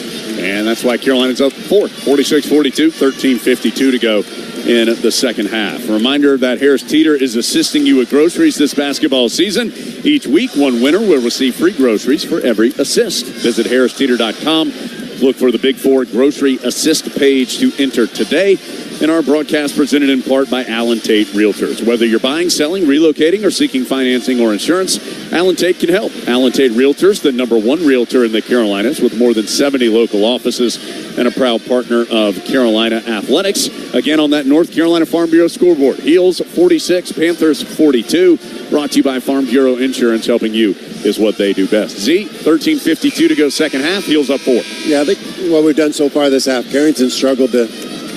and that's why Carolina's up 4, 46-42, 13:52 to go in the second half. A reminder that Harris Teeter is assisting you with groceries this basketball season. Each week, one winner will receive free groceries for every assist. Visit harristeeter.com. Look for the Big Four Grocery Assist page to enter today. And our broadcast presented in part by Allen Tate Realtors. Whether you're buying, selling, relocating, or seeking financing or insurance, Allen Tate can help. Allen Tate Realtors, the #1 realtor in the Carolinas with more than 70 local offices and a proud partner of Carolina Athletics. Again, on that North Carolina Farm Bureau scoreboard, Heels 46, Panthers 42. Brought to you by Farm Bureau Insurance, helping you is what they do best. Z, 13:52 to go second half. Heels up 4. Yeah, I think what we've done so far this half, Carrington struggled to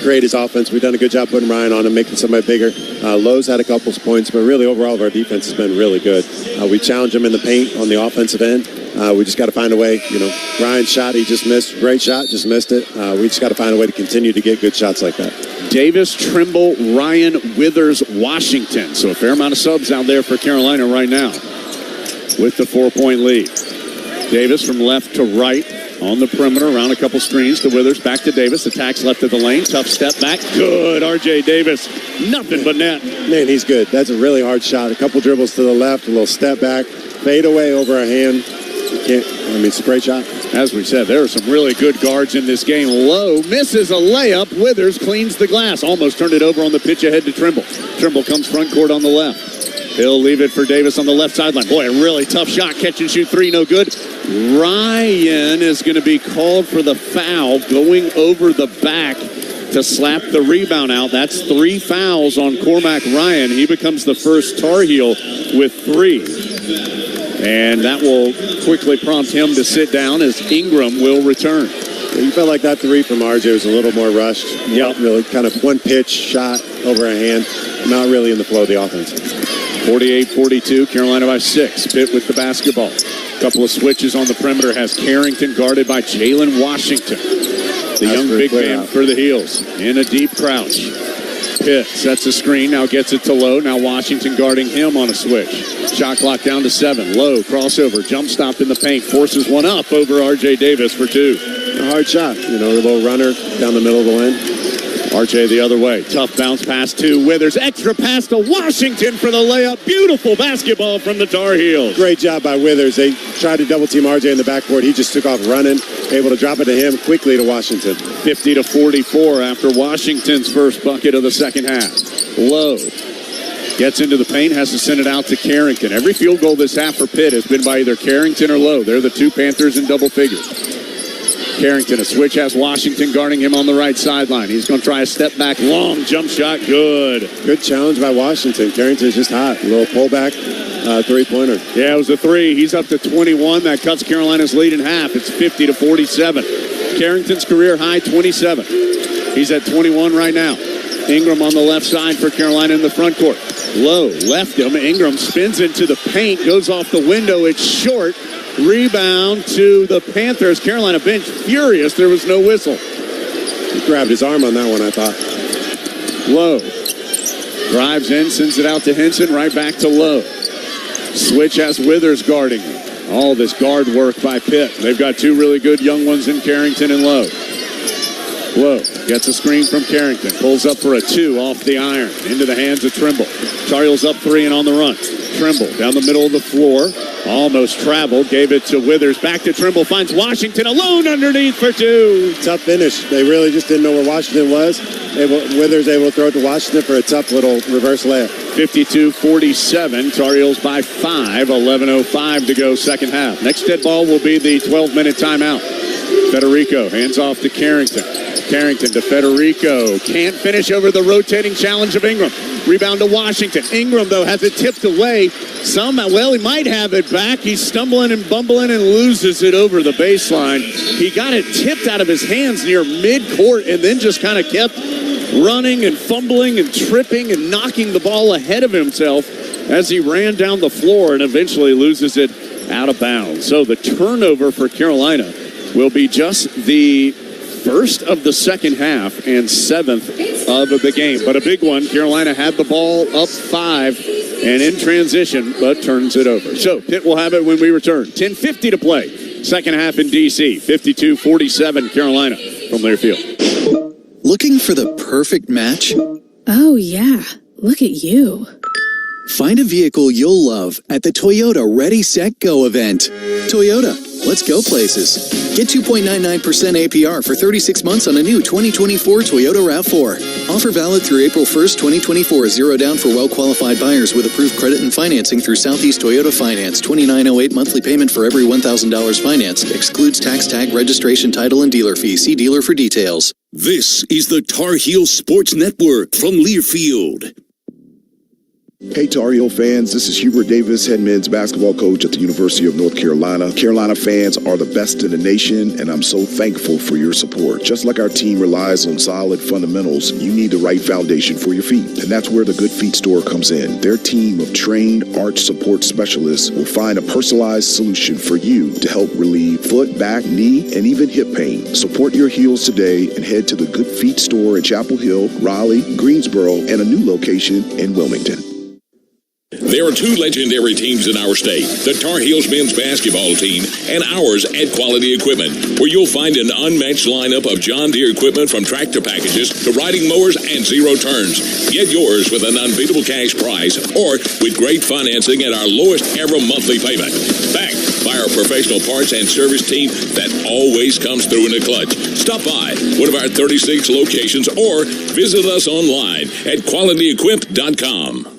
create his offense. We've done a good job putting Ryan on him, making somebody bigger. Lowe's had a couple of points, but really overall our defense has been really good. We challenge him in the paint on the offensive end. We just got to find a way. Ryan's shot, he just missed. Great shot, just missed it. We just got to find a way to continue to get good shots like that. Davis, Trimble, Ryan, Withers, Washington. So a fair amount of subs out there for Carolina right now with the 4-point lead. Davis from left to right on the perimeter, around a couple screens to Withers, back to Davis, attacks left of the lane, tough step back, good, R.J. Davis, nothing but net. Man, he's good. That's a really hard shot. A couple dribbles to the left, a little step back, fade away over a hand. It's a great shot. As we said, there are some really good guards in this game. Lowe misses a layup, Withers cleans the glass, almost turned it over on the pitch ahead to Trimble. Trimble comes front court on the left. He'll leave it for Davis on the left sideline. Boy, a really tough shot. Catch and shoot 3, no good. Ryan is going to be called for the foul, going over the back to slap the rebound out. That's 3 fouls on Cormac Ryan. He becomes the first Tar Heel with 3. And that will quickly prompt him to sit down as Ingram will return. You felt like that 3 from RJ was a little more rushed. Yeah. Really kind of one pitch shot over a hand. Not really in the flow of the offense. 48-42, Carolina by 6. Pitt with the basketball. Couple of switches on the perimeter has Carrington guarded by Jalen Washington. The young big man for the Heels in a deep crouch. Pitt sets a screen, now gets it to Lowe. Now Washington guarding him on a switch. Shot clock down to 7. Lowe, crossover, jump stop in the paint, forces one up over R.J. Davis for 2. A hard shot, a little runner down the middle of the lane. RJ the other way. Tough bounce pass to Withers. Extra pass to Washington for the layup. Beautiful basketball from the Tar Heels. Great job by Withers. They tried to double team RJ in the backcourt. He just took off running, able to drop it to him quickly to Washington. 50-44 after Washington's first bucket of the second half. Lowe gets into the paint, has to send it out to Carrington. Every field goal this half for Pitt has been by either Carrington or Lowe. They're the 2 Panthers in double figures. Carrington, a switch, has Washington guarding him on the right sideline. He's going to try a step back, long jump shot, good. Good challenge by Washington. Carrington's just hot. A little pullback, three-pointer. Yeah, it was a three. He's up to 21. That cuts Carolina's lead in half. It's 50-47. Carrington's career high, 27. He's at 21 right now. Ingram on the left side for Carolina in the front court. Low left him. Ingram spins into the paint, goes off the window. It's short. Rebound to the Panthers. Carolina bench furious. There was no whistle. He grabbed his arm on that one, I thought. Low drives in, sends it out to Henson, right back to Low. Switch has Withers guarding. All this guard work by Pitt. They've got two really good young ones in Carrington and Low. Low gets a screen from Carrington. Pulls up for a two off the iron. Into the hands of Trimble. Tar Heels up three and on the run. Trimble down the middle of the floor. Almost traveled. Gave it to Withers. Back to Trimble. Finds Washington alone underneath for two. Tough finish. They really just didn't know where Washington was. Withers able to throw it to Washington for a tough little reverse layup. 52-47. Tar Heels by 5. 11:05 to go second half. Next dead ball will be the 12-minute timeout. Federico hands off to Carrington. Carrington to Federico. Can't finish over the rotating challenge of Ingram. Rebound to Washington. Ingram, though, has it tipped away. He might have it back. He's stumbling and bumbling and loses it over the baseline. He got it tipped out of his hands near midcourt and then just kind of kept running and fumbling and tripping and knocking the ball ahead of himself as he ran down the floor and eventually loses it out of bounds. So the turnover for Carolina will be just the first of the second half and seventh of the game. But a big one. Carolina had the ball up 5 and in transition, but turns it over. So Pitt will have it when we return. 10:50 to play. Second half in D.C. 52-47 Carolina from Learfield. Looking for the perfect match? Oh, yeah. Look at you. Find a vehicle you'll love at the Toyota Ready, Set, Go event. Toyota, let's go places. Get 2.99% APR for 36 months on a new 2024 Toyota RAV4. Offer valid through April 1st, 2024. Zero down for well-qualified buyers with approved credit and financing through Southeast Toyota Finance. $29.08 monthly payment for every $1,000 financed. Excludes tax, tag, registration, title, and dealer fee. See dealer for details. This is the Tar Heel Sports Network from Learfield. Hey Tar Heel fans, this is Hubert Davis, head men's basketball coach at the University of North Carolina. Carolina fans are the best in the nation, and I'm so thankful for your support. Just like our team relies on solid fundamentals, you need the right foundation for your feet, and that's where the Good Feet store comes in. Their team of trained arch support specialists will find a personalized solution for you to help relieve foot, back, knee, and even hip pain. Support your heels today and head to the Good Feet store in Chapel Hill, Raleigh, Greensboro, and a new location in Wilmington. There are two legendary teams in our state, the Tar Heels men's basketball team and ours at Quality Equipment, where you'll find an unmatched lineup of John Deere equipment from tractor packages to riding mowers and zero turns. Get yours with an unbeatable cash price or with great financing at our lowest ever monthly payment. Backed by our professional parts and service team that always comes through in a clutch. Stop by one of our 36 locations or visit us online at QualityEquip.com.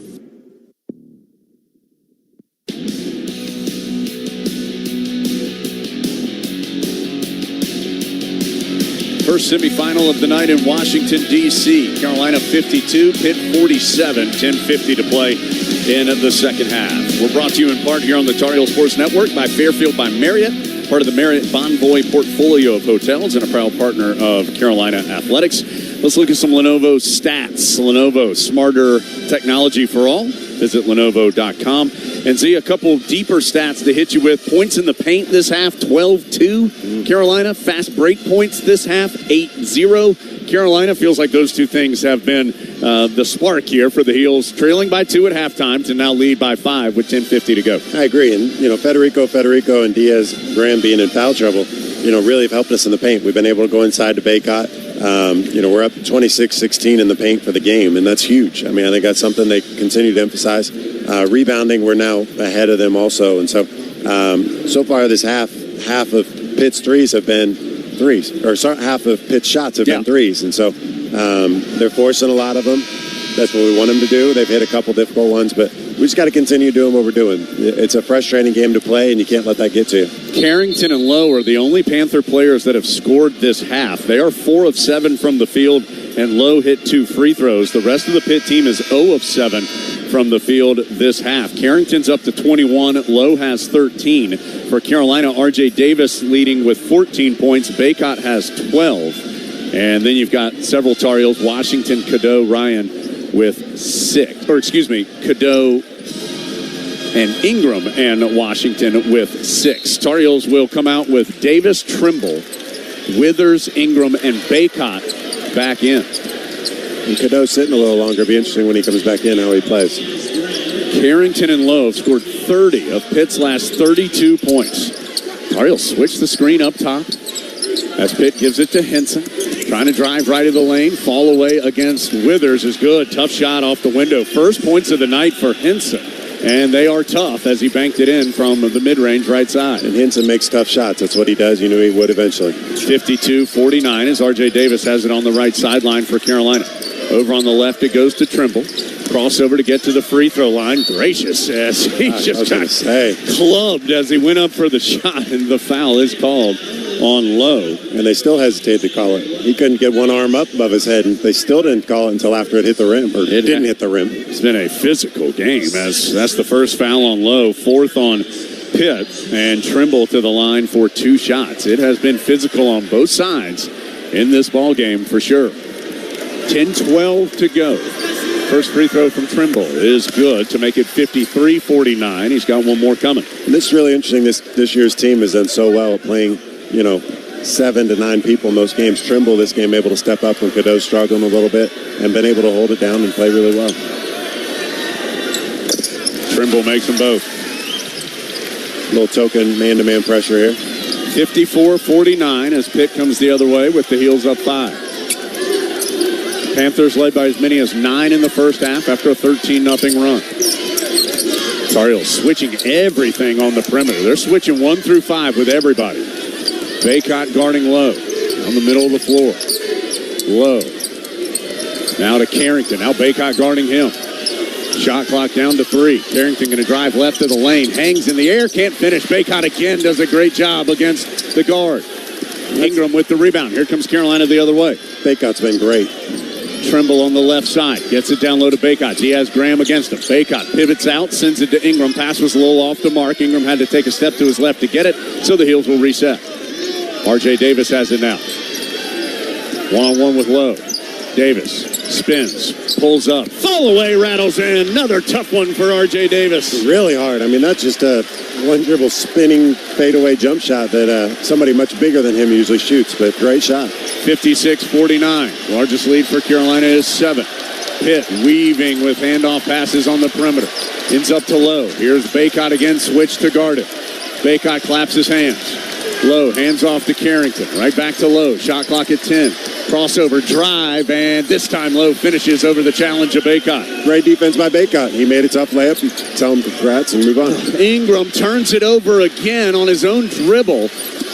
First semifinal of the night in Washington, D.C. Carolina 52, Pitt 47, 10:50 to play in the second half. We're brought to you in part here on the Tar Heel Sports Network by Fairfield by Marriott, part of the Marriott Bonvoy portfolio of hotels and a proud partner of Carolina Athletics. Let's look at some Lenovo stats. Lenovo, smarter technology for all. Visit Lenovo.com and see a couple deeper stats to hit you with. Points in the paint this half, 12-2. Carolina, fast break points this half, 8-0. Carolina, feels like those two things have been the spark here for the Heels, trailing by 2 at halftime to now lead by 5 with 10:50 to go. I agree. And, Federico and Diaz Graham being in foul trouble, really have helped us in the paint. We've been able to go inside to Baycott. We're up 26-16 in the paint for the game, and that's huge. I think that's something they continue to emphasize. Rebounding, we're now ahead of them also. And so far this half of Pitt's threes have been threes, or half of Pitt's shots have been threes. And so they're forcing a lot of them. That's what we want them to do. They've hit a couple difficult ones, but we just got to continue doing what we're doing. It's a frustrating game to play, and you can't let that get to you. Carrington and Lowe are the only Panther players that have scored this half. They are 4 of 7 from the field, and Lowe hit 2 free throws. The rest of the Pitt team is 0 of 7 from the field this half. Carrington's up to 21. Lowe has 13. For Carolina, R.J. Davis leading with 14 points. Baycott has 12. And then you've got several Tar Heels, Washington, Cadeau, Ryan with 6. Or excuse me, Cadeau and Ingram and Washington with 6. Tar Heels will come out with Davis, Trimble, Withers, Ingram, and Baycott back in. And Cadeau sitting a little longer. It'll be interesting when he comes back in how he plays. Carrington and Lowe scored 30 of Pitt's last 32 points. Tar Heels switch the screen up top as Pitt gives it to Henson. Trying to drive right of the lane. Fall away against Withers is good. Tough shot off the window. First points of the night for Henson. And they are tough as he banked it in from the mid-range right side. And Henson makes tough shots. That's what he does. You knew he would eventually. 52-49 as R.J. Davis has it on the right sideline for Carolina. Over on the left, it goes to Trimble. Crossover to get to the free throw line. Gracious as he just got clubbed as he went up for the shot, and the foul is called on Lowe. And they still hesitate to call it. He couldn't get one arm up above his head, and they still didn't call it until after it hit the rim, or it didn't hit the rim. It's been a physical game, as that's the first foul on Lowe, 4th on Pitt, and Trimble to the line for 2 shots. It has been physical on both sides in this ball game for sure. 10-12 to go. First free throw from Trimble is good to make it 53-49. He's got one more coming. And this is really interesting. This year's team has done so well at playing, 7 to 9 people in most games. Trimble this game able to step up when Cadeau's struggling a little bit and been able to hold it down and play really well. Trimble makes them both. Little token man-to-man pressure here. 54-49 as Pitt comes the other way with the Heels up 5. Panthers led by as many as 9 in the first half after a 13-0 run. Tar Heels switching everything on the perimeter. They're switching 1 through 5 with everybody. Baycott guarding Lowe on the middle of the floor. Lowe. Now to Carrington. Now Baycott guarding him. Shot clock down to 3. Carrington going to drive left of the lane. Hangs in the air. Can't finish. Baycott again does a great job against the guard. Ingram with the rebound. Here comes Carolina the other way. Baycott's been great. Trimble on the left side. Gets it down low to Baycott. Diaz Graham against him. Baycott pivots out. Sends it to Ingram. Pass was a little off the mark. Ingram had to take a step to his left to get it. So the Heels will reset. R.J. Davis has it now. One-on-one with Lowe. Davis spins. Pulls up. Fall away. Rattles in. Another tough one for R.J. Davis. Really hard. I mean, that's just a one dribble spinning fadeaway jump shot that somebody much bigger than him usually shoots, but great shot. 56-49. Largest lead for Carolina is 7. Pitt weaving with handoff passes on the perimeter. Ends up to Lowe. Here's Baycott again, switch to guard it. Baycott claps his hands. Lowe hands off to Carrington. Right back to Lowe. Shot clock at 10. Crossover drive, and this time Lowe finishes over the challenge of Baycott. Great defense by Baycott. He made a tough layup. You tell him congrats and move on. Ingram turns it over again on his own dribble.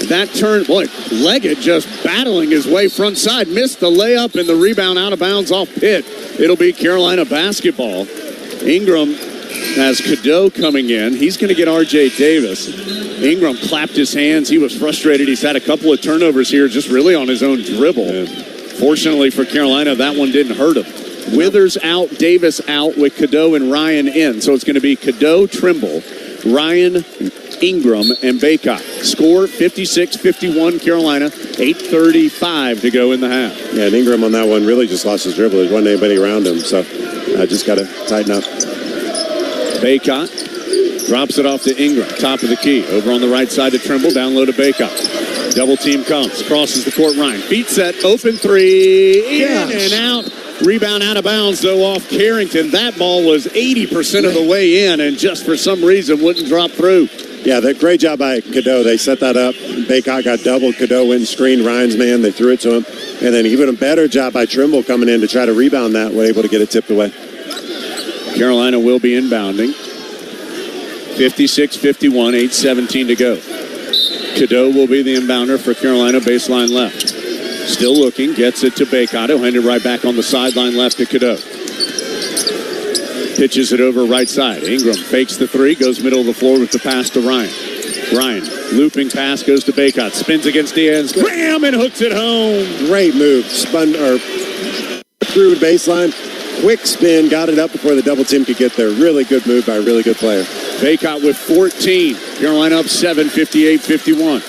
That turn, boy, Leggett just battling his way front side. Missed the layup and the rebound out of bounds off Pitt. It'll be Carolina basketball. Ingram has Cadeau coming in. He's going to get R.J. Davis. Ingram clapped his hands. He was frustrated. He's had a couple of turnovers here just really on his own dribble. Yeah. Fortunately for Carolina, that one didn't hurt him. Withers out, Davis out with Cadeau and Ryan in. So it's going to be Cadeau, Trimble, Ryan, Ingram, and Baycott. Score 56-51 Carolina. 8:35 to go in the half. Yeah, and Ingram on that one really just lost his dribble. There wasn't anybody around him. So I just got to tighten up. Baycott drops it off to Ingram, top of the key. Over on the right side to Trimble, down low to Baycott. Double team comes, crosses the court. Ryan, feet set, open three, in and out. Rebound out of bounds, though, off Carrington. That ball was 80% of the way in, and just for some reason wouldn't drop through. Yeah, great job by Cadeau. They set that up. Baycott got doubled. Cadeau went and screened Ryan's man. They threw it to him. And then even a better job by Trimble coming in to try to rebound that, were able to get it tipped away. Carolina will be inbounding. 56-51, 8:17 to go. Cadeau will be the inbounder for Carolina, baseline left. Still looking, gets it to Baycott. He'll hand it right back on the sideline left to Cadeau. Pitches it over right side. Ingram fakes the three, goes middle of the floor with the pass to Ryan. Ryan, looping pass, goes to Baycott, spins against Diaz, bam, and hooks it home. Great move. Spun or through the baseline. Quick spin, got it up before the double team could get there. Really good move by a really good player. Baycott with 14. Carolina up 7, 58-51.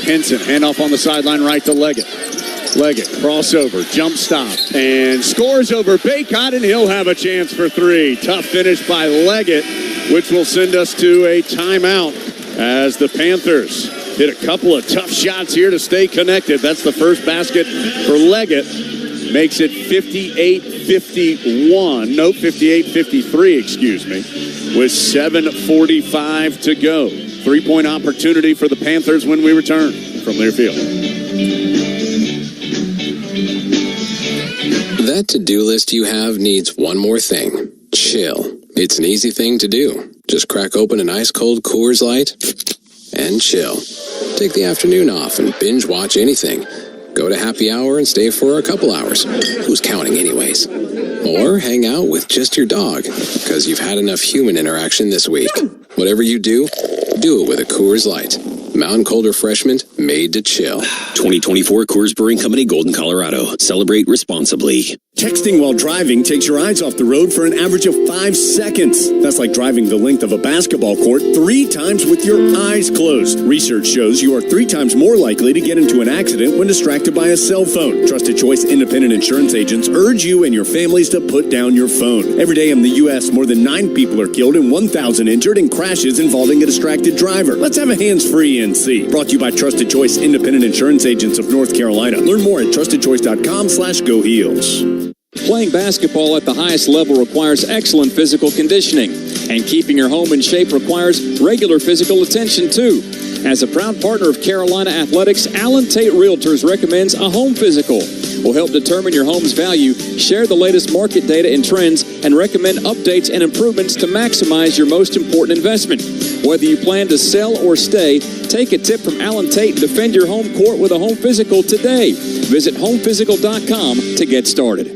Henson, handoff on the sideline right to Leggett. Leggett, crossover, jump stop, and scores over Baycott, and he'll have a chance for three. Tough finish by Leggett, which will send us to a timeout as the Panthers hit a couple of tough shots here to stay connected. That's the first basket for Leggett. Makes it 58-51. No, 58-53, excuse me, with 7:45 to go. Three-point opportunity for the Panthers when we return from Learfield. That to-do list you have needs one more thing. Chill. It's an easy thing to do. Just crack open an ice-cold Coors Light and chill. Take the afternoon off and binge watch anything. Go to happy hour and stay for a couple hours. Who's counting anyways? Or hang out with just your dog, because you've had enough human interaction this week. Whatever you do it with a Coors Light. Mountain Cold Refreshment made to chill. 2024 Coors Brewing Company, Golden, Colorado. Celebrate responsibly. Texting while driving takes your eyes off the road for an average of 5 seconds. That's like driving the length of a basketball court 3 times with your eyes closed. Research shows you are 3 times more likely to get into an accident when distracted by a cell phone. Trusted Choice independent insurance agents urge you and your families to put down your phone. Every day in the U.S., more than 9 people are killed and 1,000 injured in crashes involving a distracted driver. Let's have a hands-free NC. Brought to you by Trusted Choice independent insurance agents of North Carolina. Learn more at trustedchoice.com/goheels. Playing basketball at the highest level requires excellent physical conditioning, and keeping your home in shape requires regular physical attention, too. As a proud partner of Carolina Athletics, Allen Tate Realtors recommends a home physical. Will help determine your home's value, share the latest market data and trends, and recommend updates and improvements to maximize your most important investment. Whether you plan to sell or stay, take a tip from Allen Tate and defend your home court with a home physical today. Visit homephysical.com to get started.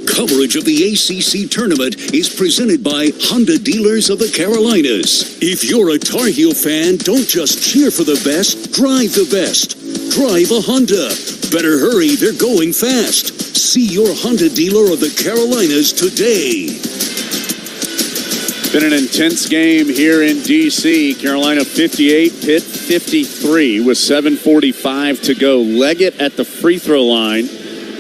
Coverage of the ACC tournament is presented by Honda Dealers of the Carolinas. If you're a Tar Heel fan, don't just cheer for the best, drive the best. Drive a Honda. Better hurry, they're going fast. See your Honda dealer of the Carolinas today. Been an intense game here in D.C. Carolina 58, Pitt 53 with 7:45 to go. Leggett at the free throw line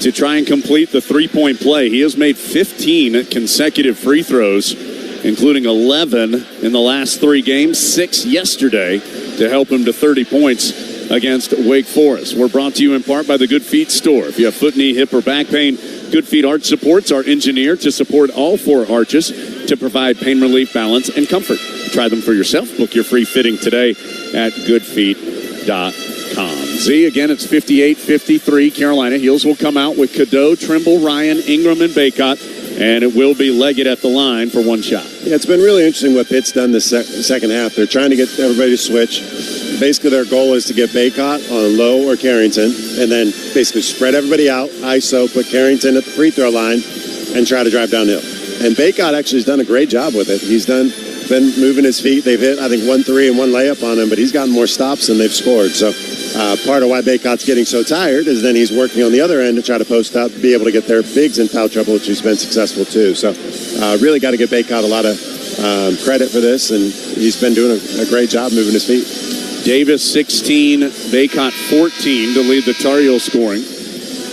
to try and complete the three-point play. He has made 15 consecutive free throws, including 11 in the last 3 games, 6 yesterday, to help him to 30 points against Wake Forest. We're brought to you in part by the Good Feet store. If you have foot, knee, hip, or back pain, Good Feet Arch Supports are engineered to support all 4 arches to provide pain relief, balance, and comfort. Try them for yourself. Book your free fitting today at goodfeet.com. Z, again, it's 58-53. Carolina. Heels will come out with Cadeau, Trimble, Ryan, Ingram, and Baycott, and it will be Leggett at the line for 1 shot. Yeah, it's been really interesting what Pitt's done this second half. They're trying to get everybody to switch. Basically, their goal is to get Baycott on Lowe or Carrington, and then basically spread everybody out, ISO, put Carrington at the free throw line, and try to drive downhill. And Baycott actually has done a great job with it. He's been moving his feet. They've hit, I think, 1 3 and 1 layup on him, but he's gotten more stops than they've scored. So part of why Baycott's getting so tired is then he's working on the other end to try to post up, be able to get their bigs in foul trouble, which he's been successful too. So really got to give Baycott a lot of credit for this, and he's been doing a great job moving his feet. Davis 16, Baycott 14 to lead the Tar Heels scoring.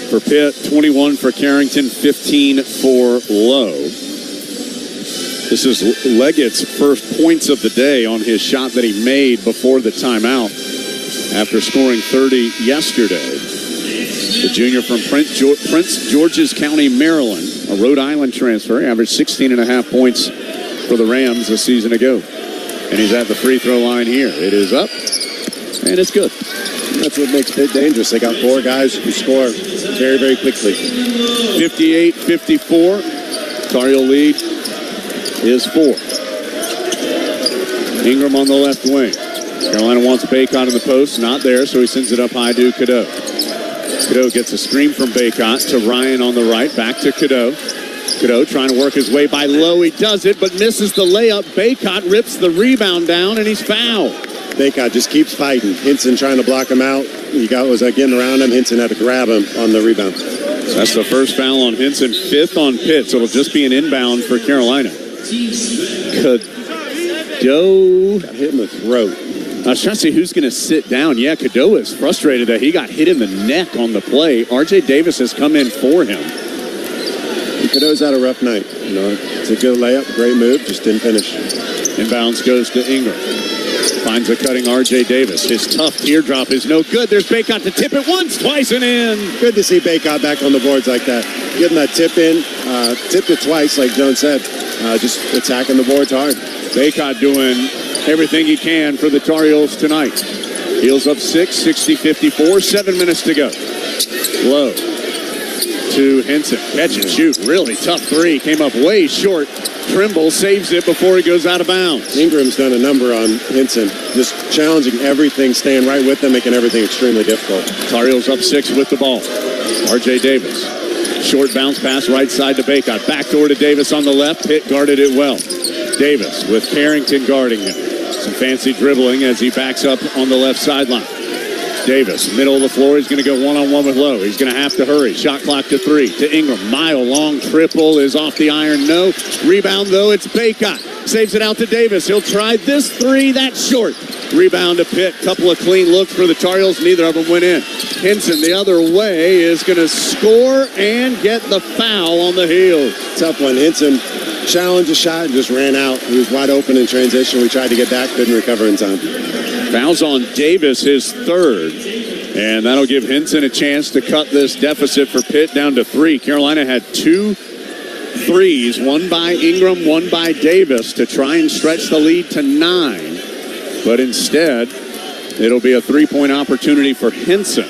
For Pitt, 21 for Carrington, 15 for Lowe. This is Leggett's first points of the day on his shot that he made before the timeout after scoring 30 yesterday. The junior from Prince George's County, Maryland, a Rhode Island transfer, averaged 16.5 points for the Rams a season ago. And he's at the free throw line here. It is up, and it's good. That's what makes Pitt dangerous. They got 4 guys who score very, very quickly. 58-54. Tar Heel lead is 4. Ingram on the left wing. Carolina wants Baycott in the post. Not there, so he sends it up high to Cadeau. Cadeau gets a screen from Baycott to Ryan on the right. Back to Cadeau. Cadeau trying to work his way by Lowe. He does it, but misses the layup. Baycott rips the rebound down, and he's fouled. Baycott just keeps fighting. Hinson trying to block him out. He was getting around him. Hinson had to grab him on the rebound. So that's the first foul on Hinson, 5th on Pitt, so it'll just be an inbound for Carolina. Cadeau got hit in the throat. I was trying to see who's going to sit down. Yeah, Cadeau is frustrated that he got hit in the neck on the play. R.J. Davis has come in for him. And Cadeau's had a rough night. You know, it's a good layup, great move, just didn't finish. Inbounds goes to Ingram. Finds a cutting R.J. Davis. His tough teardrop is no good. There's Baycott to tip it once, twice, and in. Good to see Baycott back on the boards like that. Getting that tip in, tipped it twice, like Jones said. Just attacking the boards hard. Baycott doing everything he can for the Tar Heels tonight. Heels up 6, 60-54, 7 minutes to go. Low to Hinson. Catch and shoot. Really tough three. Came up way short. Trimble saves it before he goes out of bounds. Ingram's done a number on Hinson. Just challenging everything, staying right with them, making everything extremely difficult. Tar Heels up 6 with the ball. R.J. Davis. Short bounce pass right side to Baycott. Backdoor to Davis on the left. Pitt guarded it well. Davis with Carrington guarding him. Some fancy dribbling as he backs up on the left sideline. Davis, middle of the floor. He's going to go one-on-one with Lowe. He's going to have to hurry. Shot clock to 3. To Ingram. Mile-long triple is off the iron. No. Rebound, though. It's Baycott. Saves it out to Davis. He'll try this 3. That's short. Rebound to Pitt. Couple of clean looks for the Tar Heels. Neither of them went in. Hinson the other way is going to score and get the foul on the heel. Tough one. Hinson challenged a shot and just ran out. He was wide open in transition. We tried to get back, couldn't recover in time. Fouls on Davis, his 3rd. And that'll give Hinson a chance to cut this deficit for Pitt down to 3. Carolina had 2 threes, one by Ingram, one by Davis, to try and stretch the lead to 9. But instead, it'll be a 3-point opportunity for Hinson.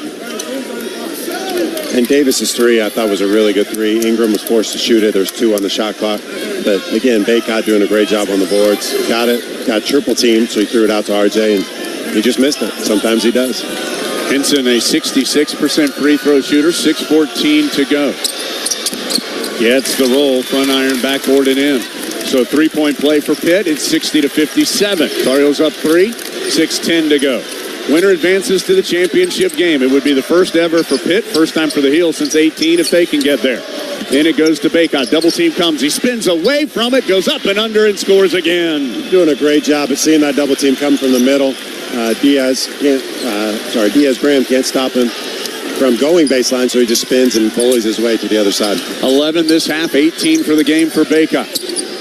And Davis's 3, I thought, was a really good 3. Ingram was forced to shoot it. There's 2 on the shot clock. But again, Baycott doing a great job on the boards. Got it. Got triple teamed, so he threw it out to RJ, and he just missed it. Sometimes he does. Hinson, a 66% free throw shooter, 6:14 to go. Gets the roll, front iron, backboard and in. So 3-point play for Pitt. It's 60-57. Tar Heels up 3, 6:10 to go. Winner advances to the championship game. It would be the first ever for Pitt, first time for the Heels since 18 if they can get there. In it goes to Baycott. Double team comes. He spins away from it, goes up and under, and scores again. Doing a great job at seeing that double team come from the middle. Diaz-Graham can't stop him from going baseline, so he just spins and bullies his way to the other side. 11 this half, 18 for the game for Baycott.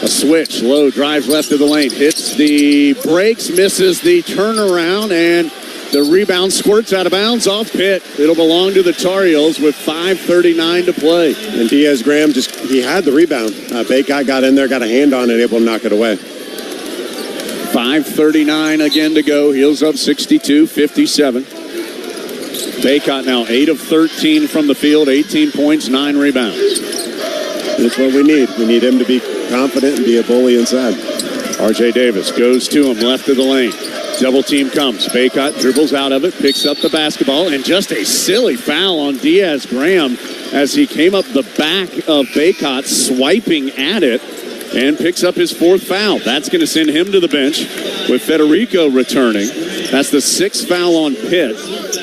A switch. Lowe drives left of the lane. Hits the brakes, misses the turnaround, and the rebound squirts out of bounds off Pitt. It'll belong to the Tar Heels with 5:39 to play. And Diaz-Graham he had the rebound. Baycott got in there, got a hand on it, able to knock it away. 5:39 again to go. Heels up 62-57. Baycott now 8 of 13 from the field, 18 points, 9 rebounds. That's what we need. We need him to be confident and be a bully inside. R.J. Davis goes to him, left of the lane. Double team comes. Baycott dribbles out of it, picks up the basketball, and just a silly foul on Diaz-Graham as he came up the back of Baycott, swiping at it, and picks up his 4th foul. That's going to send him to the bench with Federico returning. That's the 6th foul on Pitt.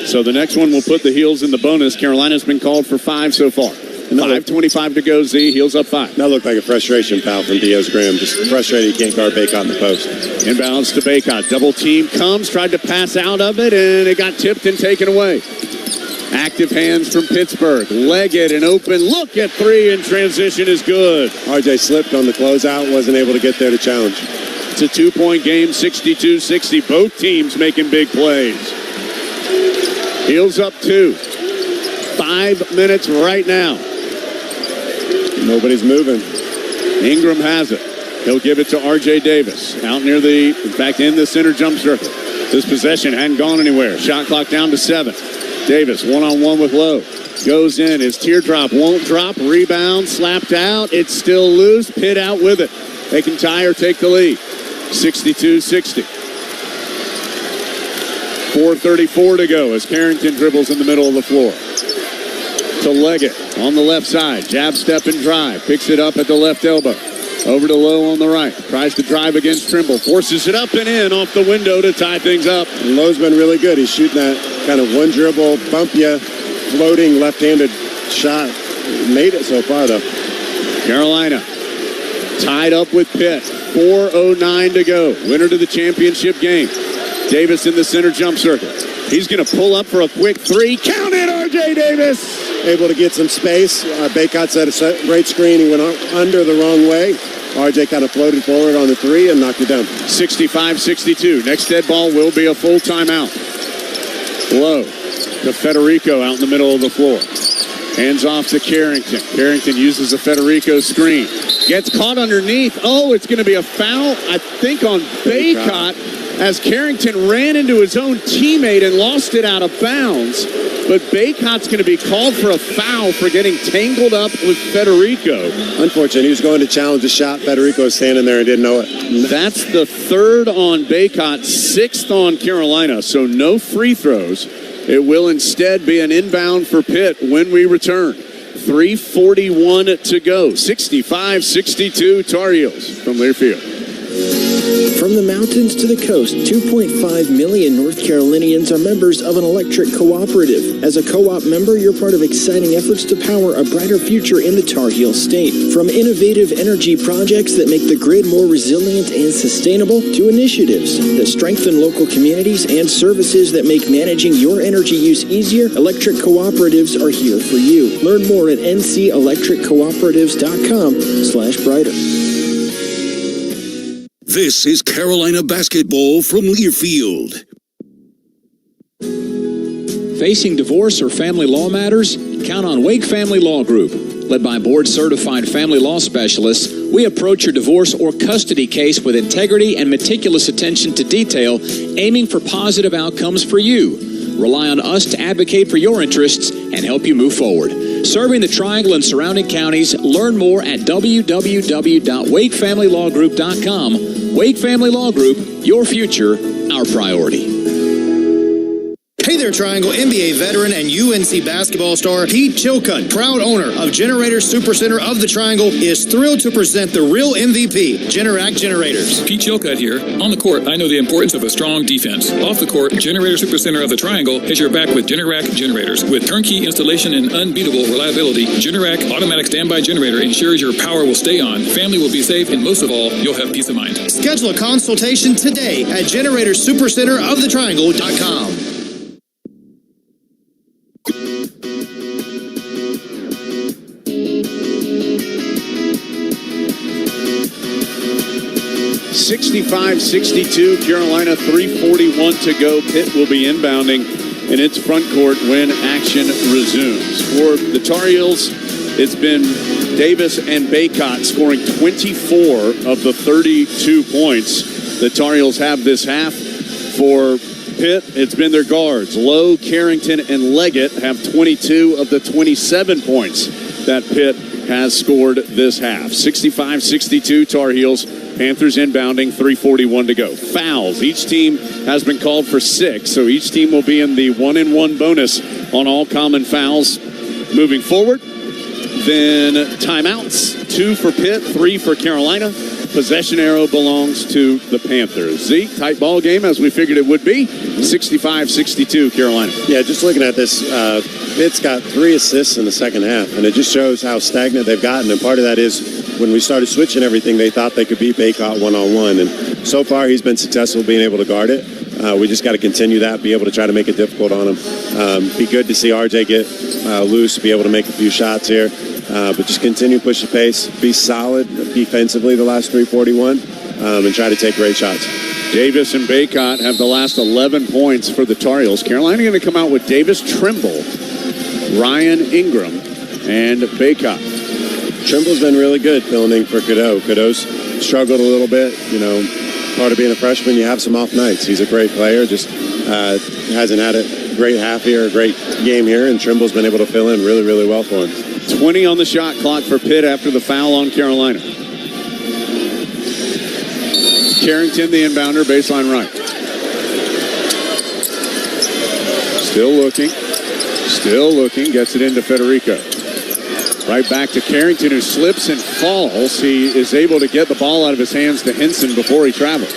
So the next one will put the Heels in the bonus. Carolina's been called for 5 so far. 5:25 to go, Z. Heels up 5. That looked like a frustration foul from Diaz-Graham. Just frustrated he can't guard Baycott in the post. Inbounds to Baycott. Double team comes, tried to pass out of it, and it got tipped and taken away. Active hands from Pittsburgh. Leg it and open. Look at 3 in transition is good. RJ slipped on the closeout, wasn't able to get there to challenge. It's a 2-point game, 62-60. Both teams making big plays. Heels up 2. 5 minutes right now. Nobody's moving. Ingram has it. He'll give it to R.J. Davis. Out near in the center jump circle. This possession hadn't gone anywhere. Shot clock down to 7. Davis, one-on-one with Lowe. Goes in. His teardrop won't drop. Rebound, slapped out. It's still loose. Pitt out with it. They can tie or take the lead. 62-60. 4:34 to go as Carrington dribbles in the middle of the floor. to Leggett on the left side. Jab, step, and drive. Picks it up at the left elbow. Over to Lowe on the right. Tries to drive against Trimble. Forces it up and in off the window to tie things up. And Lowe's been really good. He's shooting that kind of one dribble, bump you, floating left-handed shot. Made it so far, though. Carolina tied up with Pitt. 4:09 to go. Winner to the championship game. Davis in the center jump circle. He's going to pull up for a quick three. Count it, R.J. Davis. Able to get some space. Baycott set a great screen. He went under the wrong way. R.J. kind of floated forward on the three and knocked it down. 65-62. Next dead ball will be a full timeout. Low to Federico out in the middle of the floor. Hands off to Carrington. Carrington uses a Federico screen. Gets caught underneath. Oh, it's going to be a foul, I think, on Baycott as Carrington ran into his own teammate and lost it out of bounds. But Baycott's going to be called for a foul for getting tangled up with Federico. Unfortunate. He was going to challenge the shot. Federico was standing there and didn't know it. That's the third on Baycott, sixth on Carolina. So no free throws. It will instead be an inbound for Pitt when we return. 3:41 to go. 65-62 Tar Heels from Learfield. From the mountains to the coast, 2.5 million North Carolinians are members of an electric cooperative. As a co-op member, you're part of exciting efforts to power a brighter future in the Tar Heel state. From innovative energy projects that make the grid more resilient and sustainable, to initiatives that strengthen local communities and services that make managing your energy use easier, electric cooperatives are here for you. Learn more at ncelectriccooperatives.com/brighter. This is Carolina basketball from Learfield. Facing divorce or family law matters? Count on Wake Family Law Group. Led by board-certified family law specialists, we approach your divorce or custody case with integrity and meticulous attention to detail, aiming for positive outcomes for you. Rely on us to advocate for your interests and help you move forward. Serving the Triangle and surrounding counties, learn more at www.wakefamilylawgroup.com. Wake Family Law Group, your future, our priority. Hey there, Triangle NBA veteran and UNC basketball star Pete Chilcutt, proud owner of Generator Supercenter of the Triangle, is thrilled to present the real MVP, Generac Generators. Pete Chilcutt here. On the court, I know the importance of a strong defense. Off the court, Generator Supercenter of the Triangle has your back with Generac Generators. With turnkey installation and unbeatable reliability, Generac Automatic Standby Generator ensures your power will stay on, family will be safe, and most of all, you'll have peace of mind. Schedule a consultation today at GeneratorSuperCenterOfTheTriangle.com. (65-62) Carolina, 3:41 to go. Pitt will be inbounding in its front court when action resumes. For the Tar Heels, it's been Davis and Baycott scoring 24 of the 32 points the Tar Heels have this half. For Pitt, it's been their guards. Lowe, Carrington, and Leggett have 22 of the 27 points that Pitt has scored this half. 65-62 Tar Heels. Panthers inbounding, 3:41 to go. Fouls. Each team has been called for 6, so each team will be in the 1-and-1 bonus on all common fouls moving forward. Then timeouts, 2 for Pitt, 3 for Carolina. Possession arrow belongs to the Panthers. Zeke, tight ball game as we figured it would be. 65-62 Carolina. Yeah, just looking at this, Pitt's got 3 assists in the second half, and it just shows how stagnant they've gotten. And part of that is when we started switching everything, they thought they could beat Baycott one-on-one. And so far, he's been successful being able to guard it. We just got to continue that, be able to try to make it difficult on him. Be good to see RJ get loose, be able to make a few shots here. But just continue to push the pace, be solid defensively the last 3:41, and try to take great shots. Davis and Baycott have the last 11 points for the Tar Heels. Carolina going to come out with Davis, Trimble, Ryan Ingram, and Baycott. Trimble's been really good filling in for Cadeau. Cadeau's struggled a little bit. You know, part of being a freshman, you have some off nights. He's a great player, just hasn't had a great half here, a great game here, and Trimble's been able to fill in really, really well for him. 20 on the shot clock for Pitt after the foul on Carolina. Carrington, the inbounder, baseline right. Still looking. Still looking, gets it into Federico. Right back to Carrington, who slips and falls. He is able to get the ball out of his hands to Henson before he traveled.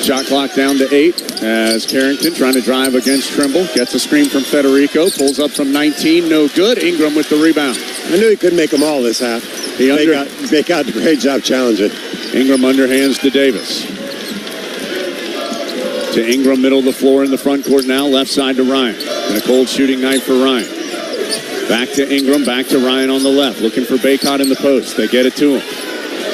Shot clock down to 8 as Carrington trying to drive against Trimble. Gets a screen from Federico. Pulls up from 19. No good. Ingram with the rebound. I knew he couldn't make them all this half. Baycott did a great job challenging. Ingram underhands to Davis. To Ingram, middle of the floor in the front court now. Left side to Ryan. And a cold shooting night for Ryan. Back to Ingram, back to Ryan on the left. Looking for Baycott in the post. They get it to him.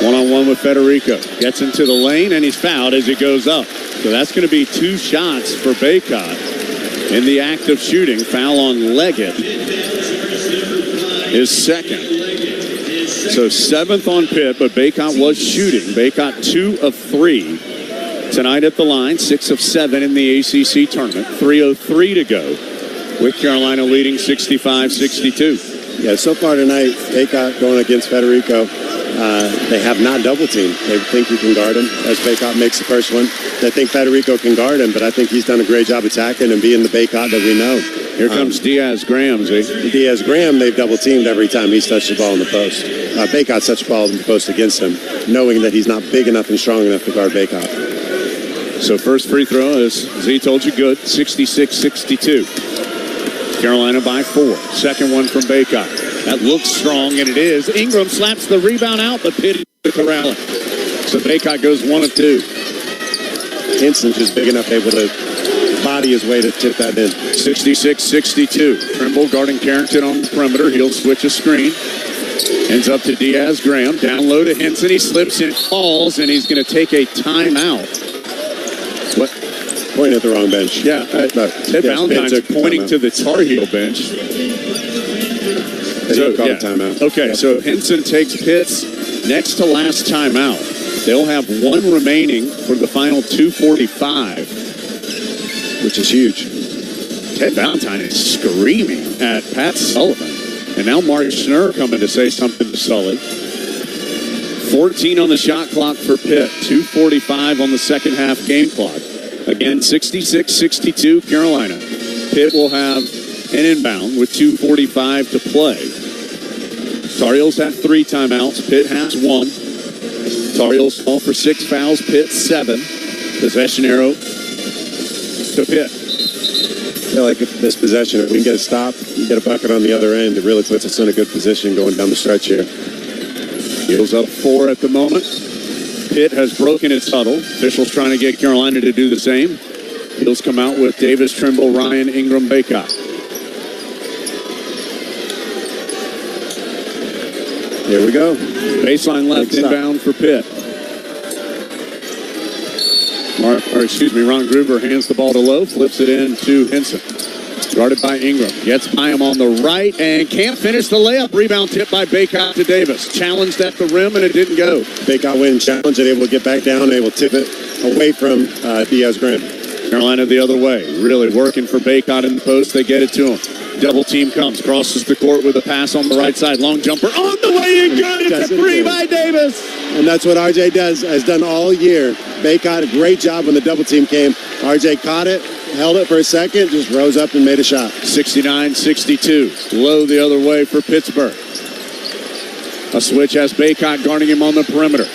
One-on-one with Federico. Gets into the lane, and he's fouled as he goes up. So that's going to be 2 shots for Baycott in the act of shooting. Foul on Leggett is second. So 7th on Pitt, but Baycott was shooting. Baycott 2 of 3 tonight at the line. 6 of 7 in the ACC tournament. 3:03 to go, with Carolina leading 65-62. Yeah, so far tonight, Baycott going against Federico. They have not double teamed. They think he can guard him as Baycott makes the first one. They think Federico can guard him, but I think he's done a great job attacking and being the Baycott that we know. Here comes Diaz-Graham, Diaz-Graham, they've double teamed every time he's touched the ball in the post. Baycott's touched the ball in the post against him, knowing that he's not big enough and strong enough to guard Baycott. So first free throw, as Z told you, good. 66-62. Carolina by 4. Second one from Baycott. That looks strong, and it is. Ingram slaps the rebound out, but Pitt is corralling. So Baycott goes 1 of 2. Henson just big enough, able to body his way to tip that in. 66-62. Trimble guarding Carrington on the perimeter. He'll switch a screen. Ends up to Diaz-Graham. Down low to Henson. He slips and falls, and he's going to take a timeout. What? Pointing at the wrong bench. Yeah. Ted Valentine's pointing to the Tar Heel bench. Timeout. Okay, so Henson takes Pitt's next to last timeout. They'll have 1 remaining for the final 2:45, which is huge. Ted Valentine is screaming at Pat Sullivan. And now Mark Schnurr coming to say something to Sully. 14 on the shot clock for Pitt. 2:45 on the second half game clock. Again, 66-62 Carolina. Pitt will have an inbound with 2:45 to play. Tar Heels have 3 timeouts. Pitt has 1. Tar Heels fall for 6 fouls. Pitt 7. Possession arrow to Pitt. I feel like this possession, if we can get a stop, we get a bucket on the other end, it really puts us in a good position going down the stretch here. Heels up 4 at the moment. Pitt has broken its huddle. Officials trying to get Carolina to do the same. Heels come out with Davis, Trimble, Ryan, Ingram, Baycott. Here we go. Baseline left inbound for Pitt. Ron Gruber hands the ball to Lowe, flips it in to Henson. Guarded by Ingram. Gets by him on the right and can't finish the layup. Rebound tip by Baycott to Davis. Challenged at the rim and it didn't go. Baycott wins challenge and able to get back down, able to tip it away from Diaz-Graham. Carolina the other way. Really working for Baycott in the post. They get it to him. Double team comes. Crosses the court with a pass on the right side. Long jumper on the way in. Good. It's a 3 by Davis. And that's what RJ has done all year. Baycott, a great job when the double team came. RJ caught it, held it for a second, just rose up and made a shot. 69-62. Low the other way for Pittsburgh. A switch has Baycott guarding him on the perimeter.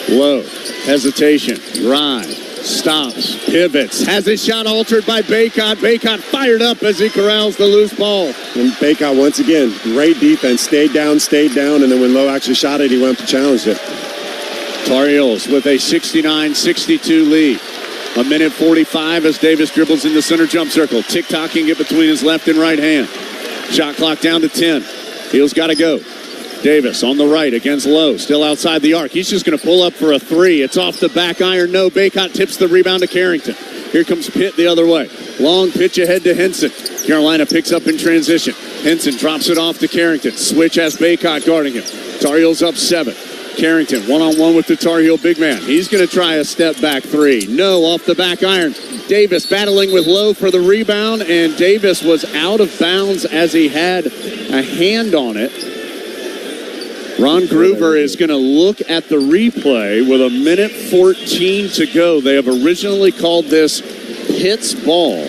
Low. Hesitation. Ride. Stops. Pivots. Has his shot altered by Baycott. Baycott fired up as he corrals the loose ball. And Baycott, once again, great defense. Stayed down. And then when Lowe actually shot it, he went up to challenge it. Tar Heels with a 69-62 lead. 1:45 as Davis dribbles in the center jump circle. Tick-tocking it between his left and right hand. Shot clock down to 10. Heels got to go. Davis on the right against Lowe. Still outside the arc. He's just going to pull up for a 3. It's off the back iron. No. Baycott tips the rebound to Carrington. Here comes Pitt the other way. Long pitch ahead to Henson. Carolina picks up in transition. Henson drops it off to Carrington. Switch has Baycott guarding him. Tar Heels up 7. Carrington one-on-one with the Tar Heel big man. He's going to try a step back 3. No, off the back iron. Davis battling with Lowe for the rebound, and Davis was out of bounds as he had a hand on it. Ron Gruber is going to look at the replay with 1:14 to go. They have originally called this Pitt's ball.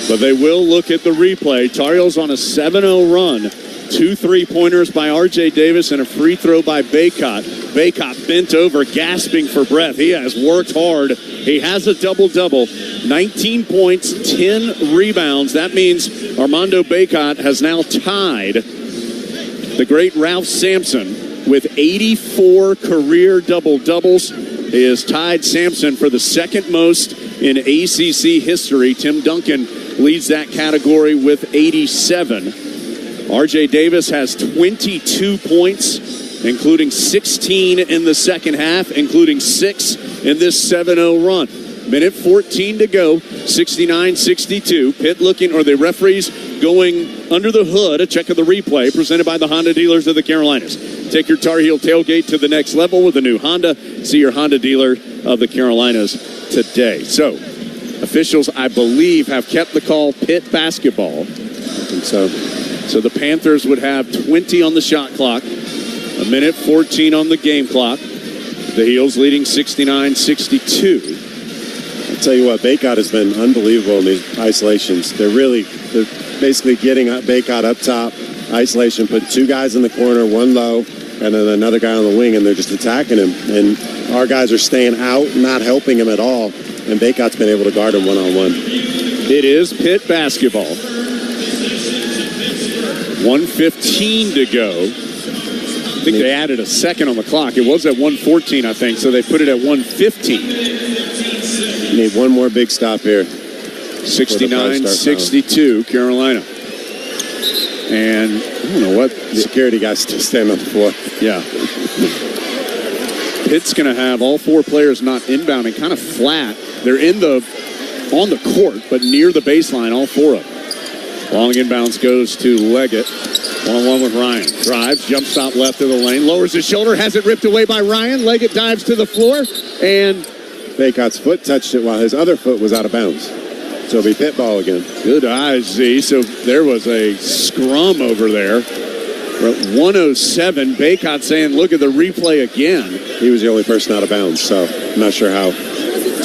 But they will look at the replay. Tar Heels on a 7-0 run. 2 3-pointers by R.J. Davis and a free throw by Baycott. Baycott bent over, gasping for breath. He has worked hard. He has a double-double. 19 points, 10 rebounds. That means Armando Baycott has now tied the great Ralph Sampson with 84 career double-doubles. He has tied Sampson for the second most in ACC history. Tim Duncan leads that category with 87. R.J. Davis has 22 points, including 16 in the second half, including 6 in this 7-0 run. Minute 14 to go, 69-62. Pitt looking, or the referees going under the hood. A check of the replay presented by the Honda dealers of the Carolinas. Take your Tar Heel tailgate to the next level with a new Honda. See your Honda dealer of the Carolinas today. So, officials, I believe, have kept the call Pitt basketball. I think so. So the Panthers would have 20 on the shot clock, a minute 14 on the game clock. The Heels leading 69-62. I'll tell you what, Baycott has been unbelievable in these isolations. They're basically getting Baycott up top, isolation, put 2 guys in the corner, 1 low, and then another guy on the wing, and they're just attacking him. And our guys are staying out, not helping him at all, and Baycott's been able to guard him one-on-one. It is Pitt basketball. 1:15 to go. I think they added a second on the clock. It was at 1:14, I think, so they put it at 1:15. Need one more big stop here. 69-62, Carolina. And I don't know what. The security guys still standing on the floor. Yeah. Pitt's going to have all 4 players not inbounding, kind of flat. They're on the court, but near the baseline, all 4 of them. Long inbounds goes to Leggett. 1-on-1 with Ryan. Drives, jump stop left of the lane. Lowers his shoulder, has it ripped away by Ryan. Leggett dives to the floor, and Baycott's foot touched it while his other foot was out of bounds. So it'll be Pitt ball again. Good eyes, Z. So there was a scrum over there. We're at 107. Baycott saying, look at the replay again. He was the only person out of bounds, so I'm not sure how.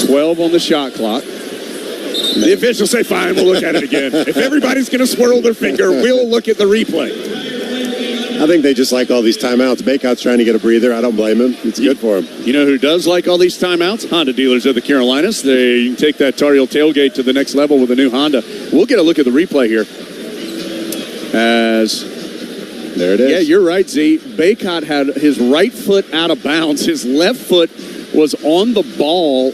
12 on the shot clock. The officials say, fine, we'll look at it again. If everybody's going to swirl their finger, we'll look at the replay. I think they just like all these timeouts. Baycott's trying to get a breather. I don't blame him. It's good for him. You know who does like all these timeouts? Honda dealers of the Carolinas. You can take that Tar Heel tailgate to the next level with a new Honda. We'll get a look at the replay here. There it is. Yeah, you're right, Z. Baycott had his right foot out of bounds. His left foot was on the ball.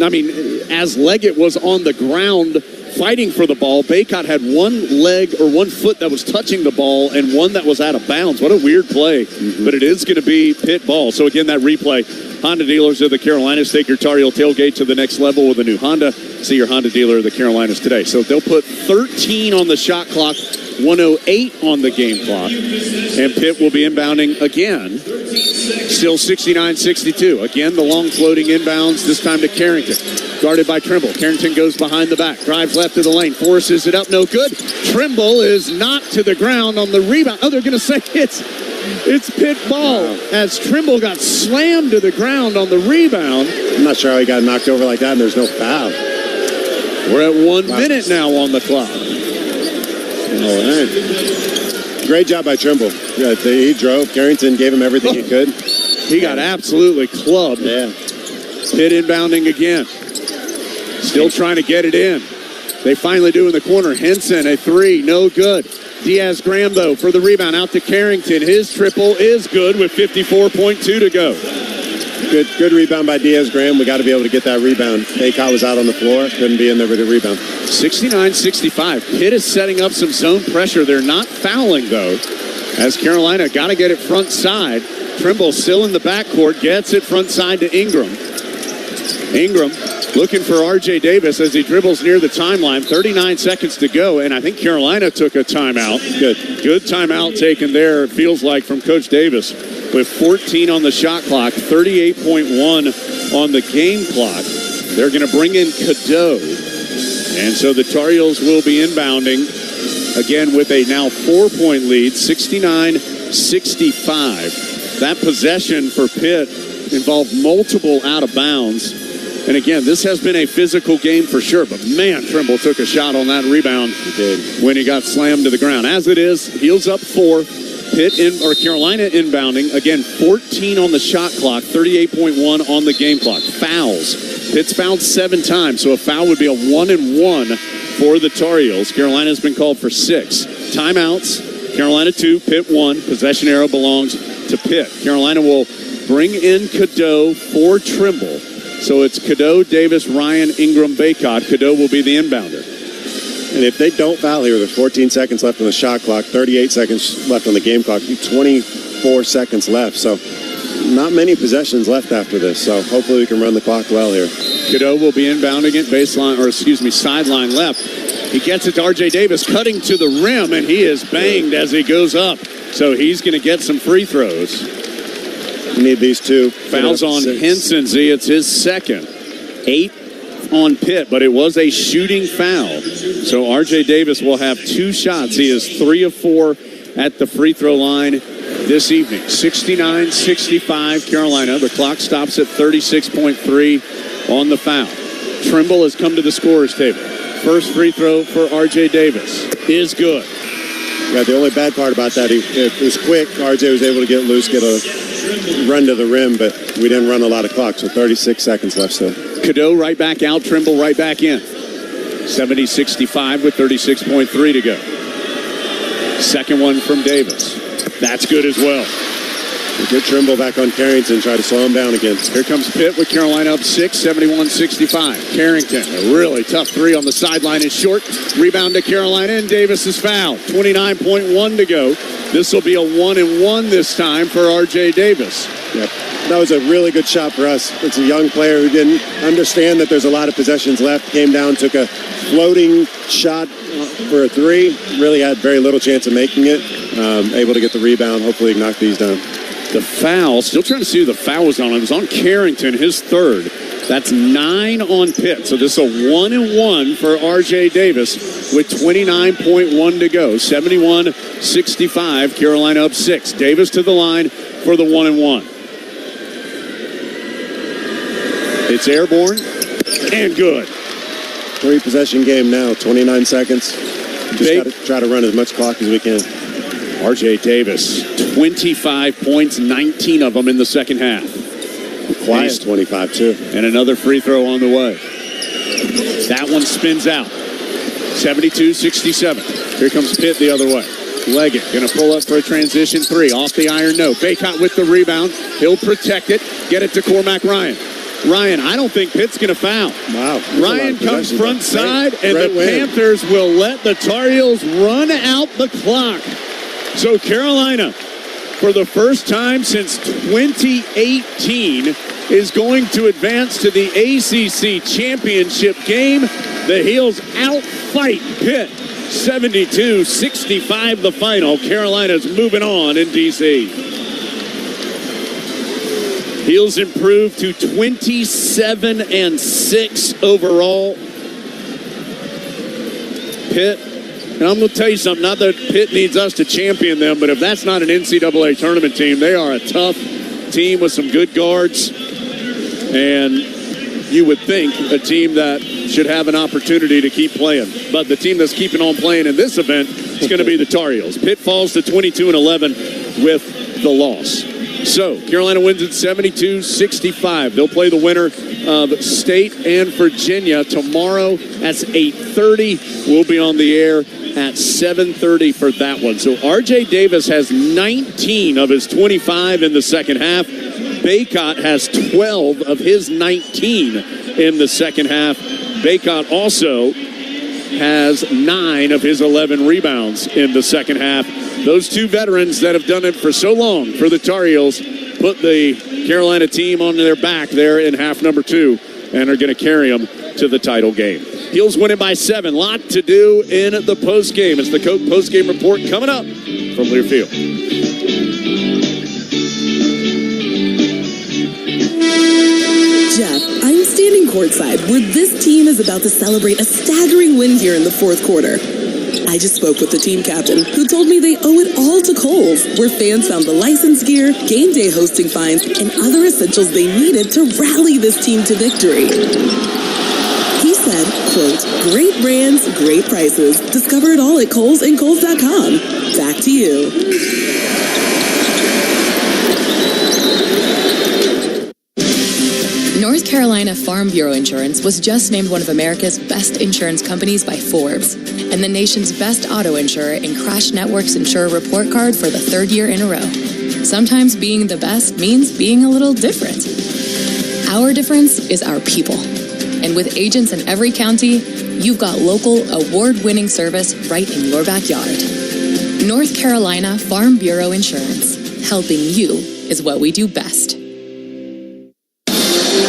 I mean, as Leggett was on the ground fighting for the ball, Baycott had one leg or one foot that was touching the ball and one that was out of bounds. What a weird play. But it is going to be Pitt ball. So, again, that replay. Honda dealers of the Carolinas, take your Tar Heel tailgate to the next level with a new Honda. See your Honda dealer of the Carolinas today. So they'll put 13 on the shot clock, 108 on the game clock. And Pitt will be inbounding again. Still 69-62. Again, the long floating inbounds, this time to Carrington. Guarded by Trimble. Carrington goes behind the back. Drives left of the lane. Forces it up. No good. Trimble is knocked to the ground on the rebound. Oh, they're going to say it's Pitt ball. As Trimble got slammed to the ground on the rebound. I'm not sure how he got knocked over like that, and there's no foul. We're at 1 minute now on the clock. All right. Great job by Trimble. Yeah, he drove. Carrington gave him everything he could. He got absolutely clubbed. Yeah. Pitt inbounding again. Still trying to get it in. They finally do in the corner. Henson, a 3, no good. Diaz-Graham, though, for the rebound out to Carrington. His triple is good with 54.2 to go. Good rebound by Diaz-Graham. We got to be able to get that rebound. Baycott was out on the floor. Couldn't be in there with a rebound. 69-65. Pitt is setting up some zone pressure. They're not fouling, though, as Carolina got to get it front side. Trimble still in the backcourt. Gets it front side to Ingram. Ingram looking for R.J. Davis as he dribbles near the timeline. 39 seconds to go, and I think Carolina took a timeout. Good timeout taken there, it feels like, from Coach Davis. With 14 on the shot clock, 38.1 on the game clock. They're going to bring in Cadeau. And so the Tar Heels will be inbounding, again, with a now 4-point lead, 69-65. That possession for Pitt involved multiple out of bounds. And again, this has been a physical game for sure, but man, Trimble took a shot on that rebound when he got slammed to the ground. As it is, Heels up 4. Carolina inbounding. Again, 14 on the shot clock, 38.1 on the game clock. Fouls. Pitt's fouled 7 times, so a foul would be a 1-and-1 for the Tar Heels. Carolina's been called for 6. Timeouts. Carolina 2, Pitt 1. Possession arrow belongs to Pitt. Carolina will bring in Cadeau for Trimble. So it's Cadeau, Davis, Ryan, Ingram, Baycott. Cadeau will be the inbounder. And if they don't foul here, there's 14 seconds left on the shot clock, 38 seconds left on the game clock, 24 seconds left. So not many possessions left after this. So hopefully we can run the clock well here. Cadeau will be inbounding it, sideline left. He gets it to R.J. Davis, cutting to the rim, and he is banged as he goes up. So he's going to get some free throws. We need these 2. Fouls on Henson, Z. It's his second. 8 on Pitt, but it was a shooting foul. So R.J. Davis will have 2 shots. He is 3 of 4 at the free throw line this evening. 69-65 Carolina. The clock stops at 36.3 on the foul. Trimble has come to the scorer's table. First free throw for R.J. Davis is good. Yeah, the only bad part about that, it was quick. R.J. was able to get loose, get a run to the rim, but we didn't run a lot of clock, so 36 seconds left still. Cadeau right back out, Trimble right back in. 70-65 with 36.3 to go. Second one from Davis. That's good as well. Get Trimble back on Carrington, try to slow him down again. Here comes Pitt with Carolina up 6, 71-65. Carrington, a really tough 3 on the sideline is short. Rebound to Carolina, and Davis is fouled. 29.1 to go. This will be a 1-and-1 this time for R.J. Davis. Yep. That was a really good shot for us. It's a young player who didn't understand that there's a lot of possessions left. Came down, took a floating shot for a 3. Really had very little chance of making it. Able to get the rebound. Hopefully knock these down. The foul, still trying to see who the foul was on. It was on Carrington, his 3rd. That's 9 on Pitt. So this is a 1-and-1 for R.J. Davis with 29.1 to go. 71-65, Carolina up 6. Davis to the line for the 1-and-1. It's airborne and good. 3-possession game now, 29 seconds. Just got to try to run as much clock as we can. R.J. Davis, 25 points, 19 of them in the second half. Quiet 25, too. And another free throw on the way. That one spins out. 72-67. Here comes Pitt the other way. Leggett going to pull up for a transition 3. Off the iron, no. Baycott with the rebound. He'll protect it. Get it to Cormac Ryan. Ryan, I don't think Pitt's going to foul. Wow. Ryan comes front side, and the Panthers will let the Tar Heels run out the clock. So Carolina, for the first time since 2018, is going to advance to the ACC championship game. The Heels outfight Pitt. 72-65 the final. Carolina's moving on in D.C. Heels improved to 27-6 overall. Pitt, and I'm going to tell you something, not that Pitt needs us to champion them, but if that's not an NCAA tournament team, they are a tough team with some good guards. And you would think a team that should have an opportunity to keep playing. But the team that's keeping on playing in this event is going to be the Tar Heels. Pitt falls to 22-11 with the loss. So, Carolina wins at 72-65. They'll play the winner of State and Virginia tomorrow. That's 8:30. We'll be on the air at 7:30 for that one. So, R.J. Davis has 19 of his 25 in the second half. Baycott has 12 of his 19 in the second half. Baycott also has 9 of his 11 rebounds in the second half. Those 2 veterans that have done it for so long for the Tar Heels put the Carolina team on their back there in half number 2 and are going to carry them to the title game. Heels winning by 7. Lot to do in the postgame. It's the Coke postgame report coming up from Learfield. Jeff, I'm standing courtside where this team is about to celebrate a staggering win here in the fourth quarter. I just spoke with the team captain, who told me they owe it all to Kohl's, where fans found the license gear, game day hosting fines, and other essentials they needed to rally this team to victory. He said, quote, "Great brands, great prices. Discover it all at Kohl's and Kohl's.com. Back to you." North Carolina Farm Bureau Insurance was just named one of America's best insurance companies by Forbes and the nation's best auto insurer in Crash Network's Insurer Report Card for the 3rd year in a row. Sometimes being the best means being a little different. Our difference is our people. And with agents in every county, you've got local, award-winning service right in your backyard. North Carolina Farm Bureau Insurance. Helping you is what we do best.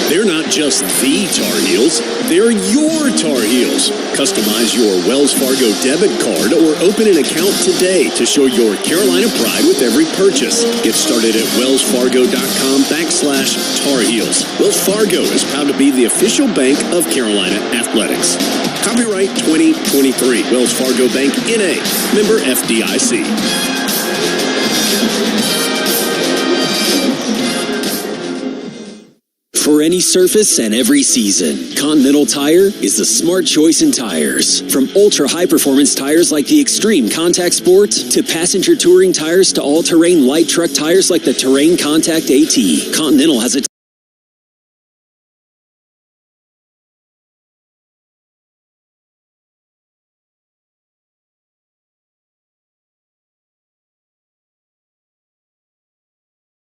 They're not just the Tar Heels, they're your Tar Heels. Customize your Wells Fargo debit card or open an account today to show your Carolina pride with every purchase. Get started at wellsfargo.com/Tar Heels. Wells Fargo is proud to be the official bank of Carolina Athletics. Copyright 2023. Wells Fargo Bank, N.A. Member FDIC. For any surface and every season, Continental Tire is the smart choice in tires. From ultra-high-performance tires like the Extreme Contact Sport to passenger touring tires to all-terrain light truck tires like the Terrain Contact AT, Continental has a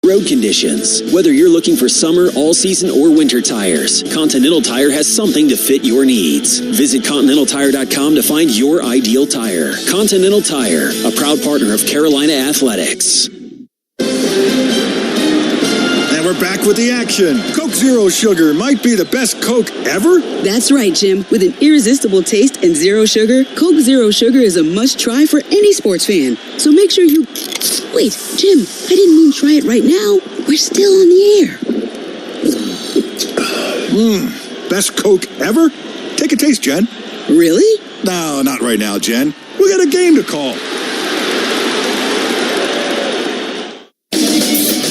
road conditions. Whether you're looking for summer, all-season, or winter tires, Continental Tire has something to fit your needs. Visit ContinentalTire.com to find your ideal tire. Continental Tire, a proud partner of Carolina Athletics. And we're back with the action. Coke Zero Sugar might be the best Coke ever. That's right, Jim. With an irresistible taste and zero sugar, Coke Zero Sugar is a must-try for any sports fan. So make sure you... Wait, Jim, I didn't mean try it right now. We're still on the air. Best Coke ever? Take a taste, Jen. Really? No, not right now, Jen. We got a game to call.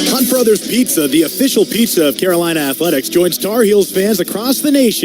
Hunt Brothers Pizza, the official pizza of Carolina Athletics, joins Tar Heels fans across the nation